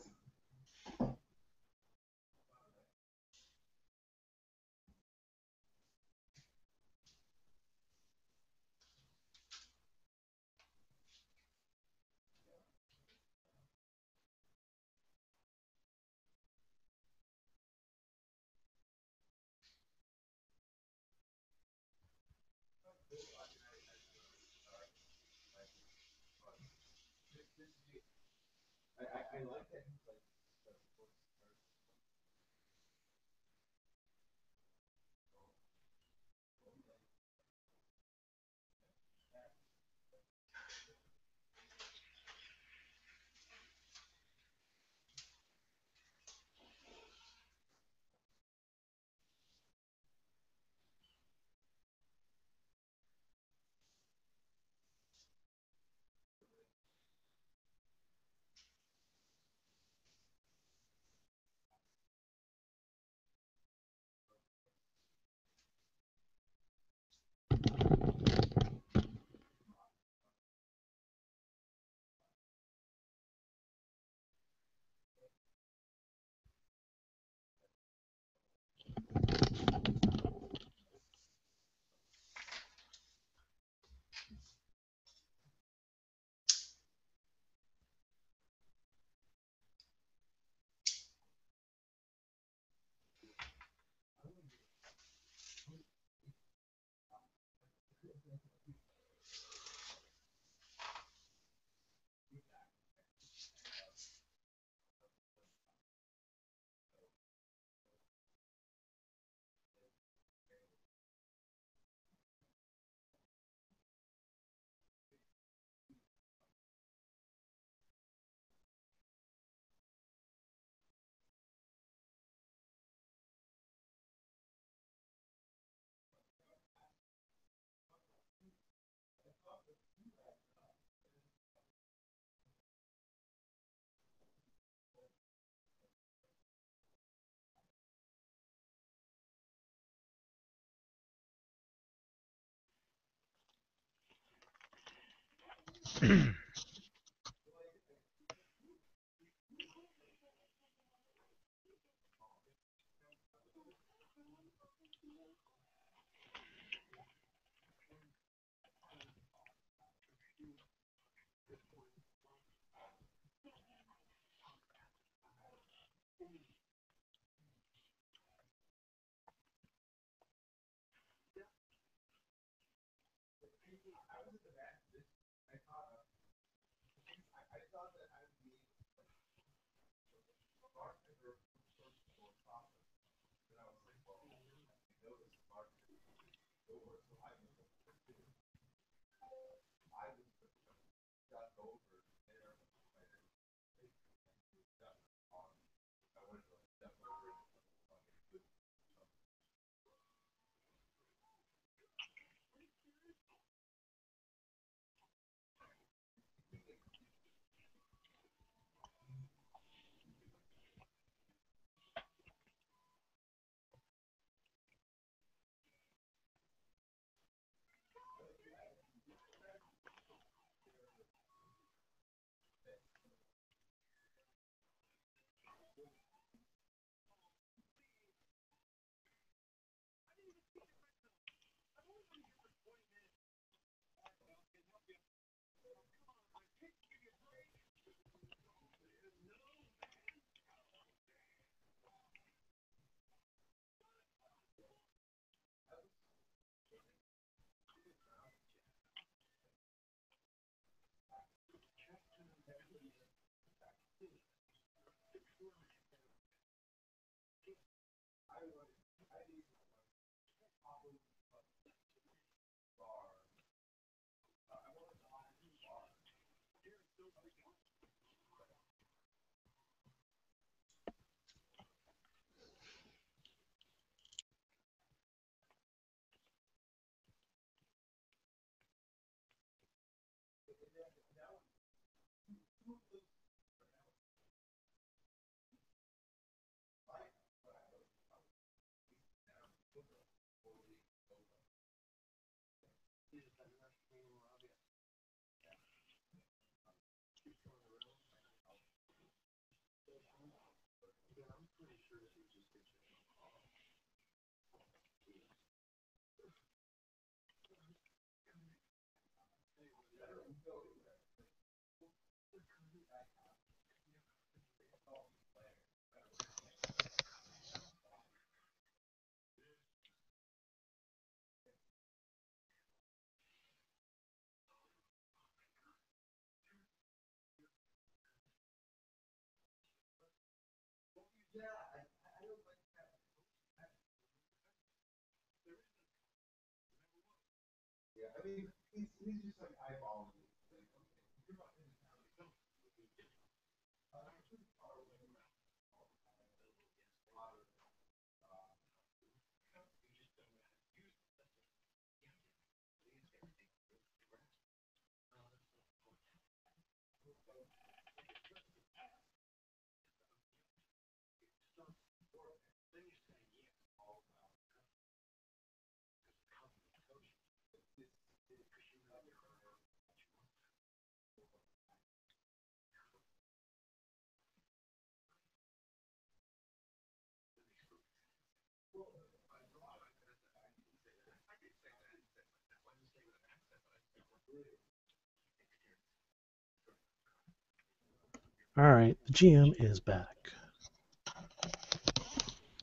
All right, the GM is back.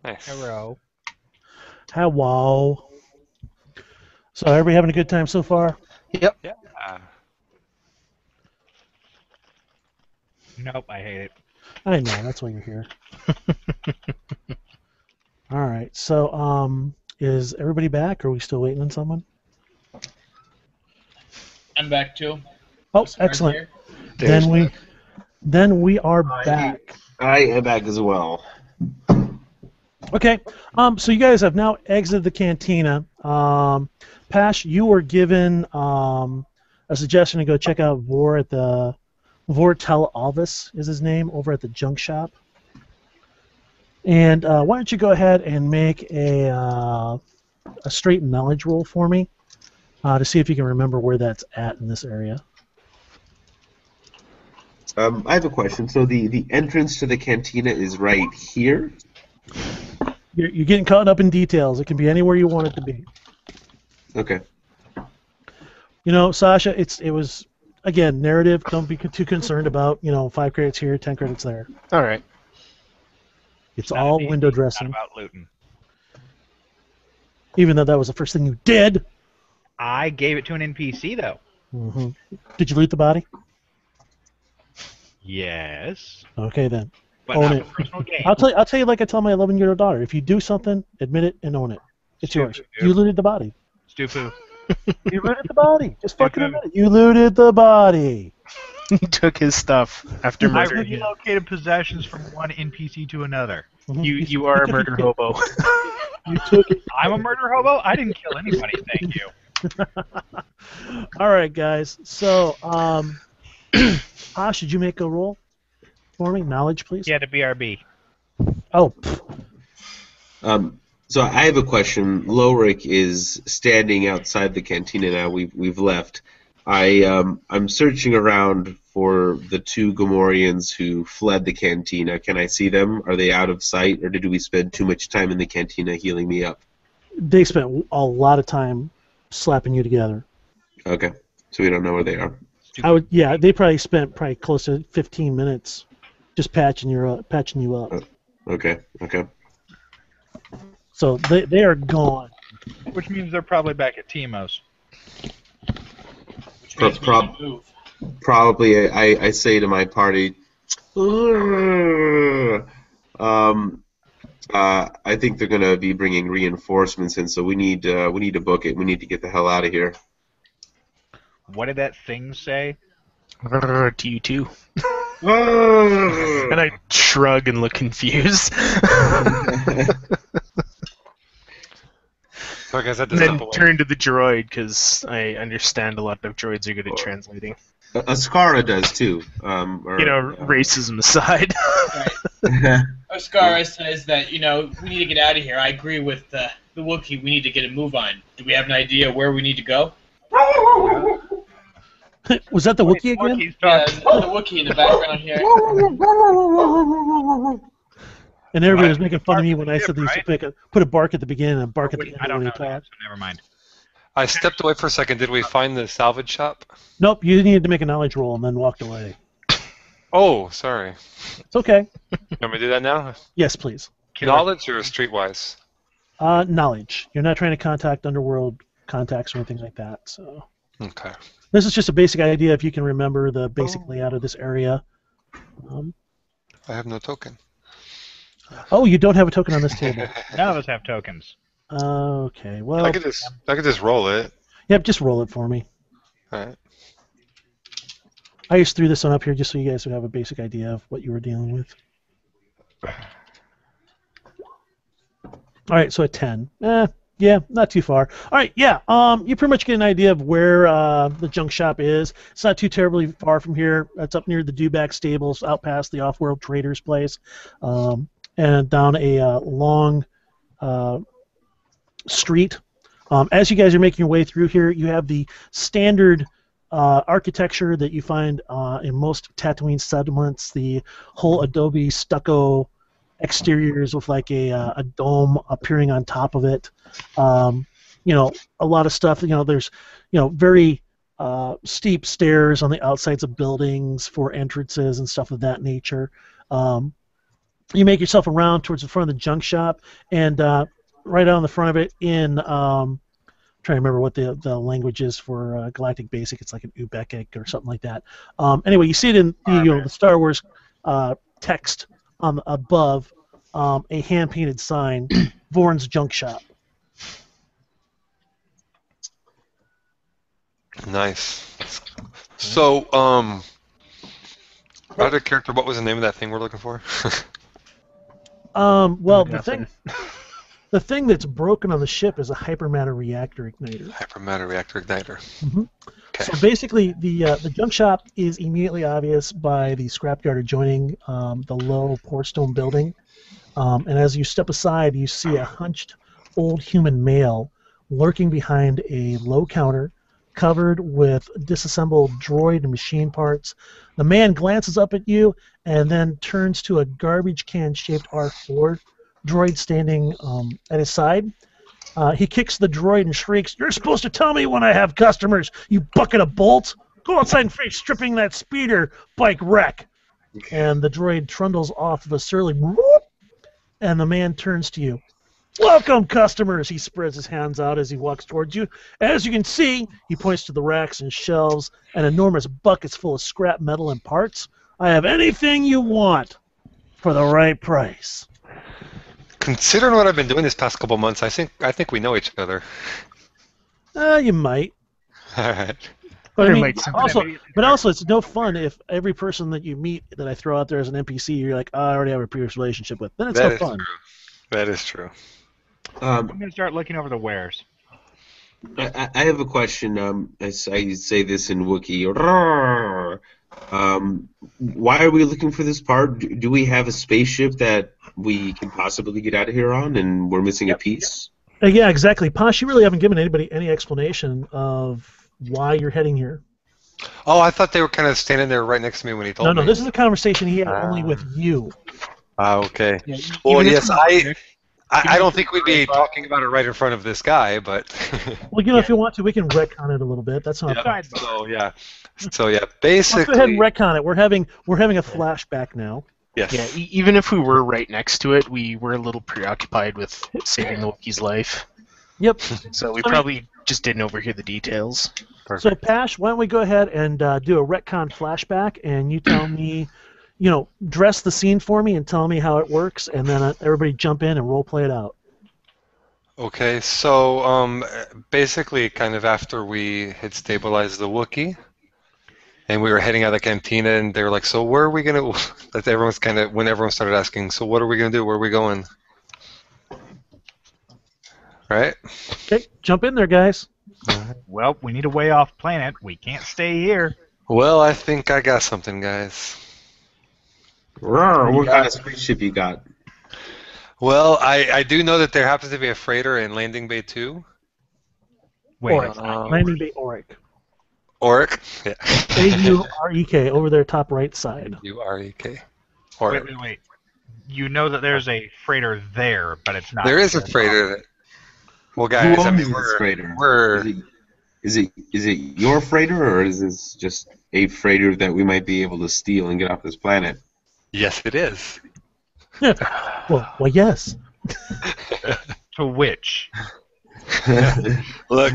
Nice. Hello. Hello. So everybody having a good time so far? Yeah. Nope, I hate it. I know, that's why you're here. All right, so is everybody back, or are we still waiting on someone? I'm back too. Oh, Scar's excellent. here. Then we are back. I am back as well. Okay, so you guys have now exited the cantina. Pash, you were given a suggestion to go check out Vor at the Vortel Alvis is his name, over at the junk shop. And why don't you go ahead and make a straight knowledge roll for me to see if you can remember where that's at in this area. I have a question. So the entrance to the cantina is right here? You're getting caught up in details. It can be anywhere you want it to be. Okay. You know, Sasha, it was, again, narrative. Don't be too concerned about, 5 credits here, 10 credits there. All right. It's Not all about window Not dressing. about looting. Even though that was the first thing you did. I gave it to an NPC though. Mm-hmm. Did you loot the body? Yes, Okay, then. but Own not it. for personal gain. I'll tell you like I tell my 11-year-old daughter. If you do something, admit it and own it. It's yours. Stupid, You looted the body. Stupid. You looted the body. Just fucking admit it. You looted the body. He took his stuff after I murdering him. relocated possessions from one NPC to another. Mhm. You are a murder hobo. You took it. I'm a murder hobo? I didn't kill anybody, thank you. All right, guys. So, Posh, did you make a roll for me? Knowledge, please. Yeah, to BRB. Oh, So I have a question. Lorik is standing outside the cantina now. We've left. I'm searching around for the 2 Gomorians who fled the cantina. Can I see them? Are they out of sight, or did we spend too much time in the cantina healing me up? they spent a lot of time slapping you together. Okay, so we don't know where they are. Yeah, they probably spent close to 15 minutes just patching you up. Okay. So they are gone. Which means they're probably back at Timo's. Which means we need to move. Probably, I say to my party, I think they're gonna be bringing reinforcements in, so we need to book it. We need to get the hell out of here. What did that thing say? To you too. And I shrug and look confused. So I guess that And does then not turn to the droid because I understand a lot of droids are good at translating. Ascara does too. Racism aside. Right. Oscara says that, we need to get out of here. I agree with the Wookiee. We need to get a move on. Do we have an idea where we need to go? Was that the Wookiee again? Wookiee's Yeah, talking. the Wookiee in the background here. And everybody was Right. making fun of me when I said they used to put a bark at the beginning and a bark at the Wait, end I don't when know they that, talk. so never mind. I stepped away for a second. Did we find the salvage shop? Nope, you needed to make a knowledge roll and then walked away. Oh, sorry. It's okay. You want me to do that now? Yes, please. Knowledge or streetwise? Knowledge. You're not trying to contact underworld contacts or anything like that. So Okay. this is just a basic idea if you can remember the basic layout of this area. I have no token. Oh, you don't have a token on this table. None of us have tokens. Okay, well, I could just roll it. yep, just roll it for me. All right. I just threw this one up here just so you guys would have a basic idea of what you were dealing with. All right, so a 10. Yeah, not too far. All right, yeah, you pretty much get an idea of where the junk shop is. It's not too terribly far from here. It's up near the Dewback Stables, out past the Off-World Traders place, and down a long street. As you guys are making your way through here, you have the standard architecture that you find in most Tatooine settlements, the whole adobe stucco exteriors with like a dome appearing on top of it. A lot of stuff. There's very steep stairs on the outsides of buildings for entrances and stuff of that nature. You make yourself around towards the front of the junk shop, and right out on the front of it, in trying to remember what the language is for Galactic Basic. It's like an Ubekik or something like that. Anyway, you see it in the Star Wars text on above a hand-painted sign, Vorn's Junk Shop. Nice. So, other character, what was the name of that thing we're looking for? Well, the thing that's broken on the ship is a hypermatter reactor igniter. Hypermatter reactor igniter. Mm-hmm. Okay. So basically, the junk shop is immediately obvious by the scrapyard adjoining the low Portstone building. And as you step aside, you see a hunched old human male lurking behind a low counter covered with disassembled droid and machine parts. The man glances up at you and then turns to a garbage can-shaped R4 droid standing at his side. He kicks the droid and shrieks, "You're supposed to tell me when I have customers, you bucket of bolts! Go outside and finish stripping that speeder bike wreck!" And the droid trundles off of a surly whoop, and the man turns to you. "Welcome, customers!" He spreads his hands out as he walks towards you. As you can see, he points to the racks and shelves and enormous buckets full of scrap metal and parts. "I have anything you want for the right price." Considering what I've been doing this past couple months, I think we know each other. You might. All right. But There I mean, might also, it's no fun if every person that you meet that I throw out there as an NPC, you're like, I already have a previous relationship with. Then it's That no is fun. true. That is true. I'm going to start looking over the wares. I have a question. I say this in Wookiee. Why are we looking for this part? Do we have a spaceship that we can possibly get out of here on, and we're missing a piece? Yeah, exactly. Posh, you really haven't given anybody any explanation of why you're heading here. Oh, I thought they were kind of standing there right next to me when he told me. No, this is a conversation he had only with you. Okay. Yeah, Well, even if yes, it's- I don't think we'd be talking about it right in front of this guy, but. Well, if you want to, we can retcon it a little bit. That's not a problem. So yeah, Let's basically. go ahead and retcon it. We're having a flashback now. Yes. Yeah, even if we were right next to it, we were a little preoccupied with saving the Wookiee's life. Yep. So we probably just didn't overhear the details. So, Pash, why don't we go ahead and do a retcon flashback, and you tell me, dress the scene for me and tell me how it works, and then everybody jump in and role play it out. Okay, so basically, kind of after we had stabilized the Wookiee, and we were heading out of the cantina, and they were like, "So where are we gonna?" When everyone started asking, "So what are we gonna do? Where are we going?" Right? Okay, jump in there, guys. Well, we need a way off planet. We can't stay here. Well, I think I got something, guys. What kind of spaceship you got? Well, I do know that there happens to be a freighter in Landing Bay 2. Wait, Auric. Landing Bay Auric. Auric? Yeah. A-U-R-E-K, over their top right side. U-R-E-K. Auric. wait. You know that there's a freighter there, but it's not. There is a freighter that... Well, guys, Who I owns mean, this freighter? we're... Is it your freighter, or is this just a freighter that we might be able to steal and get off this planet? Yes, it is. Well, yes. To which? Look,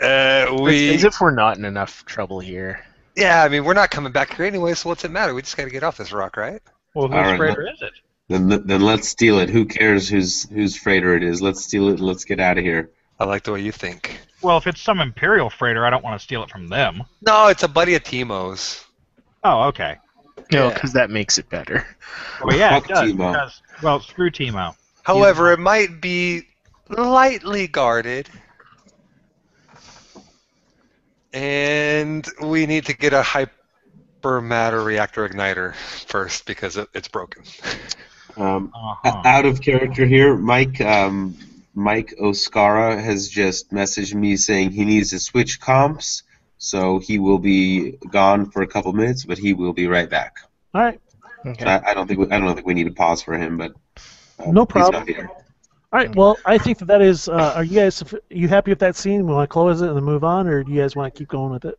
As if we're not in enough trouble here. Yeah, I mean, we're not coming back here anyway, so what's it matter? We just got to get off this rock, right? Well, whose All right, freighter is it? Then let's steal it. Who cares whose freighter it is? Let's steal it and let's get out of here. I like the way you think. Well, if it's some Imperial freighter, I don't want to steal it from them. No, it's a buddy of Timo's. Oh, okay. No, because that makes it better. Well, yeah, it Fuck does. Timo. Because, well, screw Timo. However, it might be lightly guarded. And we need to get a hypermatter reactor igniter first because it's broken. Out of character here, Mike Oscara has just messaged me saying he needs to switch comps, so he will be gone for a couple minutes, but he will be right back. All right. Okay. So I don't think we need to pause for him, but No he's problem. not here. All right. Well, I think that is. Are you guys? You happy with that scene? We want to close it and then move on, or do you guys want to keep going with it?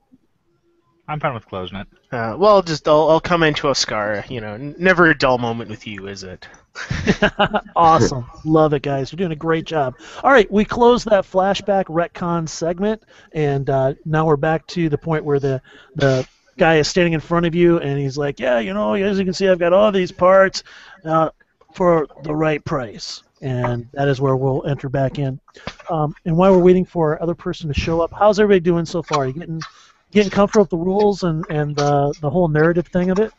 I'm fine with closing it. Well, I'll come into Oscar. Never a dull moment with you, is it? Awesome. Love it, guys. You're doing a great job. All right, we closed that flashback retcon segment, and now we're back to the point where the guy is standing in front of you, and he's like, yeah, as you can see, I've got all these parts for the right price. And that is where we'll enter back in. And while we're waiting for our other person to show up, how's everybody doing so far? You getting comfortable with the rules and the whole narrative thing of it?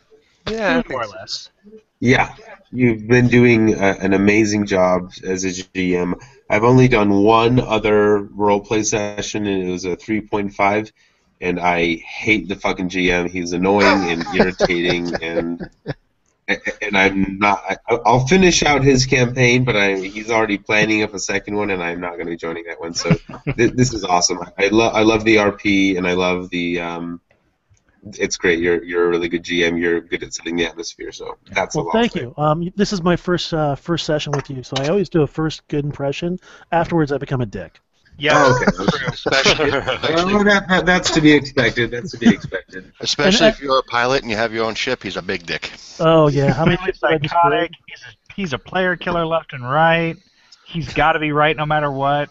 Yeah, More or less. Yeah, you've been doing an amazing job as a GM. I've only done one other roleplay session, and it was a 3.5, and I hate the fucking GM. He's annoying and irritating, and I'm not. I'll finish out his campaign, but he's already planning up a second one, and I'm not going to be joining that one. So this is awesome. I love the RP, and I love the. It's great. You're a really good GM. You're good at setting the atmosphere. So that's a lot. Thank you. This is my first session with you, so I always do a first good impression. Afterwards, I become a dick. Yeah. Oh, okay. Especially, Well, that's to be expected. That's to be expected. especially if you're a pilot and you have your own ship, he's a big dick. Oh yeah, how many Completely times have I just psychotic. He's a player killer left and right. He's got to be right no matter what.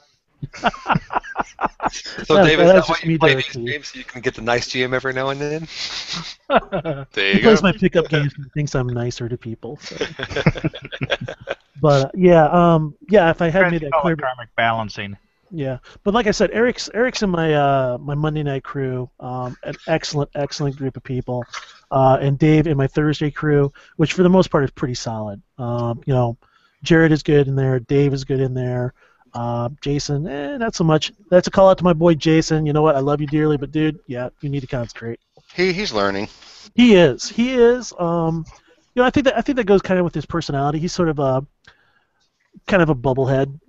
So, Yeah, David, is that's that why just you me play doing these it to you. games so you can get the nice GM every now and then? There He you plays go. my pickup games and thinks I'm nicer to people. So. But if I had made that clear. Karmic balancing. Yeah, but like I said, Eric's in my my Monday night crew, an excellent group of people, and Dave in my Thursday crew, which for the most part is pretty solid. Jared is good in there, Dave is good in there, Jason, not so much. That's a call out to my boy Jason. You know what? I love you dearly, but dude, yeah, you need to concentrate. He's learning. He is. I think that goes kind of with his personality. He's sort of a kind of a bubblehead.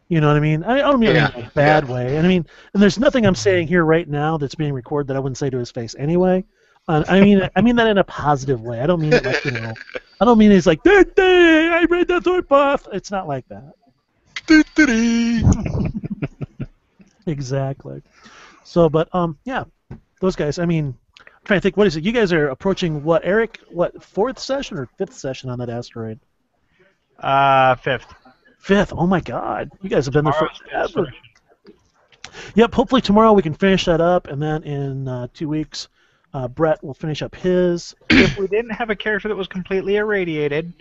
You know what I mean? I don't mean it in a bad way. And and there's nothing I'm saying here right now that's being recorded that I wouldn't say to his face anyway. I mean that in a positive way. I don't mean it like I don't mean it's like I read that thought path. It's not like that. Exactly. So, but those guys. I'm trying to think. What is it? You guys are approaching what, Eric? What, fourth session or fifth session on that asteroid? Fifth. Fifth. Oh my God! You guys have been there Tomorrow's forever. fifth. Yep. Hopefully tomorrow we can finish that up, and then in 2 weeks, Brett will finish up his. If we didn't have a character that was completely irradiated,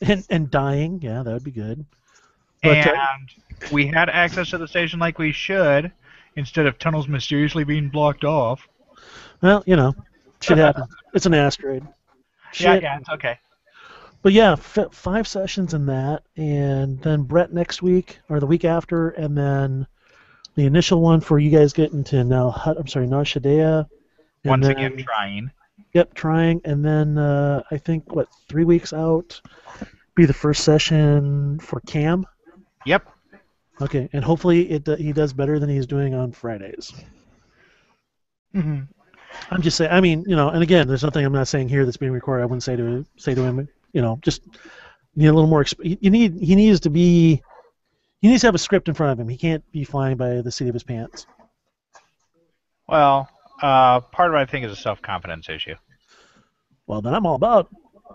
And dying. Yeah, that would be good. But, and we had access to the station like we should, instead of tunnels mysteriously being blocked off. well, shit happens. It's an asteroid. Shit. Yeah, it's okay. But yeah, 5 sessions in that, and then Brett next week or the week after, and then the initial one for you guys getting to Nar Shadea. Once again, trying. Yep, trying, and then I think 3 weeks out be the first session for Cam. Yep. Okay, and hopefully he does better than he's doing on Fridays. Mm-hmm. I'm just saying. And again, there's nothing I'm not saying here that's being recorded. I wouldn't say to him. Just need a little more. He needs to have a script in front of him. He can't be flying by the seat of his pants. Well, part of it I think is a self-confidence issue. Well, then I'm all about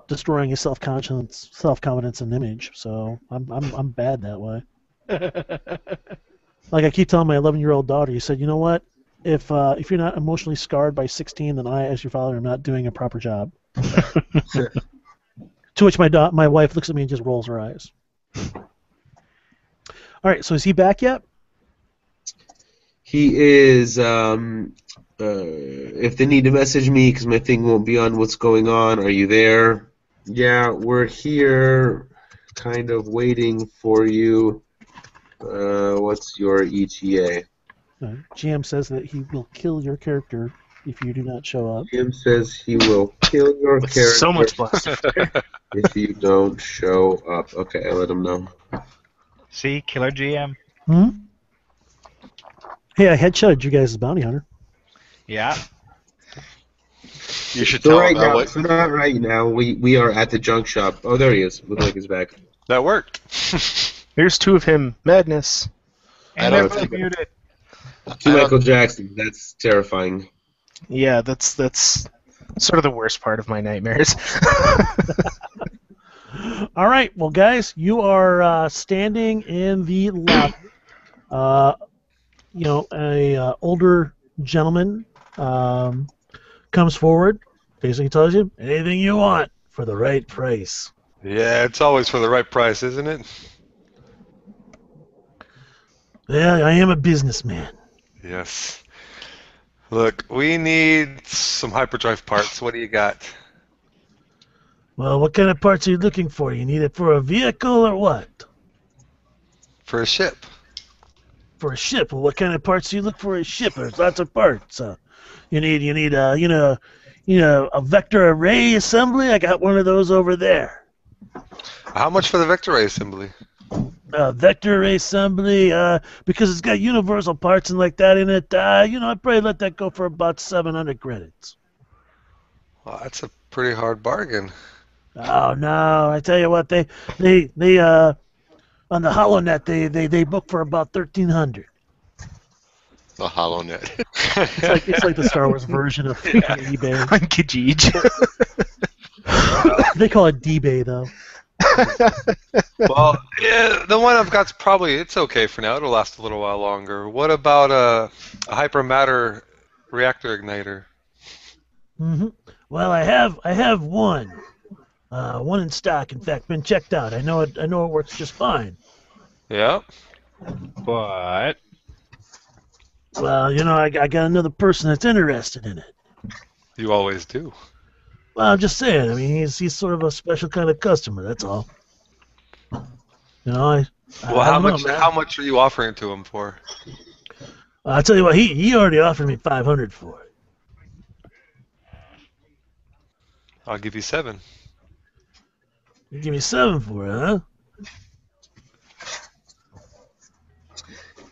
destroying his self-confidence and image. So I'm bad that way. Like I keep telling my 11-year-old daughter, you said, you know what? If you're not emotionally scarred by 16, then I, as your father, am not doing a proper job. To which my wife looks at me and just rolls her eyes. All right, so is he back yet? He is. If they need to message me because my thing won't be on what's going on, are you there? Yeah, we're here, kind of waiting for you. What's your ETA? GM says that he will kill your character if you do not show up. GM says he will kill your character So much bluster. if you don't show up. Okay, I let him know. See, killer GM. Hey, I headshotted you guys as bounty hunter. Yeah. You should So tell right him about now, what. so not right now. We are at the junk shop. Oh, there he is. Looks like he's back. That worked. There's two of him. Madness. I And don't they're both think- muted. To I don't- Michael Jackson. That's terrifying. Yeah, that's sort of the worst part of my nightmares. All right, well, guys, you are standing in the lobby. A older gentleman comes forward, basically tells you anything you want for the right price. Yeah, it's always for the right price, isn't it? Yeah, I am a businessman. Yes. Look, we need some hyperdrive parts. What do you got? Well, what kind of parts are you looking for? You need it for a vehicle or what? For a ship. For a ship. Well, what kind of parts do you look for a ship? There's lots of parts. You need a vector array assembly. I got one of those over there. How much for the vector array assembly? Vector array assembly, because it's got universal parts and like that in it. I'd probably let that go for about 700 credits. Well, that's a pretty hard bargain. Oh no! I tell you what, they on the HoloNet they book for about 1,300. The HoloNet. It's like the Star Wars version of eBay. On Kijij. They call it D-Bay though. Well, yeah, the one I've got's probably, it's okay for now. It'll last a little while longer. What about a hypermatter reactor igniter? Hmm. Well, I have one in stock. In fact, been checked out. I know it works just fine. Yeah. But Well, I got another person that's interested in it. You always do. Well, I'm just saying. I mean, he's sort of a special kind of customer. That's all. Well, I don't know, man. how much are you offering it to him for? I'll tell you what. He already offered me 500 for it. I'll give you 7. You give me 7 for it, huh?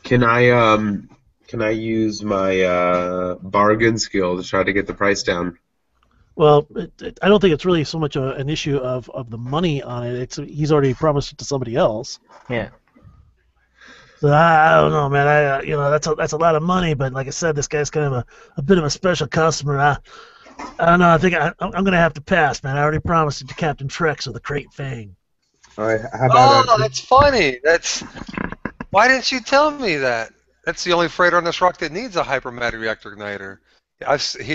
Can I use my bargain skill to try to get the price down? Well, I don't think it's really so much an issue of the money on it. He's already promised it to somebody else. Yeah. So I don't know, man. That's a lot of money, but like I said, this guy's kind of a bit of a special customer. I don't know. I think I'm gonna have to pass, man. I already promised it to Captain Trex of the Crate Fang. All right. How about That's funny. Why didn't you tell me that? That's the only freighter on this rock that needs a hypermatter reactor igniter.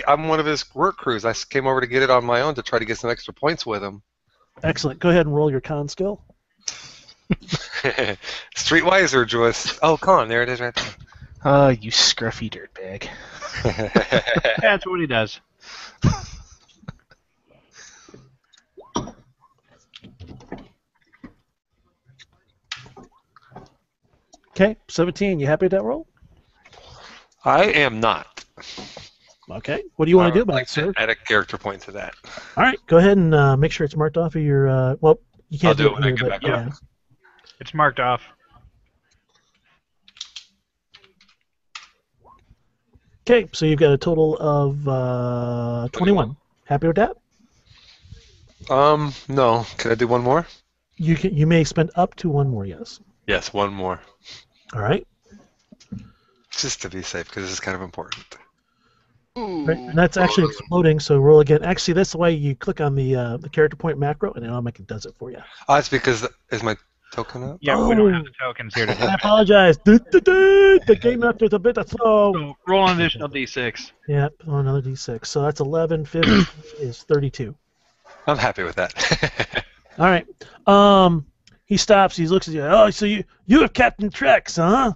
I'm one of his work crews. I came over to get it on my own to try to get some extra points with him. Excellent. Go ahead and roll your con skill. Streetwise or Joyce? Oh, con. There it is right there. Oh, you scruffy dirtbag. that's what he does. Okay, 17. You happy with that roll? I am not. Okay. What do you want to do about Like it, sir? add a character point to that. All right. Go ahead and make sure it's marked off of your. Well, you can't I'll do it when I here, get but back yeah. up. It's marked off. Okay, so you've got a total of 21. Happy with that? No. Can I do one more? You may spend up to one more. Yes. Yes, one more. All right. Just to be safe, because this is kind of important. Right, and that's actually exploding. So roll again. Actually, that's the way you click on the character point macro, and it automatically does it for you. Oh, it's because is my token up? Yeah, we don't have the tokens here I today. apologize. The game master's a bit slow. So roll an additional d6. Yep. Oh, another d6. So that's 11. 50 is 32. I'm happy with that. All right. He stops. He looks at you. Oh, so you have Captain Trex, huh?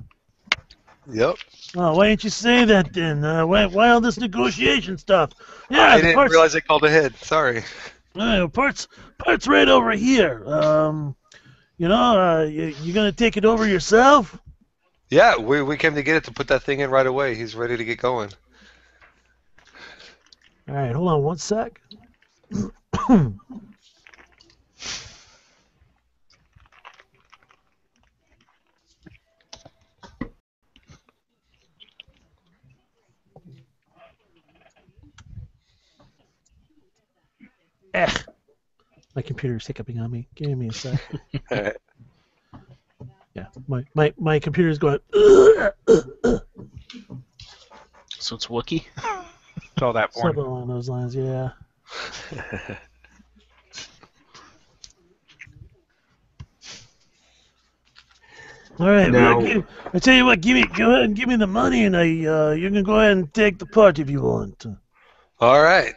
Yep. Oh, why didn't you say that then? Why all this negotiation stuff? Yeah, I the didn't parts, realize I called ahead. Sorry. parts right over here. You gonna take it over yourself? Yeah, we came to get it to put that thing in right away. He's ready to get going. All right, hold on one sec. My computer's hiccuping on me. Give me a sec. My computer's going. So it's Wookiee. Saw that porn. Something along those lines, yeah. All right, Now- well, I tell you what, go ahead and give me the money, and you can go ahead and take the part if you want. All right.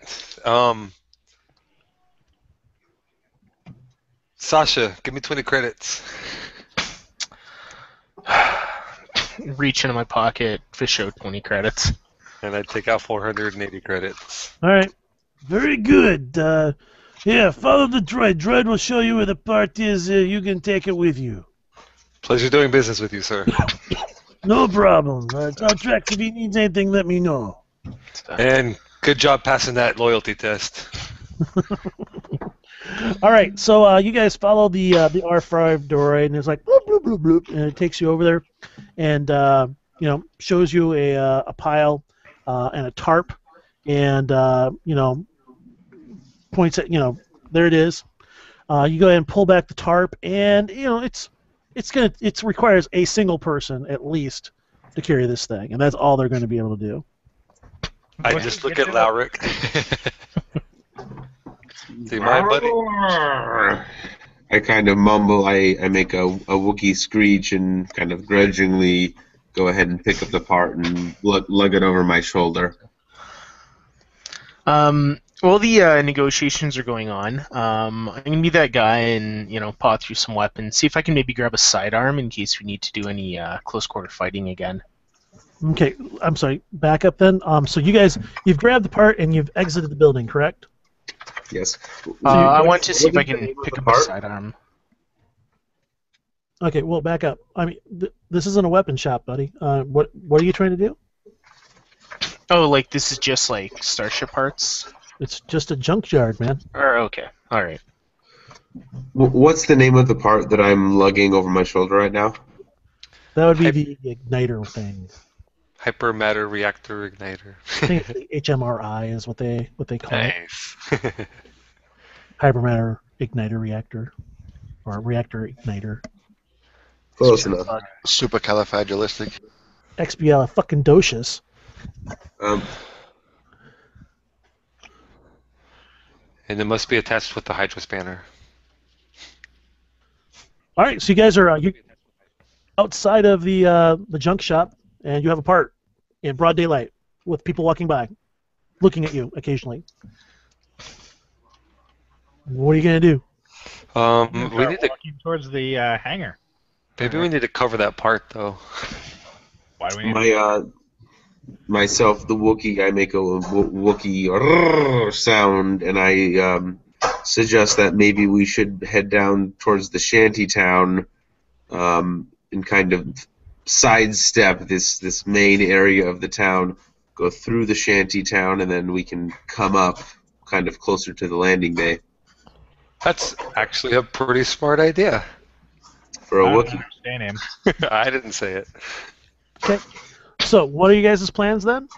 Sasha, give me 20 credits. Reach into my pocket, fish out 20 credits. And I take out 480 credits. All right, very good. Yeah, follow the droid. Droid will show you where the part is. You can take it with you. Pleasure doing business with you, sir. No problem. I'll track if he needs anything. Let me know. And good job passing that loyalty test. All right, so you guys follow the R5 droid, and it's like bloop bloop bloop bloop, and it takes you over there, and shows you a pile and a tarp, and points at there it is. You go ahead and pull back the tarp, and it requires a single person at least to carry this thing, and that's all they're going to be able to do. I just look at Lauric. Do you mind, buddy? I kind of mumble. I make a Wookiee screech and kind of grudgingly go ahead and pick up the part and lug it over my shoulder. While the negotiations are going on, I'm gonna be that guy and paw through some weapons, see if I can maybe grab a sidearm in case we need to do any close quarter fighting again. Okay, I'm sorry. Back up then. So you've grabbed the part and you've exited the building, correct? Yes. I want to see if I can pick up a sidearm. Okay, well, back up. I mean, this isn't a weapon shop, buddy. What are you trying to do? Oh, like this is just like starship parts? It's just a junkyard, man. Okay, all right. What's the name of the part that I'm lugging over my shoulder right now? That would be the igniter thing. Hypermatter reactor igniter. I think it's the HMRI is what they call it. Nice. Hypermatter igniter reactor, or reactor igniter. Close enough. Supercalifragilistic. XBL fucking docious. And it must be attached with the hydro spanner. All right, so you guys are outside of the junk shop, and you have a part in broad daylight with people walking by, looking at you occasionally. What are you gonna do? We need to. Walking towards the hangar. Maybe we need to cover that part though. Why do we need Myself, the Wookiee, I make a Wookiee sound, and I suggest that maybe we should head down towards the shanty town and kind of sidestep this main area of the town, go through the shanty town, and then we can come up kind of closer to the landing bay. That's actually a pretty smart idea. For a I don't Wookiee. understand him. I didn't say it. Okay. So, what are you guys' plans then?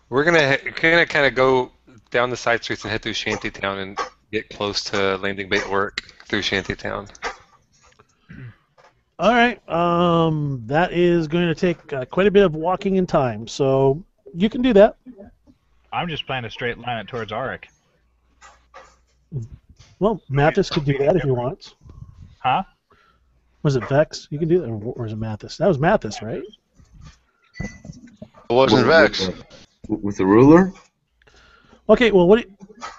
We're gonna kind of go down the side streets and head through Shantytown and get close to landing bay work through Shantytown. All right. That is going to take quite a bit of walking in time, so you can do that. I'm just planning to straight line it towards Auric. Well, Mathis could do that if he wants. Huh? Was it Vex? You can do that, or was it Mathis? That was Mathis, right? It wasn't Vex. With the ruler? Okay. Well,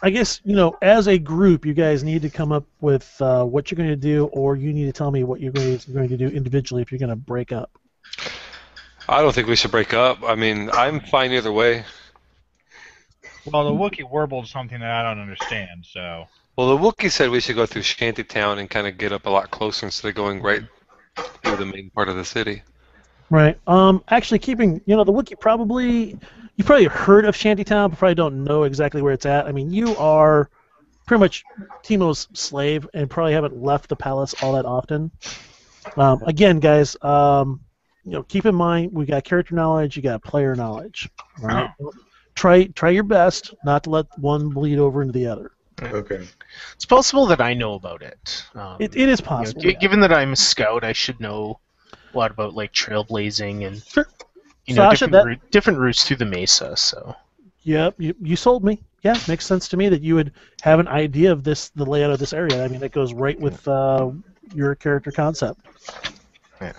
I guess as a group, you guys need to come up with what you're going to do, or you need to tell me what you're going to do individually if you're going to break up. I don't think we should break up. I mean, I'm fine either way. Well, the Wookiee warbled something that I don't understand, so... Well, the Wookiee said we should go through Shantytown and kind of get up a lot closer instead of going right through the main part of the city. Right. Actually, the Wookiee you probably heard of Shantytown, but probably don't know exactly where it's at. I mean, you are pretty much Timo's slave and probably haven't left the palace all that often. Again, guys, keep in mind we got character knowledge, you got player knowledge. All right. Try your best not to let one bleed over into the other. Okay. It's possible that I know about it. It is possible. Yeah. Given that I'm a scout, I should know a lot about like trailblazing and Sure. different, Sasha, different routes through the mesa. So. Yep, you sold me. Yeah, makes sense to me that you would have an idea of the layout of this area. I mean, it goes right with your character concept. Yeah.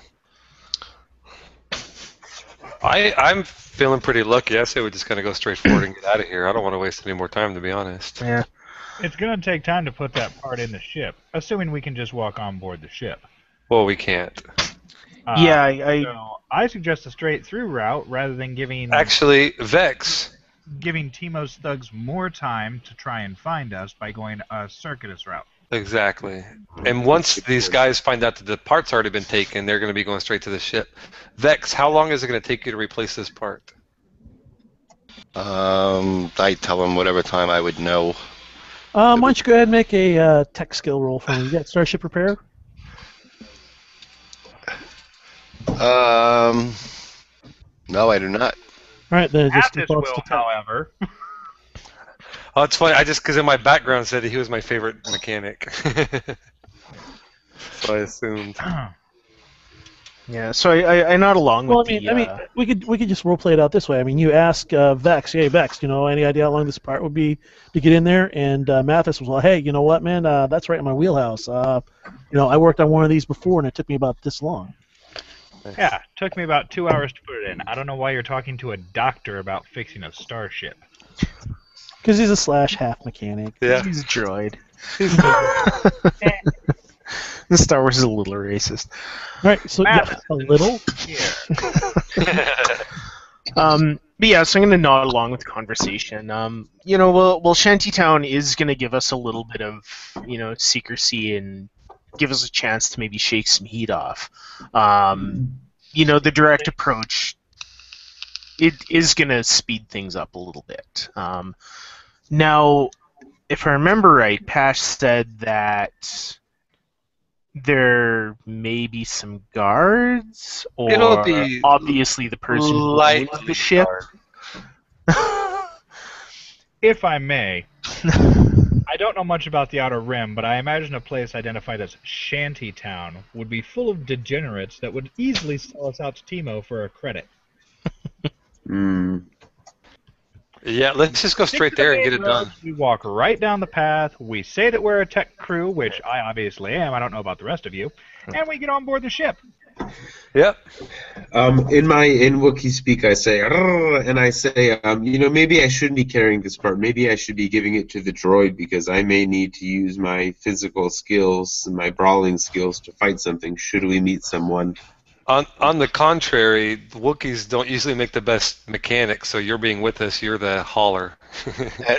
I'm feeling pretty lucky. I say we just kind of go straight forward and get out of here. I don't want to waste any more time, to be honest. Yeah. It's going to take time to put that part in the ship, assuming we can just walk on board the ship. Well, we can't. So I suggest a straight through route rather than giving Vex. Giving Timo's thugs more time to try and find us by going a circuitous route. Exactly. And once these guys find out that the part's already been taken, they're going to be going straight to the ship. Vex, how long is it going to take you to replace this part? I tell them whatever time I would know. Why don't you go ahead and make a tech skill roll for me? You got Starship Repair? No, I do not. All right, then it just Athos defaults will, to 10. however. Oh, it's funny. Because in my background said he was my favorite mechanic. So I assumed. Yeah, so I nod along Well, with I mean, we could just role play it out this way. I mean, you ask Vex, hey Vex, any idea how long this part would be to get in there? And Mathis was like, hey, you know what, man, that's right in my wheelhouse. I worked on one of these before, and it took me about this long. Yeah, took me about 2 hours to put it in. I don't know why you're talking to a doctor about fixing a starship. Because he's a /half mechanic. Yeah. He's a droid. The Star Wars is a little racist. All right, so yeah, a little. But yeah, so I'm going to nod along with the conversation. Well, Shantytown is going to give us a little bit of, secrecy and give us a chance to maybe shake some heat off. The direct approach, it is going to speed things up a little bit. Now, if I remember right, Pash said that there may be some guards, or obviously the person who owns the ship. If I may, I don't know much about the Outer Rim, but I imagine a place identified as Shantytown would be full of degenerates that would easily sell us out to Timo for a credit. Yeah, let's just go straight there and get it done. We walk right down the path, we say that we're a tech crew, which I obviously am, I don't know about the rest of you, and we get on board the ship. Yep. In Wookiee speak, I say, and I say, maybe I shouldn't be carrying this part. Maybe I should be giving it to the droid because I may need to use my physical skills and my brawling skills to fight something. Should we meet someone? On the contrary, Wookiees don't usually make the best mechanics, so you're being with us, you're the hauler.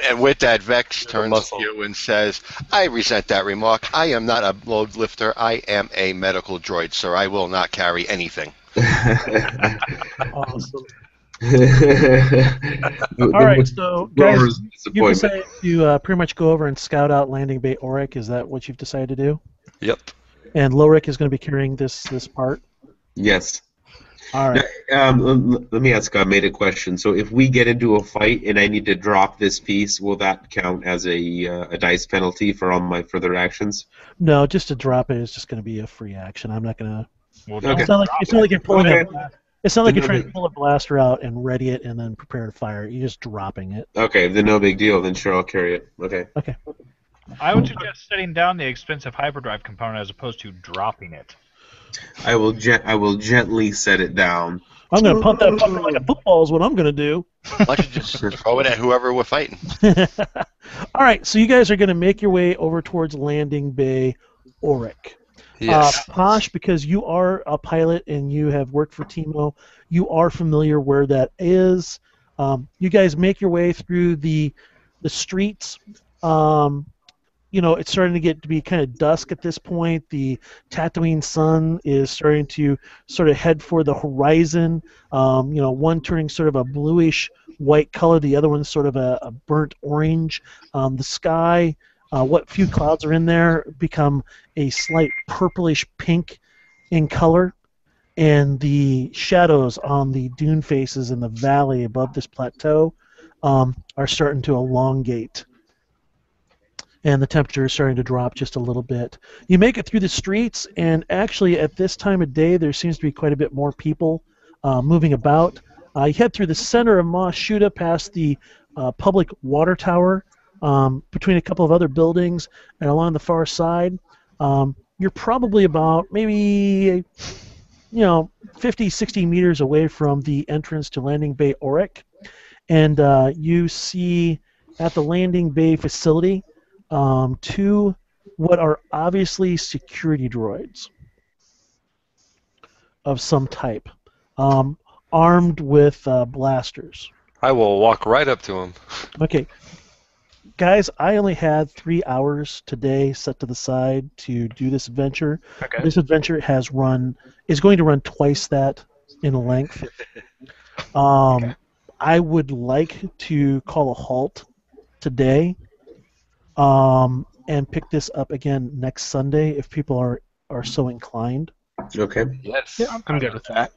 And with that, Vex turns to you and says, I resent that remark. I am not a load lifter. I am a medical droid, sir. I will not carry anything. Awesome. All right, so guys, you decided to pretty much go over and scout out Landing Bay Auric. Is that what you've decided to do? Yep. And Loric is going to be carrying this part? Yes. All right. Let me ask a question. So if we get into a fight and I need to drop this piece, will that count as a dice penalty for all my further actions? No, just to drop it is just going to be a free action. I'm not going to... Okay. It's not like you're pulling It's not like you're trying to pull a blaster out and ready it and then prepare to fire. You're just dropping it. Okay, then no big deal. Then sure, I'll carry it. Okay. Okay. I would suggest setting down the expensive hyperdrive component as opposed to dropping it. I will gently set it down. I'm going to pump that puppet like a football is what I'm going to do. Why don't you just throw it at whoever we're fighting? All right, so you guys are going to make your way over towards Landing Bay Auric. Yes. Posh, because you are a pilot and you have worked for Timo, you are familiar where that is. You guys make your way through the streets. It's starting to get to be kind of dusk at this point. The Tatooine sun is starting to sort of head for the horizon. One turning sort of a bluish white color, the other one's sort of a burnt orange. The sky, what few clouds are in there, become a slight purplish pink in color. And the shadows on the dune faces in the valley above this plateau are starting to elongate. and the temperature is starting to drop just a little bit. You make it through the streets, and actually at this time of day, there seems to be quite a bit more people moving about. You head through the center of Mos Shutta past the public water tower, between a couple of other buildings, and along the far side. You're probably about maybe 50, 60 meters away from the entrance to Landing Bay Oric, and you see at the Landing Bay facility two what are obviously security droids of some type, armed with blasters. I will walk right up to him. Okay, guys, I only had 3 hours today set to the side to do this adventure. Okay. This adventure is going to run twice that in length. I would like to call a halt today, and pick this up again next Sunday if people are so inclined. Okay. Yes. Yeah, I'm good with that.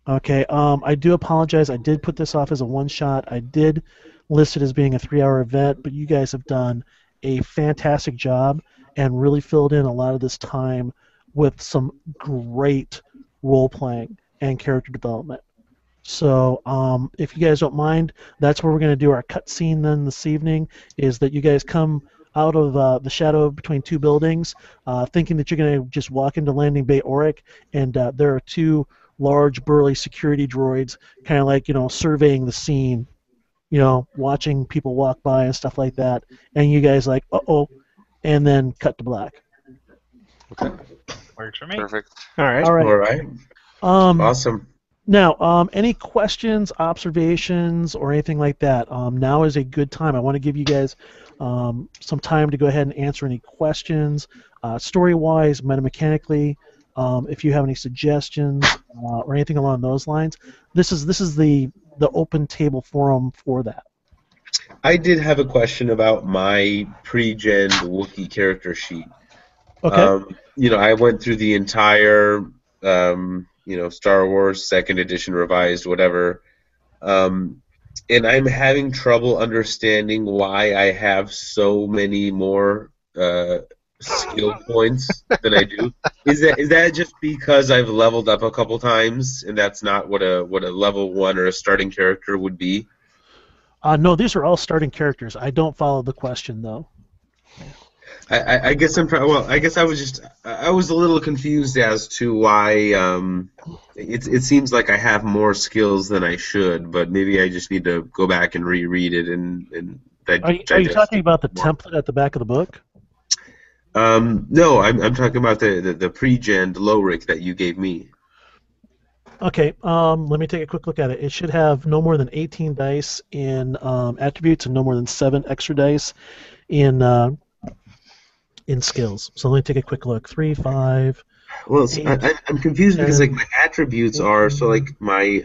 Okay. I do apologize. I did put this off as a one-shot. I did list it as being a 3-hour event, but you guys have done a fantastic job and really filled in a lot of this time with some great role-playing and character development. So if you guys don't mind, that's where we're going to do our cutscene then this evening, is that you guys come out of the shadow between two buildings, thinking that you're going to just walk into Landing Bay Oric, and there are two large, burly security droids kind of like, surveying the scene, watching people walk by and stuff like that, and you guys like, uh-oh, and then cut to black. Okay. Works for me. Perfect. All right. All right. All right. Awesome. Now, any questions, observations, or anything like that? Now is a good time. I want to give you guys some time to go ahead and answer any questions, story-wise, metamechanically. If you have any suggestions or anything along those lines, this is the open table forum for that. I did have a question about my pre-gen Wookiee character sheet. Okay. I went through the entire, Star Wars 2nd edition revised, whatever, and I'm having trouble understanding why I have so many more skill points than I do. Is that just because I've leveled up a couple times, and that's not what a level 1 or a starting character would be? No, these are all starting characters. I don't follow the question though. I guess I guess I was a little confused as to why. It seems like I have more skills than I should, but maybe I just need to go back and reread it and Are you talking about the template at the back of the book? No, I'm talking about the pre-gen Lowric that you gave me. Okay, let me take a quick look at it. It should have no more than 18 dice in attributes and no more than 7 extra dice in skills. So let me take a quick look. 3, 5. Well, 8, I'm confused because 10, my attributes are my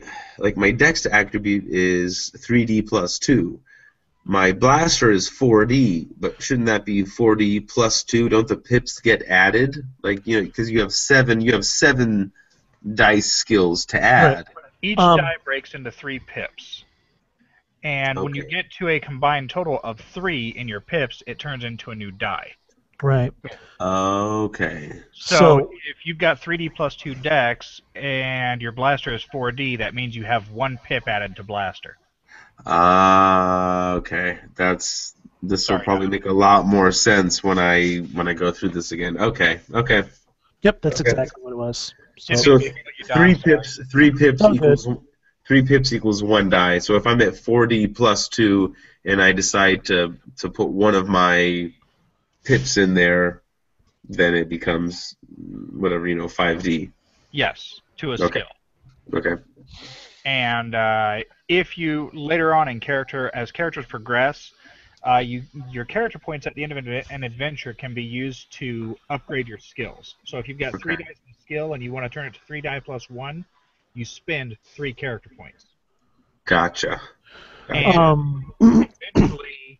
Dex attribute is 3D plus 2. My blaster is 4D, but shouldn't that be 4D plus 2? Don't the pips get added? Because you have 7 dice skills to add. Right. Each die breaks into 3 pips. And when you Okay. get to a combined total of 3 in your pips, it turns into a new die. Right. Okay. So if you've got 3D plus 2 Dex and your blaster is 4D, that means you have 1 pip added to blaster. Okay. This will probably make a lot more sense when I go through this again. Okay. Yep, that's Okay. exactly what it was. So You 3 die. pips Oh, equals 1 die. So if I'm at 4D plus 2 and I decide to put one of my pips in there, then it becomes whatever, 5D. Yes, to a Okay. skill. Okay. And if you later on in as characters progress, your character points at the end of an adventure can be used to upgrade your skills. So if you've got 3 Okay. dice in skill and you want to turn it to 3 die plus 1, you spend 3 character points. Gotcha. And eventually,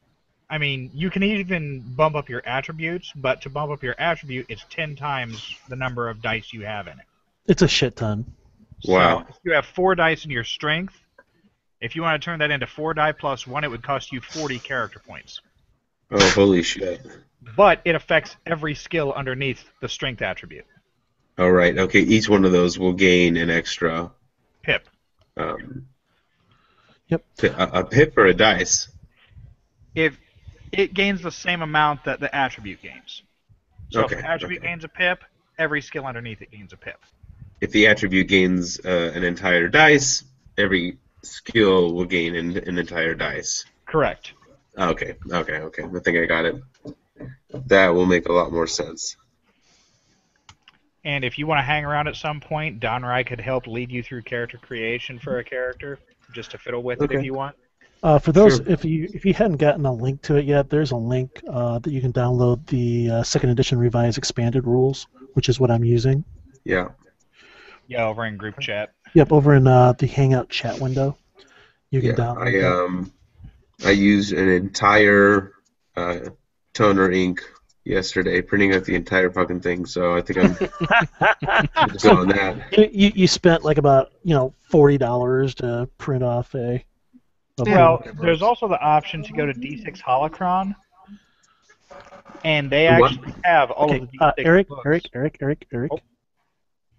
you can even bump up your attributes, but to bump up your attribute, it's 10 times the number of dice you have in it. It's a shit ton. Wow. So if you have 4 dice in your strength, if you want to turn that into 4 die plus 1, it would cost you 40 character points. Oh, holy shit. But it affects every skill underneath the strength attribute. All right. Okay. Each one of those will gain an extra. Pip. Um, Yep. a pip or a dice. If it gains the same amount that the attribute gains. So if Okay. the attribute Okay. gains a pip, every skill underneath it gains a pip. If the attribute gains an entire dice, every skill will gain an entire dice. Correct. Okay. Okay. Okay. I think I got it. That will make a lot more sense. And if you want to hang around at some point, Don Rye could help lead you through character creation for a character, just to fiddle with it if Okay. you want. For those, Sure. if you hadn't gotten a link to it yet, there's a link that you can download the second edition revised expanded rules, which is what I'm using. Yeah. Yeah, over in group chat. Yep, over in the Hangout chat window, you can Yeah. download that. I used an entire toner ink yesterday, printing out the entire fucking thing. So I think I'm just on that. You spent like about $40 to print off a Well, whatever. there's also the option to go to D6 Holocron, and they What? actually have all Okay, of the D6 Eric, books. Eric. Oh.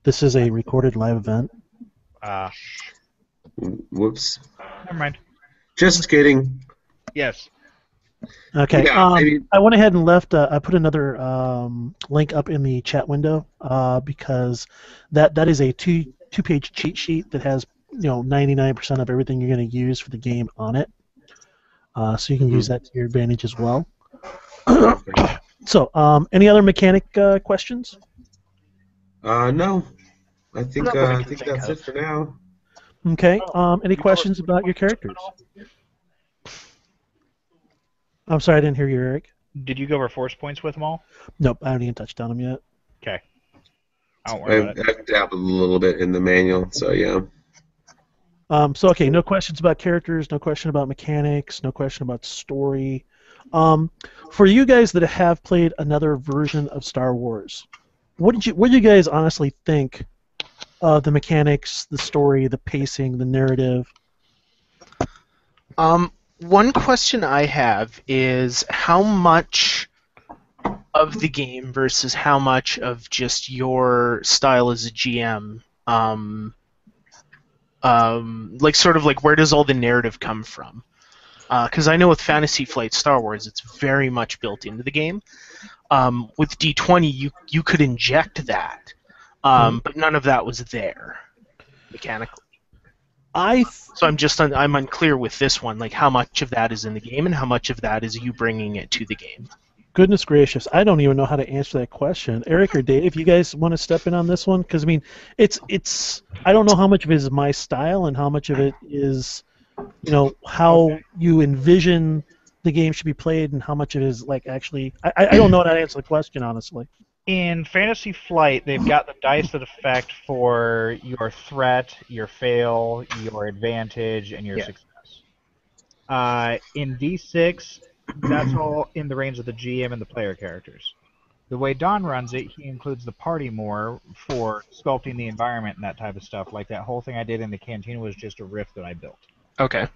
This is a recorded live event. Whoops. Never mind. Just kidding. Yes. Okay. Yeah, maybe. I went ahead and left. I put another link up in the chat window because that is a two-page cheat sheet that has 99% of everything you're going to use for the game on it. So you can use that to your advantage as well. So, any other mechanic questions? No. I think Not that I can think think that's of. it for now. Okay. Any questions about your characters? I'm sorry, I didn't hear you, Eric. Did you go over force points with them all? Nope, I haven't even touched on them yet. Okay. I don't worry about it. I've dabbled a little bit in the manual, so yeah. So okay, no questions about characters, no question about mechanics, no question about story. For you guys that have played another version of Star Wars, what did you guys honestly think of the mechanics, the story, the pacing, the narrative? One question I have is how much of the game versus how much of just your style as a GM, sort of like where does all the narrative come from? Because I know with Fantasy Flight Star Wars, it's very much built into the game. With D20, you could inject that, but none of that was there mechanically. So I'm unclear with this one, like how much of that is in the game and how much of that is you bringing it to the game. Goodness gracious, I don't even know how to answer that question. Eric or Dave, you guys want to step in on this one? Because I mean, it's I don't know how much of it is my style and how much of it is, how you envision the game should be played and how much of it is like actually. I don't know how to answer the question honestly. In Fantasy Flight, they've got the dice that affect for your threat, your fail, your advantage, and your success. In D6, that's all in the range of the GM and the player characters. The way Don runs it, he includes the party more for sculpting the environment and that type of stuff. Like that whole thing I did in the cantina was just a riff that I built. Okay.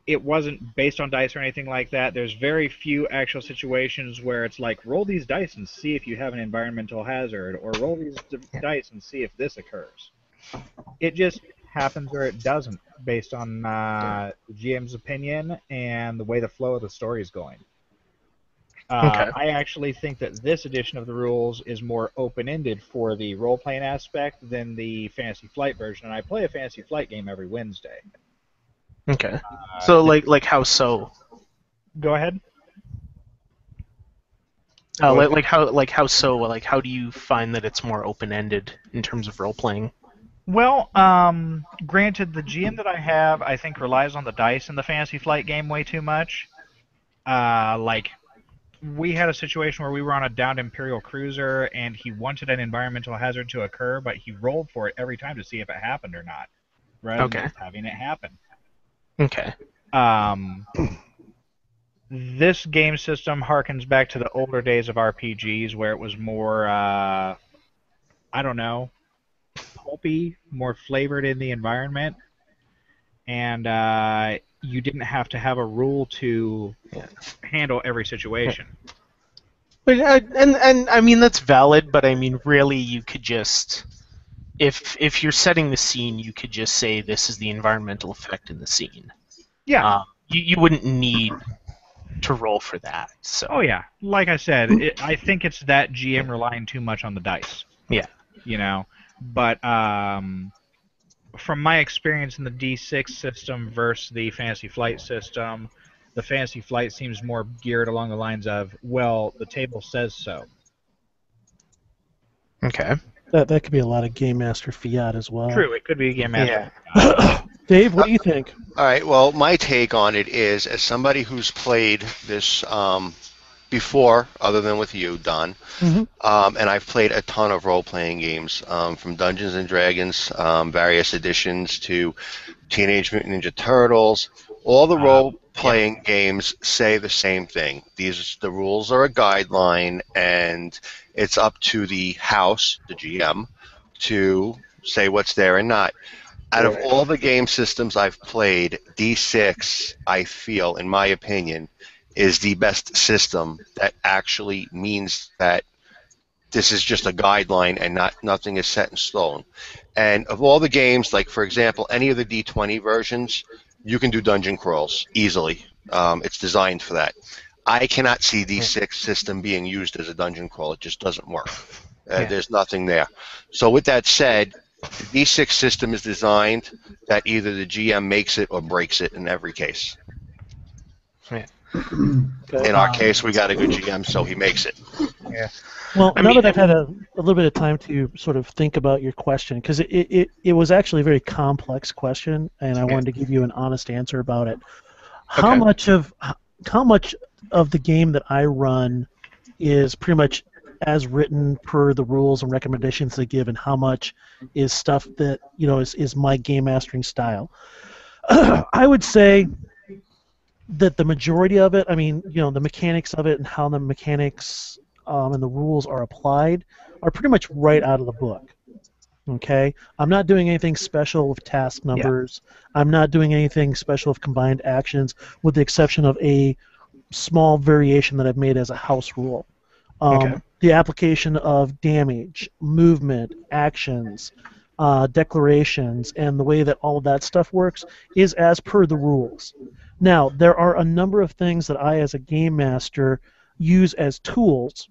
It wasn't based on dice or anything like that. There's very few actual situations where it's like, roll these dice and see if you have an environmental hazard, or roll these dice and see if this occurs. It just happens or it doesn't, based on the GM's opinion and the way the flow of the story is going. Okay. I actually think that this edition of the rules is more open-ended for the role-playing aspect than the Fantasy Flight version, and I play a Fantasy Flight game every Wednesday. Okay. So like how so? Go ahead. How so? Like how do you find that it's more open-ended in terms of role-playing? Well, granted, the GM that I have, I think, relies on the dice in the Fantasy Flight game way too much. We had a situation where we were on a downed Imperial cruiser, and he wanted an environmental hazard to occur, but he rolled for it every time to see if it happened or not, rather than just having it happen. Okay. This game system harkens back to the older days of RPGs, where it was more, pulpy, more flavored in the environment. And you didn't have to have a rule to handle every situation. But and I mean that's valid, but I mean really you could just if you're setting the scene, you could just say this is the environmental effect in the scene. Yeah. You wouldn't need to roll for that. So. Oh yeah. Like I said, I think it's that GM relying too much on the dice. Yeah. You know, but from my experience in the D6 system versus the Fantasy Flight system, the Fantasy Flight seems more geared along the lines of, well, the table says so. Okay. That could be a lot of Game Master fiat as well. True, it could be a Game Master. Yeah. Dave, what do you think? All right. Well, my take on it is, as somebody who's played this before, other than with you, Don, and I've played a ton of role-playing games, from Dungeons and Dragons, various editions, to Teenage Mutant Ninja Turtles. All the role-playing games say the same thing. The rules are a guideline, and it's up to the house, the GM, to say what's there and not. Out of all the game systems I've played, D6, I feel, in my opinion, is the best system that actually means that this is just a guideline and nothing is set in stone. And of all the games, like for example, any of the D20 versions, you can do dungeon crawls easily. It's designed for that. I cannot see D6 system being used as a dungeon crawl. It just doesn't work. There's nothing there. So with that said, the D6 system is designed that either the GM makes it or breaks it in every case. Okay. In our case, we got a good GM, so he makes it. Yeah. Well, now that I've had a little bit of time to sort of think about your question, because it was actually a very complex question, and I wanted to give you an honest answer about it. How much of the game that I run is pretty much as written per the rules and recommendations they give, and how much is stuff that is my game mastering style? I would say that the majority of it, I mean, the mechanics of it and how the mechanics and the rules are applied are pretty much right out of the book. Okay? I'm not doing anything special with task numbers. Yeah. I'm not doing anything special with combined actions, with the exception of a small variation that I've made as a house rule. The application of damage, movement, actions, declarations, and the way that all of that stuff works is as per the rules. Now, there are a number of things that I, as a game master, use as tools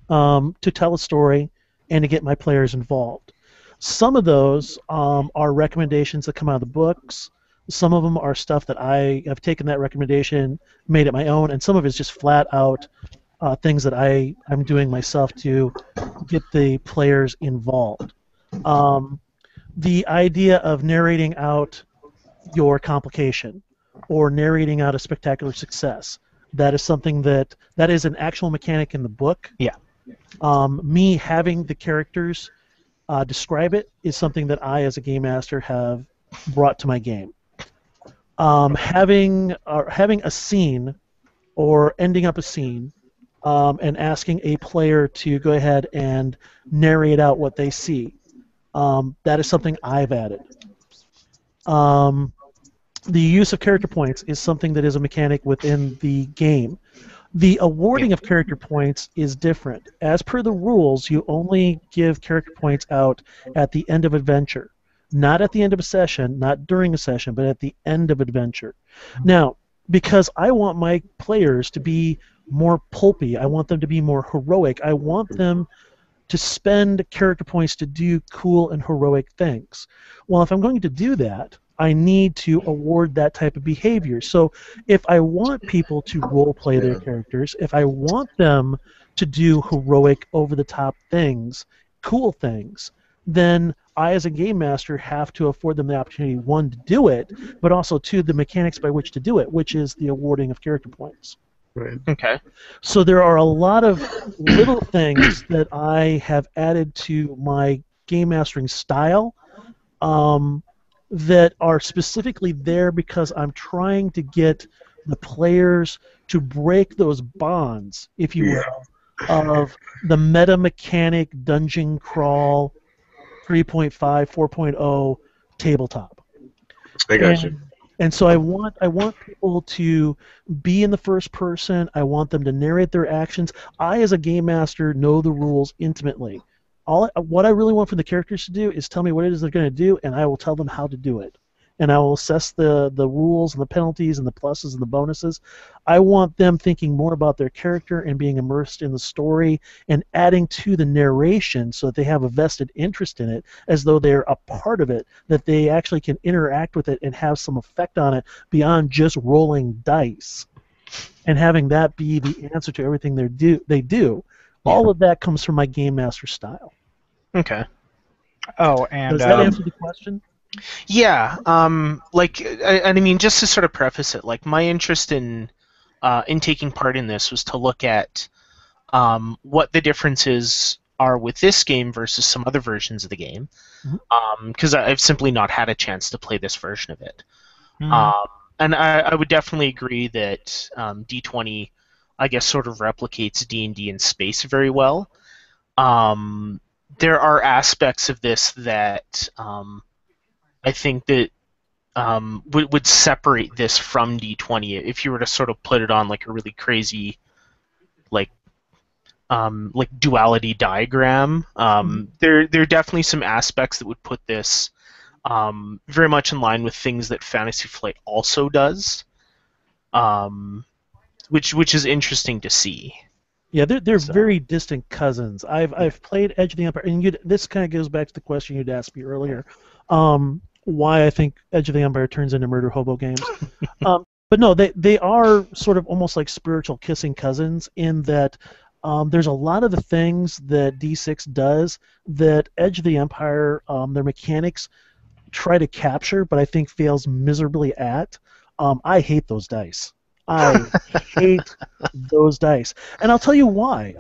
to tell a story and to get my players involved. Some of those are recommendations that come out of the books. Some of them are stuff that I have taken that recommendation, made it my own, and some of it is just flat out things that I'm doing myself to get the players involved. The idea of narrating out your complication or narrating out a spectacular success, that is something that is an actual mechanic in the book. Yeah. Me having the characters describe it is something that I, as a game master, have brought to my game. Having a scene or ending up a scene and asking a player to go ahead and narrate out what they see, that is something I've added. The use of character points is something that is a mechanic within the game. The awarding of character points is different. As per the rules, you only give character points out at the end of adventure. Not at the end of a session, not during a session, but at the end of adventure. Now, because I want my players to be more pulpy, I want them to be more heroic, I want them to spend character points to do cool and heroic things. Well, if I'm going to do that, I need to award that type of behavior. So if I want people to role play their characters, if I want them to do heroic, over-the-top things, cool things, then I, as a game master, have to afford them the opportunity, one, to do it, but also, two, the mechanics by which to do it, which is the awarding of character points. Right. Okay. So there are a lot of little things that I have added to my game mastering style that are specifically there because I'm trying to get the players to break those bonds, if you will, of the meta mechanic dungeon crawl 3.5, 4.0 tabletop. I got you. And so I want people to be in the first person. I want them to narrate their actions. I, as a game master, know the rules intimately. What I really want for the characters to do is tell me what it is they're going to do, and I will tell them how to do it. And I will assess the rules and the penalties and the pluses and the bonuses. I want them thinking more about their character and being immersed in the story and adding to the narration so that they have a vested interest in it, as though they're a part of it, that they actually can interact with it and have some effect on it beyond just rolling dice and having that be the answer to everything they do. All of that comes from my game master style. Okay. Oh, and Does that answer the question? Yeah. I mean, just to sort of preface it, like my interest in taking part in this was to look at what the differences are with this game versus some other versions of the game, because I've simply not had a chance to play this version of it. And I would definitely agree that D20, I guess, sort of replicates D&D in space very well. There are aspects of this that I think that would separate this from D20 if you were to sort of put it on like a really crazy like duality diagram. There are definitely some aspects that would put this very much in line with things that Fantasy Flight also does, which is interesting to see. Yeah, they're very distant cousins. I've played Edge of the Empire, and this kind of goes back to the question you'd asked me earlier, why I think Edge of the Empire turns into murder hobo games. But no, they are sort of almost like spiritual kissing cousins in that there's a lot of the things that D6 does that Edge of the Empire, their mechanics try to capture, but I think fails miserably at. I hate those dice. I hate those dice, and I'll tell you why.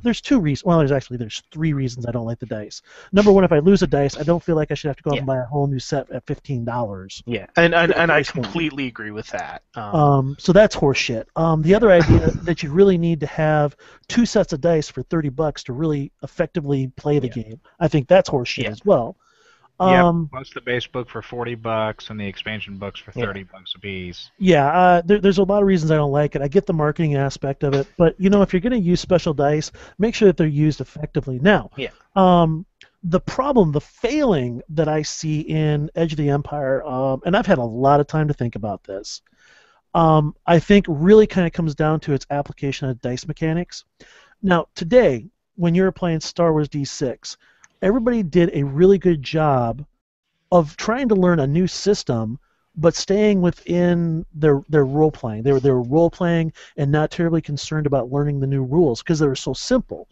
There's two reasons. Well, there's three reasons I don't like the dice. Number one, if I lose a dice, I don't feel like I should have to go out and buy a whole new set at $15. Yeah, and I completely agree with that. So that's horseshit. The other idea that you really need to have two sets of dice for $30 to really effectively play the game. I think that's horseshit as well. Plus the base book for $40 and the expansion books for $30 a piece. Yeah, there's a lot of reasons I don't like it. I get the marketing aspect of it, but if you're going to use special dice, make sure that they're used effectively. Now, the problem, the failing that I see in Edge of the Empire, and I've had a lot of time to think about this, I think really kind of comes down to its application of dice mechanics. Now, today, when you're playing Star Wars D6, everybody did a really good job of trying to learn a new system, but staying within their role playing. They were role playing and not terribly concerned about learning the new rules because they were so simple.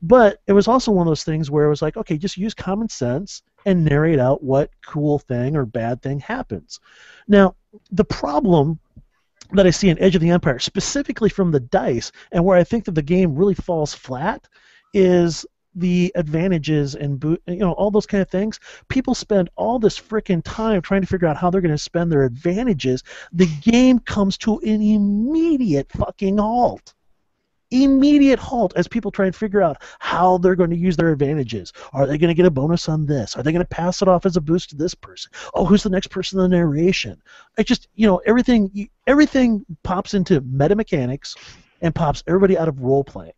But it was also one of those things where it was like, okay, just use common sense and narrate out what cool thing or bad thing happens. Now, the problem that I see in Edge of the Empire, specifically from the dice, and where I think that the game really falls flat, is the advantages and all those kind of things. People spend all this freaking time trying to figure out how they're going to spend their advantages. The game comes to an immediate fucking halt. Immediate halt as people try and figure out how they're going to use their advantages. Are they going to get a bonus on this? Are they going to pass it off as a boost to this person? Oh, who's the next person in the narration? I just, everything pops into meta mechanics and pops everybody out of role playing.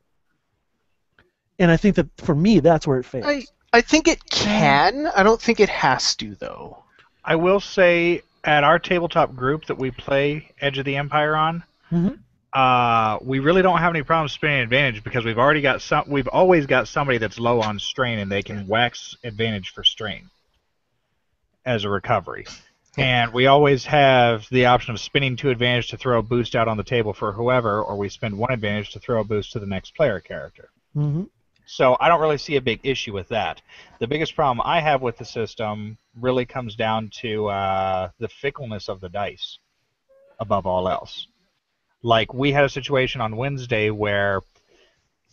And I think that, for me, that's where it fails. I think it can. I don't think it has to, though. I will say, at our tabletop group that we play Edge of the Empire on, we really don't have any problems spinning advantage because we've always got somebody that's low on strain and they can wax advantage for strain as a recovery. And we always have the option of spinning 2 advantage to throw a boost out on the table for whoever, or we spend 1 advantage to throw a boost to the next player character. So I don't really see a big issue with that. The biggest problem I have with the system really comes down to the fickleness of the dice, above all else. Like, we had a situation on Wednesday where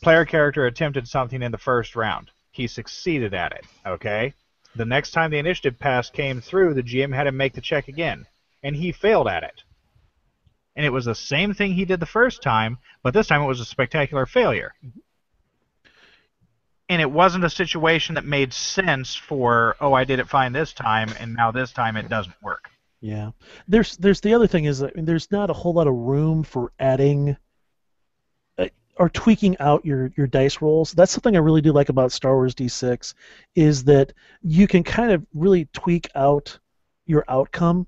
player character attempted something in the first round. He succeeded at it, okay? The next time the initiative pass came through, the GM had him make the check again, and he failed at it. And it was the same thing he did the first time, but this time it was a spectacular failure. And it wasn't a situation that made sense for, oh, I did it fine this time, and now this time it doesn't work. Yeah. There's the other thing is that, I mean, there's not a whole lot of room for adding or tweaking out your dice rolls. That's something I really do like about Star Wars D6 is that you can kind of really tweak out your outcome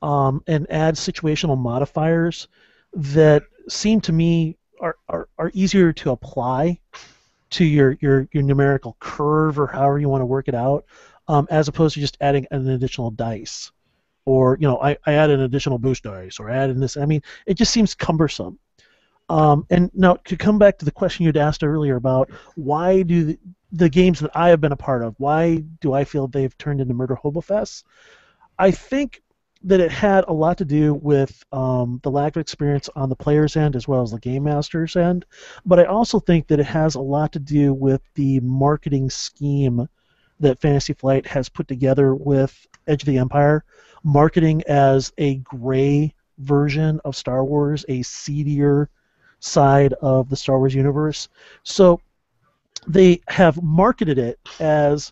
and add situational modifiers that seem to me are easier to apply to your numerical curve or however you want to work it out, as opposed to just adding an additional dice. Or, I add an additional boost dice or add in this. I mean, it just seems cumbersome. And now to come back to the question you'd asked earlier about why do the games that I have been a part of, why do I feel they've turned into Murder Hobofests? I think that it had a lot to do with the lack of experience on the player's end as well as the game master's end, but I also think that it has a lot to do with the marketing scheme that Fantasy Flight has put together with Edge of the Empire, marketing as a gray version of Star Wars, a seedier side of the Star Wars universe. So they have marketed it as,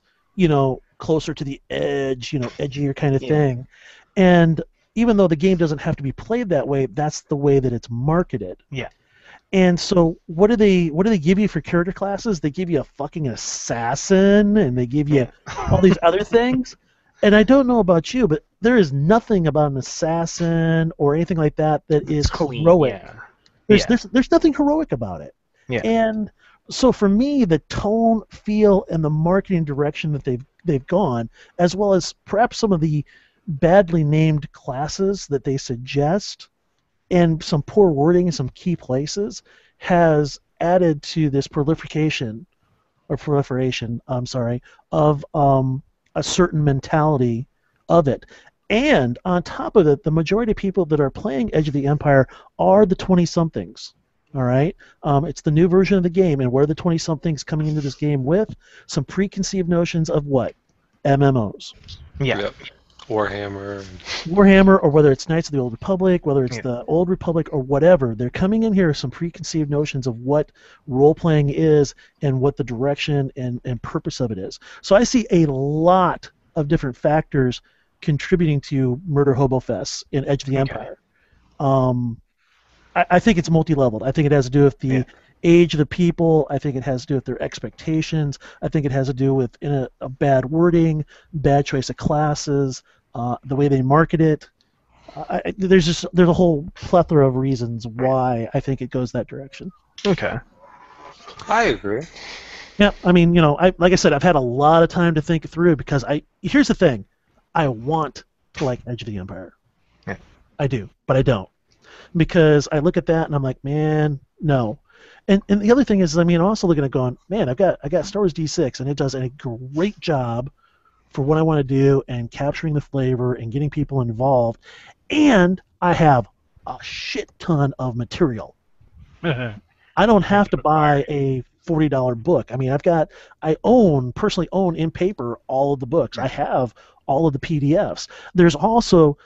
closer to the edge, edgier kind of thing. And even though the game doesn't have to be played that way, that's the way that it's marketed. Yeah. And so what do they give you for character classes? They give you a fucking assassin and they give you all these other things. And I don't know about you, but there is nothing about an assassin or anything like that that is clean, heroic. yeah. There's nothing heroic about it. Yeah. And so for me, the tone, feel, and the marketing direction that they've gone, as well as perhaps some of the badly named classes that they suggest, and some poor wording in some key places, has added to this proliferation, of a certain mentality of it. And on top of it, the majority of people that are playing Edge of the Empire are the 20-somethings. All right? It's the new version of the game, and what are the 20-somethings coming into this game with? Some preconceived notions of what? MMOs. Yeah. Yep. Warhammer. Warhammer, or whether it's Knights of the Old Republic, whether it's the Old Republic, or whatever. They're coming in here with some preconceived notions of what role-playing is and what the direction and purpose of it is. So I see a lot of different factors contributing to Murder Hobofests in Edge of the Empire. I think it's multi-leveled. I think it has to do with the age of the people. I think it has to do with their expectations. I think it has to do with a bad wording, bad choice of classes, the way they market it. There's a whole plethora of reasons why I think it goes that direction. Okay. I agree. Yeah, I mean, like I said, I've had a lot of time to think through because here's the thing, I want to like Edge of the Empire. Yeah. I do, but I don't. Because I look at that and I'm like, man, no. And the other thing is, I mean, I'm also looking at going, man, I got Star Wars D6 and it does a great job for what I want to do and capturing the flavor and getting people involved. And I have a shit ton of material. I don't have to buy a $40 book. I mean, I personally own in paper all of the books. I have all of the PDFs. There's also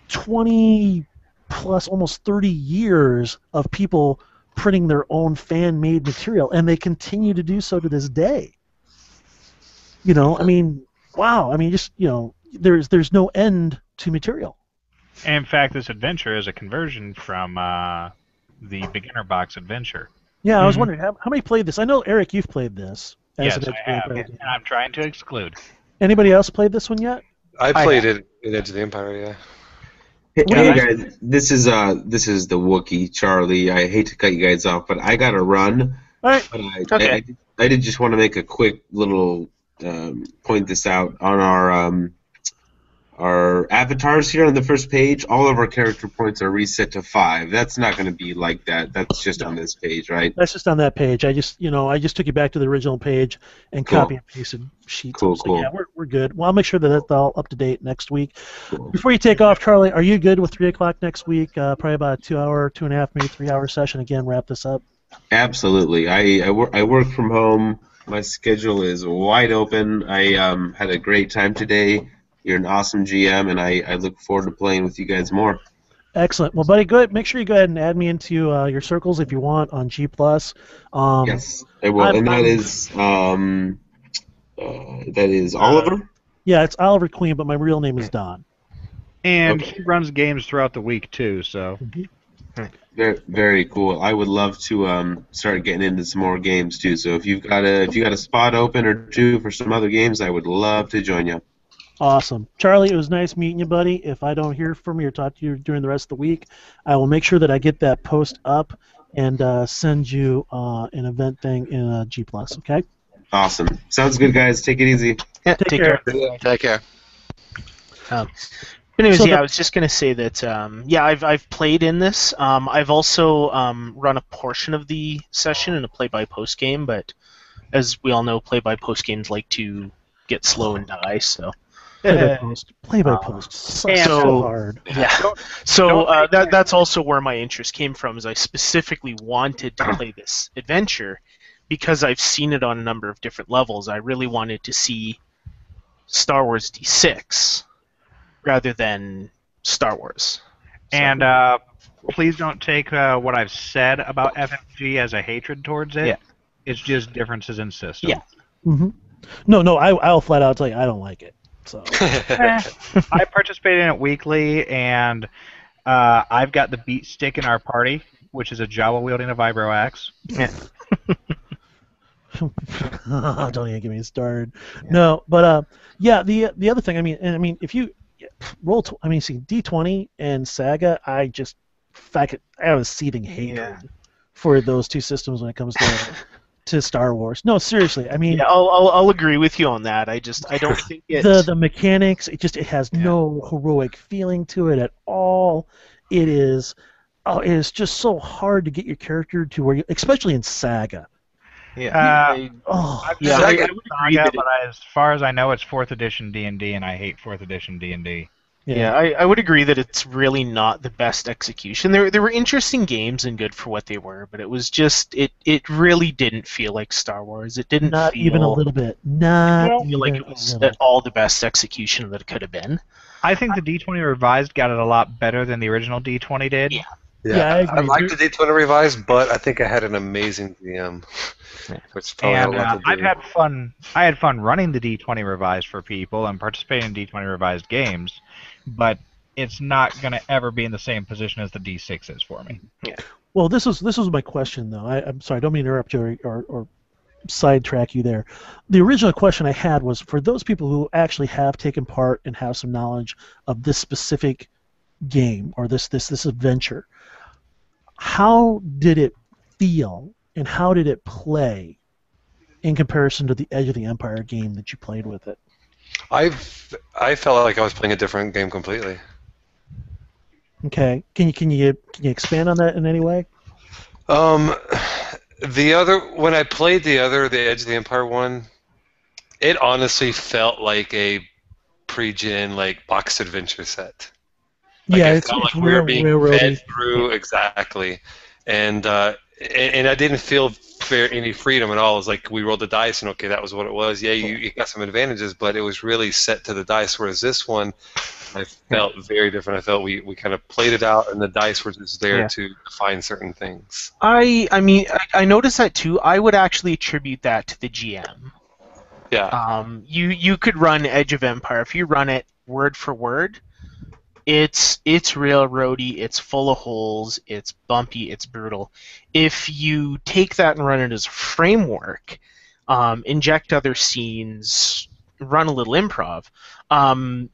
20 plus almost 30 years of people printing their own fan-made material, and they continue to do so to this day. I mean, wow. I mean, just, there's no end to material. And in fact, this adventure is a conversion from the beginner box adventure. Yeah, I was wondering, how many played this? I know, Eric, you've played this. Yes, I have, and I'm trying to exclude. Anybody else played this one yet? I played it in Edge of the Empire, yeah. Hey guys, this is the Wookiee, Charlie. I hate to cut you guys off, but I gotta run. All right. But I did just want to make a quick little point this out on our avatars here on the first page. All of our character points are reset to 5. That's not going to be like that. That's just on this page, right? That's just on that page. I just took you back to the original page and copy and pasted sheets. Cool. Yeah, we're good. Well, I'll make sure that that's all up to date next week. Cool. Before you take off, Charlie, are you good with 3 o'clock next week? Probably about a 2-hour, 2.5, maybe 3-hour session. Again, wrap this up. Absolutely. I work from home. My schedule is wide open. I had a great time today. You're an awesome GM, and I look forward to playing with you guys more. Excellent. Well, buddy, go ahead. Make sure you go ahead and add me into your circles if you want on G+. Yes, I will. And that is Oliver? Yeah, it's Oliver Queen, but my real name is Don. And Okay. he runs games throughout the week too, so. Very, very cool. I would love to start getting into some more games too. So if you've got a spot open or two for some other games, I would love to join you. Awesome. Charlie, it was nice meeting you, buddy. If I don't hear from you or talk to you during the rest of the week, I will make sure that I get that post up and send you an event thing in G+, okay? Awesome. Sounds good, guys. Take it easy. Yeah, Take take care. care. Take care. But anyways, So yeah, the- I was just gonna say that yeah, I've played in this. I've also run a portion of the session in a play-by-post game, but as we all know, play-by-post games like to get slow and die. So Play-by-post. Play-by-post. Sucks and- so hard. yeah, so that's also where my interest came from. Is I specifically wanted to play this adventure because I've seen it on a number of different levels. I really wanted to see Star Wars D6 rather than Star Wars. So- And please don't take what I've said about FFG as a hatred towards it. Yeah. It's just differences in system. Yeah. Mm-hmm. No, I'll flat out tell you I don't like it. So I participate in it weekly, and I've got the beat stick in our party, which is a Jawa wielding a vibro axe. don't even get me started. No, but yeah, the other thing, I mean, if you roll, see D20 and Saga, I have a seething hatred for those two systems when it comes to Star Wars. No, seriously, I mean, Yeah, I'll agree with you on that. I don't think it's the mechanics, it has no heroic feeling to it at all. It is just so hard to get your character to where you, especially in Saga. Oh, Yeah, I I would would agree that but as far as I know, it's 4th edition D&D, and I hate 4th edition D&D. Yeah, I would agree that it's really not the best execution. There were interesting games and good for what they were, but it was just it really didn't feel like Star Wars. It didn't not feel, even a little bit. Not feel like even it was a little. at all the best execution that it could have been. I think the D20 revised got it a lot better than the original D20 did. Yeah. Yeah, I I agree. liked the D20 revised, but I think I had an amazing DM, which probably had And a lot to do. I've had fun. I had fun running the D20 revised for people and participating in D20 revised games, but it's not going to ever be in the same position as the D6 is for me. Well, this was my question though. I'm sorry, I don't mean to interrupt you or sidetrack you there. The original question I had was for those people who actually have taken part and have some knowledge of this specific game or this adventure. How did it feel and how did it play in comparison to the Edge of the Empire game that you played with it? I felt like I was playing a different game completely. Okay, can you expand on that in any way? When I played the Edge of the Empire one, it honestly felt like a pre-gen box adventure set. Yeah, it felt like we were being fed through exactly, and I didn't feel any freedom at all. It was like we rolled the dice and okay, that was what it was. Yeah, you got some advantages, but it was really set to the dice. Whereas this one, I felt very different. I felt we kind of played it out, and the dice were just there to define certain things. I noticed that too. I would actually attribute that to the GM. Yeah. You could run Edge of Empire if you run it word for word. It's railroady, it's full of holes, it's bumpy, it's brutal. If you take that and run it as a framework, inject other scenes, run a little improv,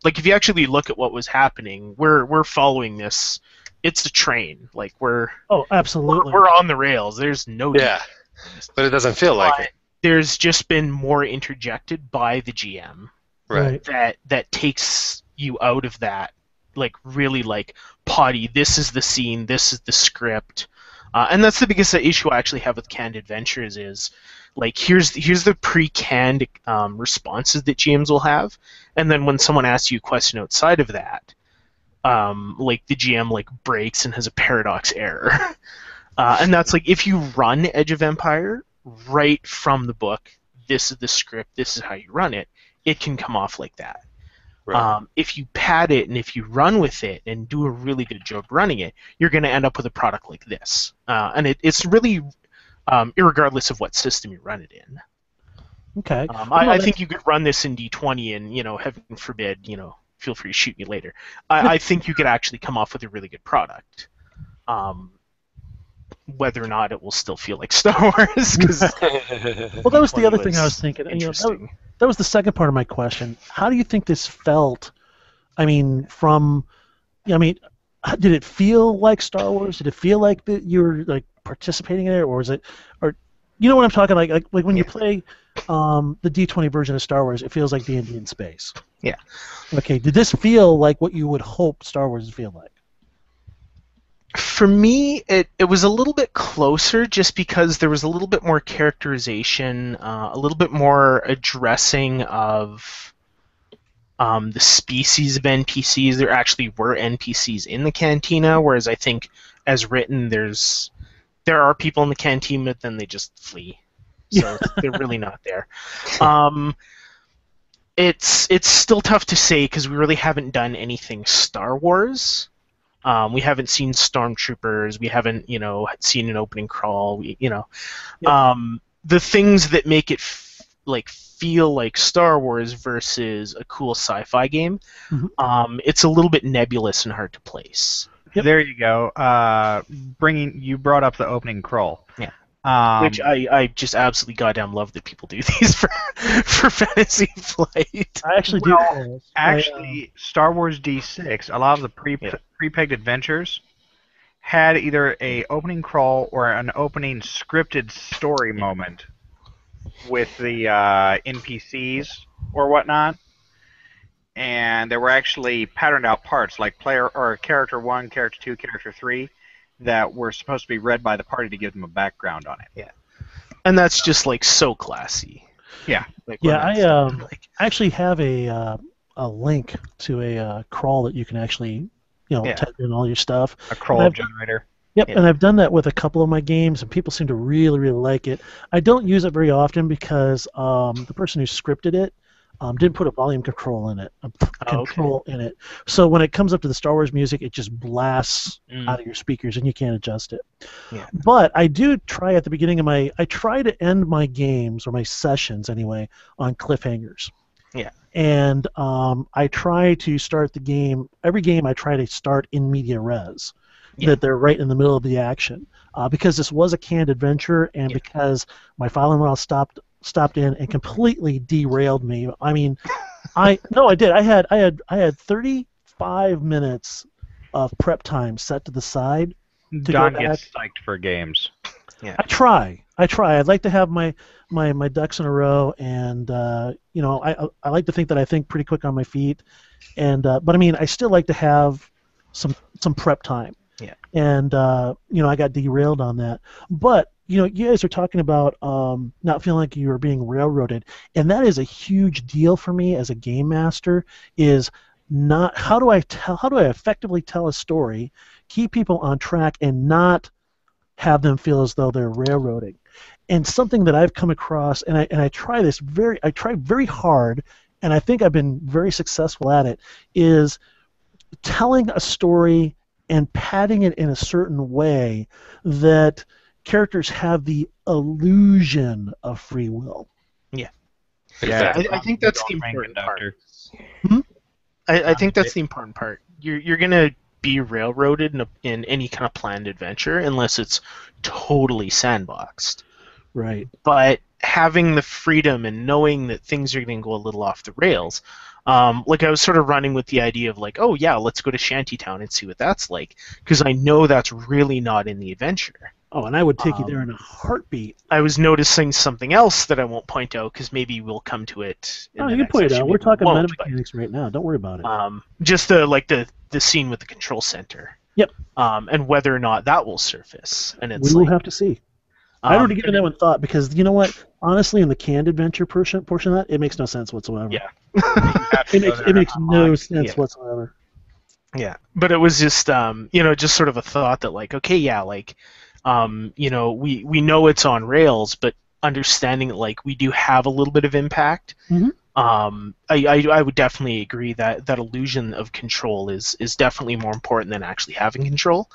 if you actually look at what was happening, we're following this. It's a train. We're absolutely we're on the rails. There's no but it doesn't feel like it. There's just been more interjected by the GM, right? That takes you out of that. Really potty, this is the scene, this is the script. And that's the biggest issue I actually have with canned adventures is, here's the pre-canned responses that GMs will have, and then when someone asks you a question outside of that, the GM, breaks and has a paradox error. And that's if you run Edge of Empire right from the book, this is the script, this is how you run it, it can come off like that. Right. If you pad it and if you run with it and do a really good job running it, you're going to end up with a product like this. And it's really irregardless of what system you run it in. Okay. I think you could run this in D20 and, heaven forbid, feel free to shoot me later. I think you could actually come off with a really good product. Whether or not it will still feel like Star Wars, because Well, that was the other thing I was thinking. interesting. That was the second part of my question. How do you think this felt? I mean, did it feel like Star Wars? Did it feel like that you were like participating in it, or was it, or you know what I'm talking like when you play the D20 version of Star Wars, it feels like D&D in space. Yeah. Okay. Did this feel like what you would hope Star Wars would feel like? For me, it was a little bit closer just because there was a little bit more characterization, a little bit more addressing of the species of NPCs. There actually were NPCs in the cantina, whereas I think as written there are people in the canteen, but then they just flee. So they're really not there. It's still tough to say because we really haven't done anything Star Wars. We haven't seen stormtroopers. We haven't, seen an opening crawl. The things that make it feel like Star Wars versus a cool sci-fi game. Mm-hmm. It's a little bit nebulous and hard to place. Yep. There you go. You brought up the opening crawl. Yeah. Which Which I just absolutely goddamn love that people do these for Fantasy Flight. I actually do. Actually, Star Wars D6, a lot of the pre-pegged adventures had either a opening crawl or an opening scripted story moment with the NPCs or whatnot, and there were actually patterned out parts like player or character 1, character 2, character 3 that were supposed to be read by the party to give them a background on it. Yeah, and that's just so classy. Yeah. I actually have a link to a crawl that you can actually type in all your stuff. A crawl generator. Yep, and I've done that with a couple of my games, and people seem to really, really like it. I don't use it very often because the person who scripted it didn't put a volume control in it. In it. So when it comes up to the Star Wars music, it just blasts out of your speakers, and you can't adjust it. Yeah. But I do try at the beginning of I try to end my games, or my sessions anyway, on cliffhangers. Yeah. And I try to start the game, every game I try to start in media res. Yeah. That they're right in the middle of the action, because this was a canned adventure, and because my father-in-law stopped in and completely derailed me. I mean, I did. I had 35 minutes of prep time set to the side. Don gets psyched for games. Yeah. I try. I'd like to have my ducks in a row, and I like to think that I think pretty quick on my feet, and but I mean, I still like to have some prep time. Yeah. And I got derailed on that. But you guys are talking about not feeling like you were being railroaded, and that is a huge deal for me as a game master. Is not how do I effectively tell a story, keep people on track, and not have them feel as though they're railroading. And something that I've come across, and I try very hard, and I think I've been very successful at it, is telling a story and padding it in a certain way that characters have the illusion of free will. Yeah. Exactly. I think that's the important part. I think that's the important part. You're going to be railroaded in any kind of planned adventure unless it's totally sandboxed. Right. But having the freedom and knowing that things are going to go a little off the rails, I was sort of running with the idea of let's go to Shantytown and see what that's like, because I know that's really not in the adventure. Oh, and I would take you there in a heartbeat. I was noticing something else that I won't point out because maybe we'll come to it. You can point it out. We're talking meta mechanics right now. Don't worry about it. Just the scene with the control center. Yep. And whether or not that will surface, and it's we will have to see. I don't give that one thought, because you know what? Honestly, in the canned adventure portion of that, it makes no sense whatsoever. Yeah. it makes no sense whatsoever. Yeah, but it was just just sort of a thought that we know it's on rails, but understanding that we do have a little bit of impact. Mm-hmm. I would definitely agree that illusion of control is definitely more important than actually having control,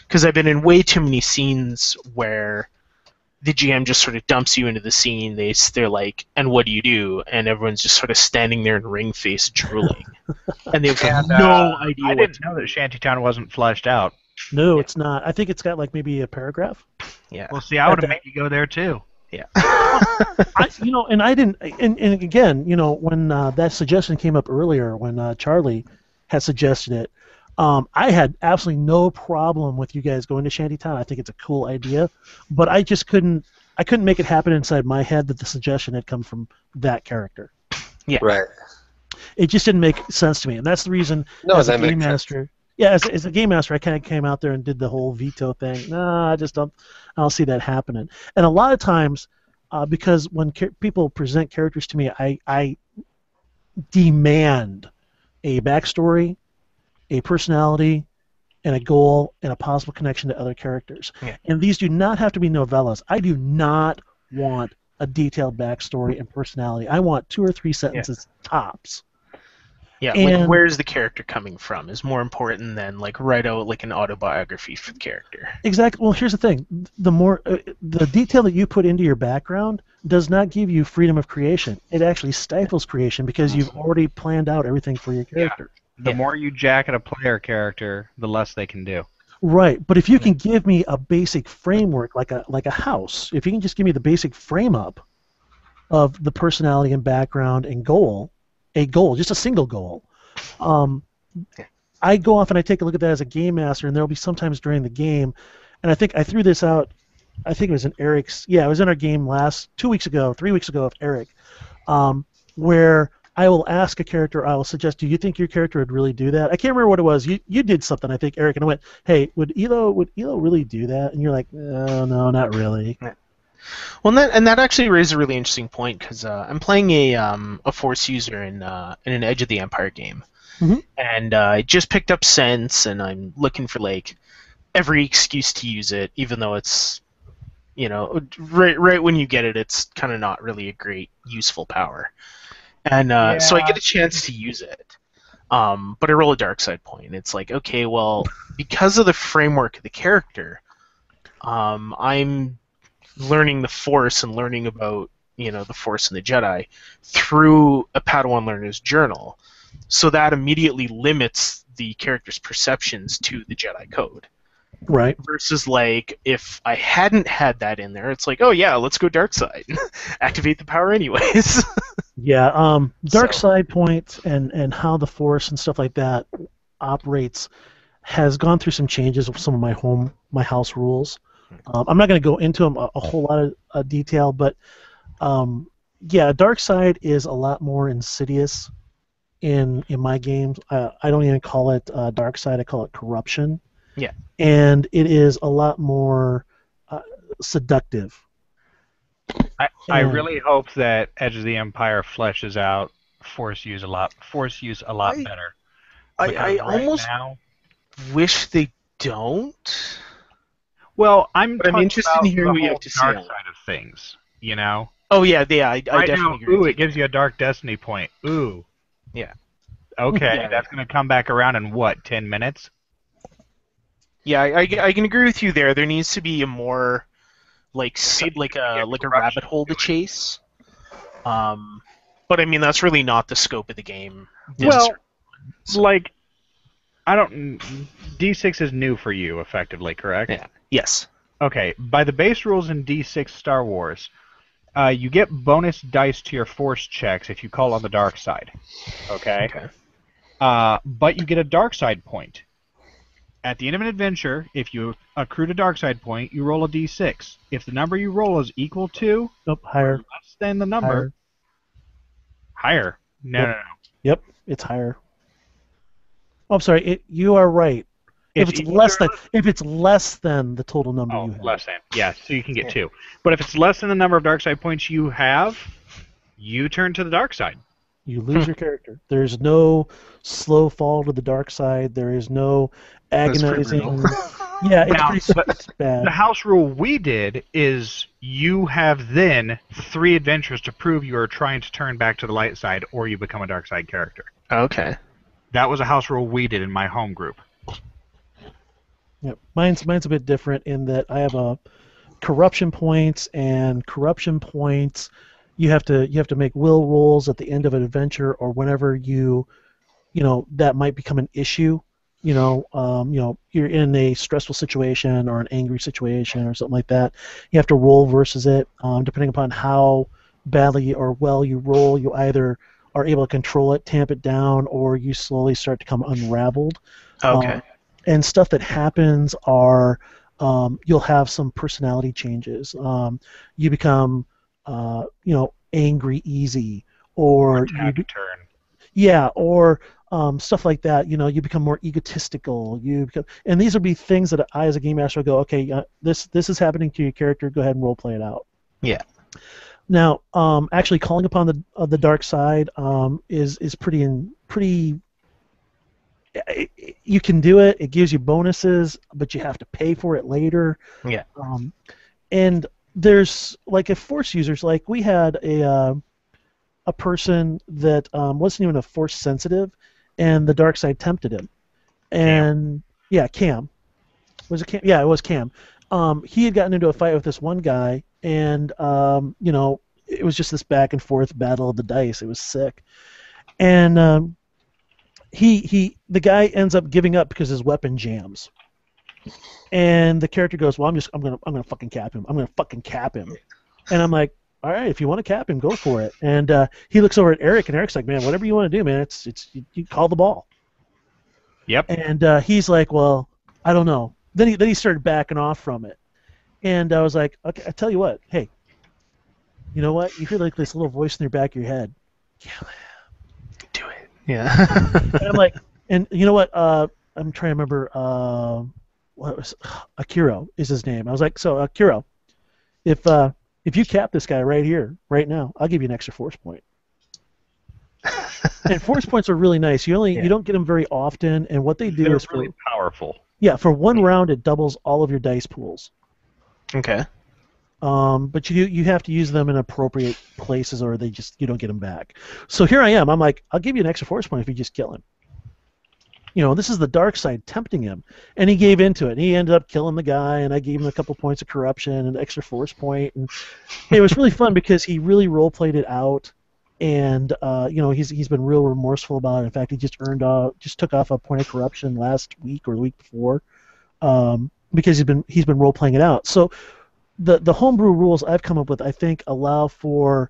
because I've been in way too many scenes where the GM just sort of dumps you into the scene. They're like, and what do you do? And everyone's just sort of standing there in ring face drooling, and they've got And, no idea I what didn't to know do. that Shantytown wasn't fleshed out. No, it's not. I think it's got like maybe a paragraph. Yeah. Well, see, I would have made you go there too. Yeah. And I didn't. And again, when that suggestion came up earlier, when Charlie had suggested it, I had absolutely no problem with you guys going to Shantytown. I think it's a cool idea, but I just couldn't. I couldn't make it happen inside my head that the suggestion had come from that character. Yeah. Right. It just didn't make sense to me, and that's the reason. No, as a that makes game sense. master, yeah, as a game master, I kind of came out there and did the whole veto thing. No, I just don't. I don't see that happening. And a lot of times, because when people present characters to me, I demand a backstory, a personality, and a goal, and a possible connection to other characters. Yeah. And these do not have to be novellas. I do not want a detailed backstory and personality. I want 2 or 3 sentences tops. Yeah, And- like where's the character coming from is more important than like write out like an autobiography for the character. Exactly. Well, here's the thing: the more the detail that you put into your background does not give you freedom of creation. It actually stifles creation because you've already planned out everything for your character. The Yeah. more you jack at a player character, the less they can do. Right. But if you can give me a basic framework, like a house, if you can just give me the basic frame up of the personality and background and goal, just a single goal. I go off and I take a look at that as a game master, and there'll be sometimes during the game, and I think I threw this out. I think it was in Eric's. Yeah, it was in our game 3 weeks ago with Eric, where I will ask a character. I will suggest, do you think your character would really do that? I can't remember what it was. You did something, I think, Eric, and I went, hey, would Elo really do that? And you're like, no, not really. Well, and that actually raises a really interesting point because I'm playing a Force user in an Edge of the Empire game, Mhm. and I just picked up Sense, and I'm looking for like every excuse to use it, even though it's right when you get it, it's kind of not really a great useful power, and so I get a chance to use it, but I roll a dark side point. It's like, okay, well, because of the framework of the character, I'm learning the Force and learning about the Force and the Jedi through a Padawan learner's journal, so that immediately limits the character's perceptions to the Jedi code. Right. Versus like if I hadn't had that in there, it's like, oh yeah, let's go dark side, activate the power anyways. Yeah. Dark So- side points and how the Force and stuff like that operates has gone through some changes with some of my house rules. I'm not going to go into them a whole lot of detail, but yeah, dark side is a lot more insidious in my games. I don't even call it dark side; I call it corruption. Yeah. And it is a lot more seductive. I And- really hope that Edge of the Empire fleshes out Force use a lot I- better. I Because right almost now, wish they don't. well, I'm But I'm talking interested about to hear the what you whole have to say dark on it. side of things. You know, Oh yeah, I right definitely now, agree. ooh, with it gives you a dark destiny point. Ooh. Yeah. Okay, Yeah. that's gonna come back around in what, 10 minutes? Yeah, I can agree with you there. There needs to be a more like Maybe like you can a get like a corruption rabbit hole to to it. chase. But I mean that's really not the scope of the game. Well, like, I don't. D6 is new for you, effectively, correct? Yeah. Yes. Okay. By the base rules in D6 Star Wars, you get bonus dice to your Force checks if you call on the dark side. Okay. Okay. But you get a dark side point. At the end of an adventure, if you accrued a dark side point, you roll a D6. If the number you roll is equal to Nope, or higher. less than the number, higher. No, Yep. no, no. Yep, it's higher. Oh, I'm sorry. You are right. If it's equal less to- than the total number Oh, you have. less than. Yeah, so you can get 2. But if it's less than the number of dark side points you have, you turn to the dark side. You lose your character. There's no slow fall to the dark side. There is no That's pretty agonizing. brutal. Yeah, it's Now, pretty but it's bad. The house rule we did is you have then 3 adventures to prove you are trying to turn back to the light side or you become a dark side character. Okay. That was a house rule we did in my home group. Yep. Mine's a bit different in that I have corruption points, and corruption points. You have to make will rolls at the end of an adventure or whenever that might become an issue. You're in a stressful situation or an angry situation or something like that. You have to roll versus it. Depending upon how badly or well you roll, you either are able to control it, tamp it down, or you slowly start to become unraveled. Okay. And stuff that happens are you'll have some personality changes. You become angry easy, or attack turn. yeah, or stuff like that. You become more egotistical. And these would be things that I, as a game master, would go, okay, this is happening to your character. Go ahead and role play it out. Yeah. Now, actually, calling upon the dark side is pretty. You can do it. It gives you bonuses, but you have to pay for it later. Yeah. And there's like if force users, like we had a person that wasn't even a force sensitive, and the dark side tempted him. And Cam. Was it Cam? Yeah, it was Cam. He had gotten into a fight with this one guy, and it was just this back and forth battle of the dice. It was sick. And the guy ends up giving up because his weapon jams. And the character goes, "Well, I'm gonna fucking cap him. I'm gonna fucking cap him." And I'm like, "All right, if you want to cap him, go for it." And he looks over at Eric, and Eric's like, "Man, whatever you want to do, man. It's you call the ball." Yep. And he's like, "Well, I don't know." Then he started backing off from it, and I was like, "Okay, I tell you what. Hey, you know what? You hear like this little voice in your back of your head. Do it. Yeah. And I'm like, and you know what? I'm trying to remember. What was Akiro is his name. I was like, so Akiro, if you cap this guy right here, right now, I'll give you an extra force point. And force points are really nice. You don't get them very often, and what they do They're is really powerful. for one round it doubles all of your dice pools. Okay. But you have to use them in appropriate places, or you don't get them back. So here I am. I'm like, I'll give you an extra force point if you just kill him. This is the dark side tempting him, and he gave into it. And he ended up killing the guy, and I gave him a couple points of corruption and an extra force point. And it was really fun because he really role played it out, and he's been real remorseful about it. In fact, he just took off a point of corruption last week or the week before, because he's been role playing it out. So the homebrew rules I've come up with, I think, allow for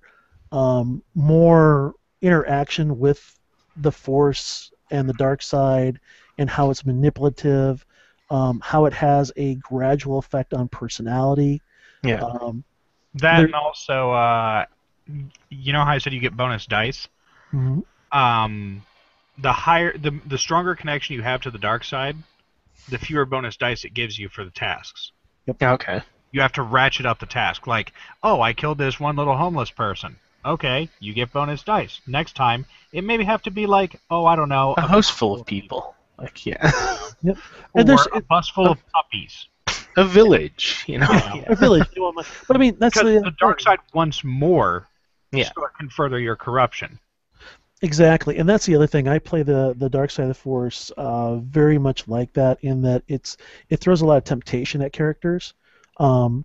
more interaction with the Force and the dark side, and how it's manipulative, how it has a gradual effect on personality. Yeah. And also, you know how I said you get bonus dice? Mm-hmm. The stronger connection you have to the dark side, the fewer bonus dice it gives you for the tasks. Yep. Okay. You have to ratchet up the task. Like, oh, I killed this one little homeless person. Okay, you get bonus dice. Next time, it maybe have to be like, oh, I don't know, A house full of people. Like, yeah. Yep. or And there's a bus full of puppies. A village, a village. But I mean, that's Because the dark side wants more, Yeah. so it can further your corruption. Exactly, and that's the other thing. I play the dark side of the Force very much like that, in that it throws a lot of temptation at characters. And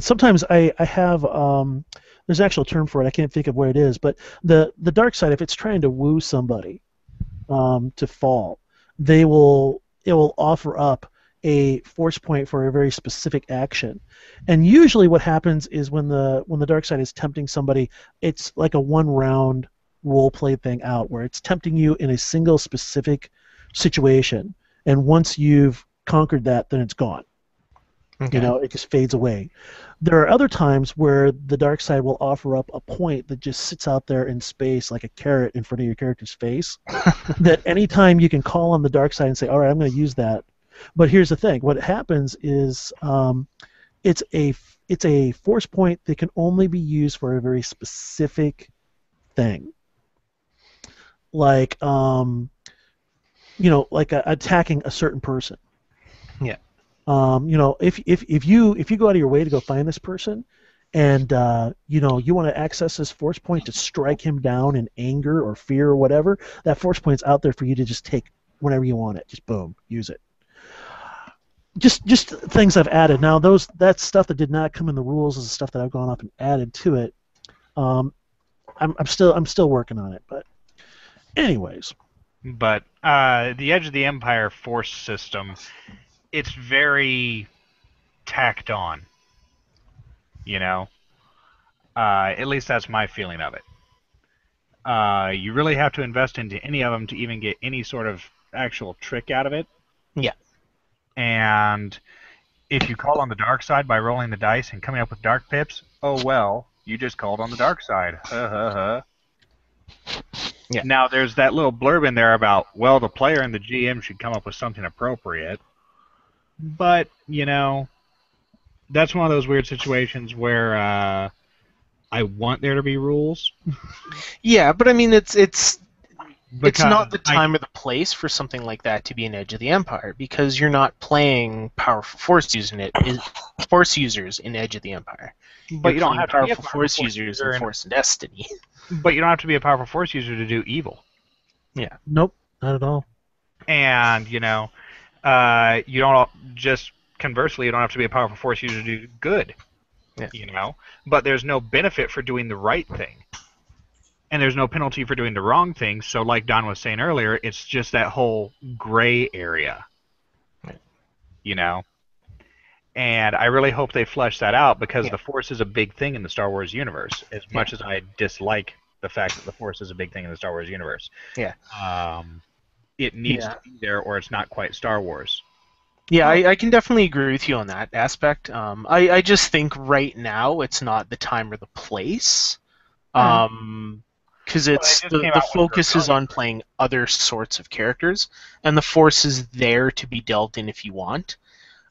sometimes I have there's an actual term for it. I can't think of what it is, but the dark side, if it's trying to woo somebody to fall, it will offer up a force point for a very specific action. And usually what happens is when the dark side is tempting somebody, it's like a one round role play thing out, where it's tempting you in a single specific situation, and once you've conquered that, then it's gone. Okay. It just fades away. There are other times where the dark side will offer up a point that just sits out there in space like a carrot in front of your character's face, that anytime you can call on the dark side and say, all right, I'm going to use that. But here's the thing. What happens is it's a force point that can only be used for a very specific thing. Like, attacking a certain person. Yeah. If you go out of your way to go find this person, and you want to access this force point to strike him down in anger or fear or whatever, that force point's out there for you to just take whenever you want it. Just boom, use it. just things I've added. Now that's stuff that did not come in the rules is the stuff that I've gone up and added to it. I'm still working on it, but anyways. But the Edge of the Empire force system, it's very tacked on. You know, at least that's my feeling of it. You really have to invest into any of them to even get any sort of actual trick out of it. Yeah. And if you call on the dark side by rolling the dice and coming up with dark pips, oh well, you just called on the dark side. Yeah. Now there's that little blurb in there about, well, the player and the GM should come up with something appropriate. But, you know, that's one of those weird situations where I want there to be rules. Yeah, but I mean, it's not the Because time or the place for something like that to be an Edge of the Empire, because you're not playing powerful force users in Edge of the Empire. But you don't have to be a powerful powerful force users in Force and Destiny. But you don't have to be a powerful force user to do evil. Yeah. Nope, not at all. And, you know, you don't just conversely, you don't have to be a powerful force user to do good. Yeah. You know, but there's no benefit for doing the right thing. And there's no penalty for doing the wrong thing. So like Don was saying earlier, it's just that whole gray area. Right. You know? And I really hope they flesh that out, because the Force is a big thing in the Star Wars universe, as much as I dislike the fact that the Force is a big thing in the Star Wars universe. Yeah. It needs to be there, or it's not quite Star Wars. Yeah, I can definitely agree with you on that aspect. I just think right now it's not the time or the place. Because it's the focus is on playing other sorts of characters, and the Force is there to be dealt in if you want,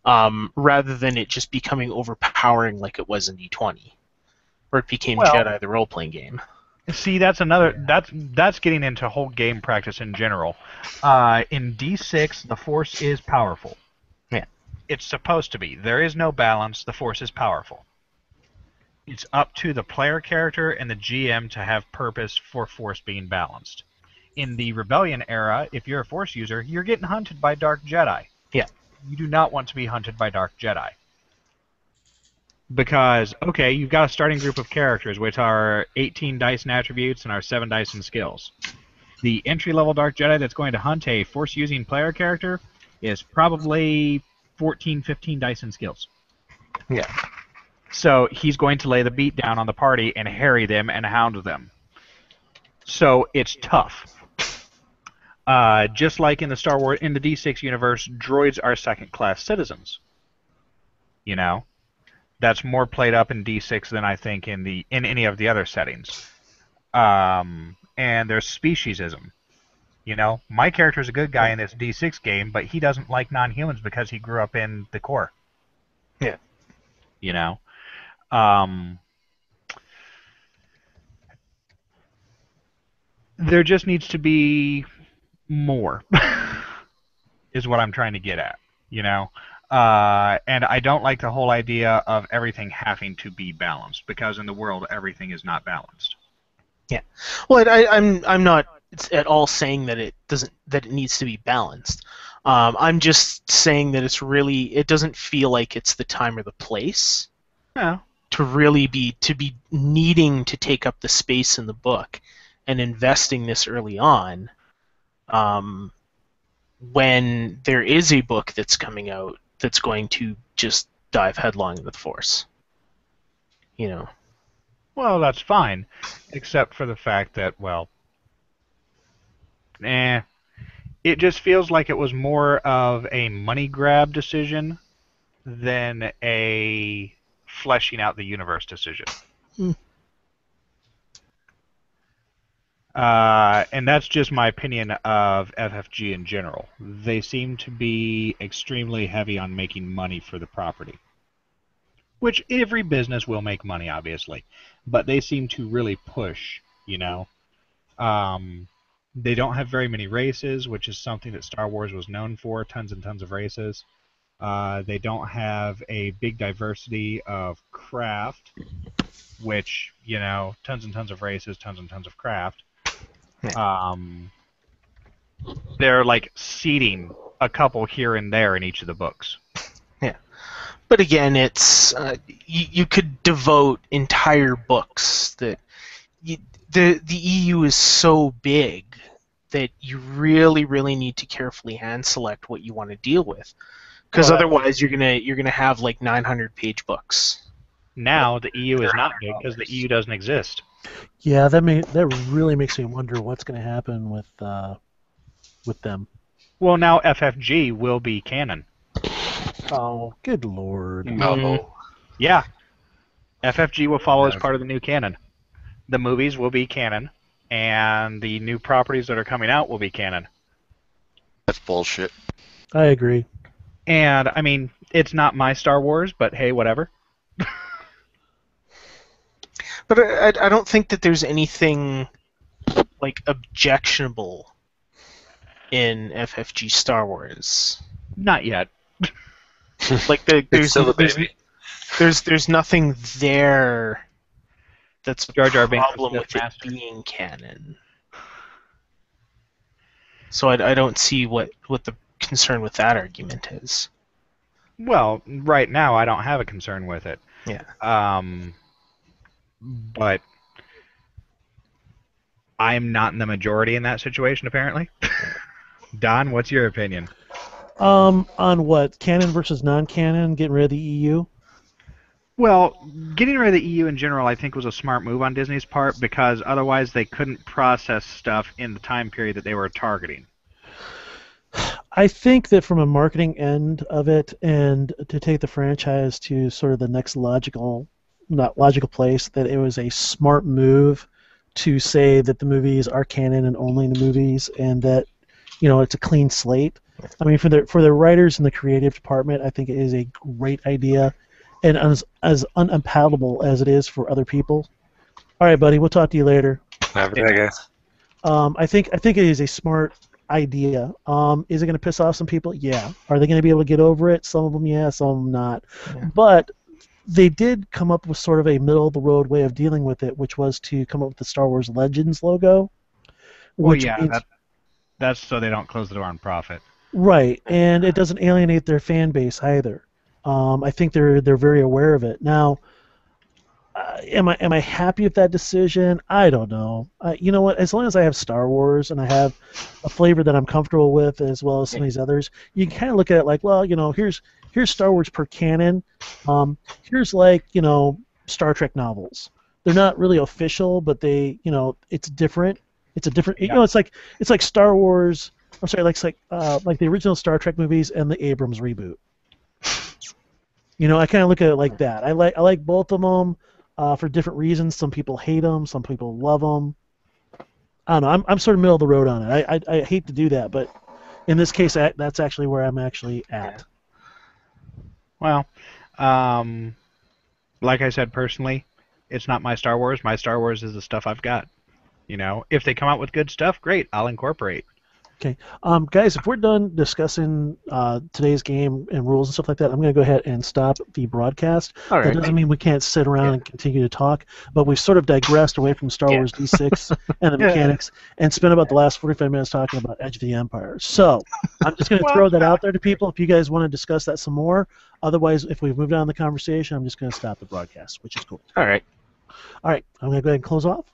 rather than it just becoming overpowering like it was in D20, where it became Jedi the role-playing game. See, that's another. That's getting into whole game practice in general. In D6, the Force is powerful. Yeah. It's supposed to be. There is no balance. The Force is powerful. It's up to the player character and the GM to have purpose for Force being balanced. In the Rebellion era, if you're a Force user, you're getting hunted by Dark Jedi. Yeah. You do not want to be hunted by Dark Jedi. Because, okay, you've got a starting group of characters, which are 18 dice and attributes and are 7 dice and skills. The entry-level Dark Jedi that's going to hunt a Force-using player character is probably 14, 15 dice and skills. Yeah. So he's going to lay the beat down on the party and harry them and hound them. So it's tough. Just like in the Star Wars, in the D6 universe, droids are second-class citizens. You know? That's more played up in D6 than I think in any of the other settings. And there's speciesism. You know, my character's a good guy in this D6 game, but he doesn't like non-humans because he grew up in the core. Yeah. You know? There just needs to be more, is what I'm trying to get at. You know? And I don't like the whole idea of everything having to be balanced, because in the world everything is not balanced. Yeah. Well, I'm not at all saying that it needs to be balanced. I'm just saying that it doesn't feel like it's the time or the place. Yeah. To really be needing to take up the space in the book and investing this early on, when there is a book that's coming out that's going to just dive headlong into the Force. You know. Well, that's fine, except for the fact that, well, it just feels like it was more of a money grab decision than a fleshing out the universe decision. And that's just my opinion of FFG in general. They seem to be extremely heavy on making money for the property. Which every business will make money, obviously. But they seem to really push, you know. They don't have very many races, which is something that Star Wars was known for, tons and tons of races. They don't have a big diversity of craft, which, you know, tons and tons of races, tons and tons of craft. They're like seeding a couple here and there in each of the books. But again, it's you could devote entire books that the EU is so big that you really need to carefully hand select what you want to deal with, because otherwise you're gonna have like 900-page books. Now the EU is not big because the EU doesn't exist. Yeah, that really makes me wonder what's going to happen with them. Well, now FFG will be canon. Oh, good lord! No. Yeah, FFG will follow as part of the new canon. The movies will be canon, and the new properties that are coming out will be canon. That's bullshit. I agree. And I mean, it's not my Star Wars, but hey, whatever. But I don't think that there's anything like objectionable in FFG Star Wars. Not yet. Like there's nothing there that's a Jar Jar Binks problem is with Sith it Master. being canon. So I don't see what the concern with that argument is. Well, right now I don't have a concern with it. Yeah. But I'm not in the majority in that situation, apparently. Don, what's your opinion? On what? Canon versus non-canon? Getting rid of the EU? Well, getting rid of the EU in general, I think, was a smart move on Disney's part because otherwise they couldn't process stuff in the time period that they were targeting. I think that from a marketing end of it, and to take the franchise to sort of the next logical place, that it was a smart move to say that the movies are canon and only the movies, and that it's a clean slate. I mean, for the writers in the creative department, I think it is a great idea, and as unpalatable as it is for other people. All right, buddy, we'll talk to you later. Have a good day, guys. I think it is a smart idea. Is it going to piss off some people? Yeah. Are they going to be able to get over it? Some of them, yeah. Some of them, not. Yeah. But they did come up with sort of a middle-of-the-road way of dealing with it, which was to come up with the Star Wars Legends logo. Well, yeah, that's so they don't close the door on profit. Right, and it doesn't alienate their fan base either. I think they're very aware of it. Now, am I happy with that decision? I don't know. You know what? As long as I have Star Wars and I have a flavor that I'm comfortable with, as well as some of these others, you can kind of look at it like, well, here's Star Wars per canon. Here's like Star Trek novels. They're not really official, but they it's different. It's a different. Yeah. It's like Star Wars. I'm sorry, like the original Star Trek movies and the Abrams reboot. I kind of look at it like that. I like both of them. For different reasons. Some people hate them. Some people love them. I don't know. I'm sort of middle of the road on it. I hate to do that, but in this case, that's actually where I'm actually at. Well, like I said personally, it's not my Star Wars. My Star Wars is the stuff I've got. If they come out with good stuff, great. I'll incorporate. Okay, guys, if we're done discussing today's game and rules and stuff like that, I'm going to go ahead and stop the broadcast. All right. That doesn't mean we can't sit around and continue to talk, but we've sort of digressed away from Star Wars D6 and the mechanics and spent about the last 45 minutes talking about Edge of the Empire. So I'm just going to throw that out there to people if you guys want to discuss that some more. Otherwise, if we've moved on in the conversation, I'm just going to stop the broadcast, which is cool. All right. All right, I'm going to go ahead and close off.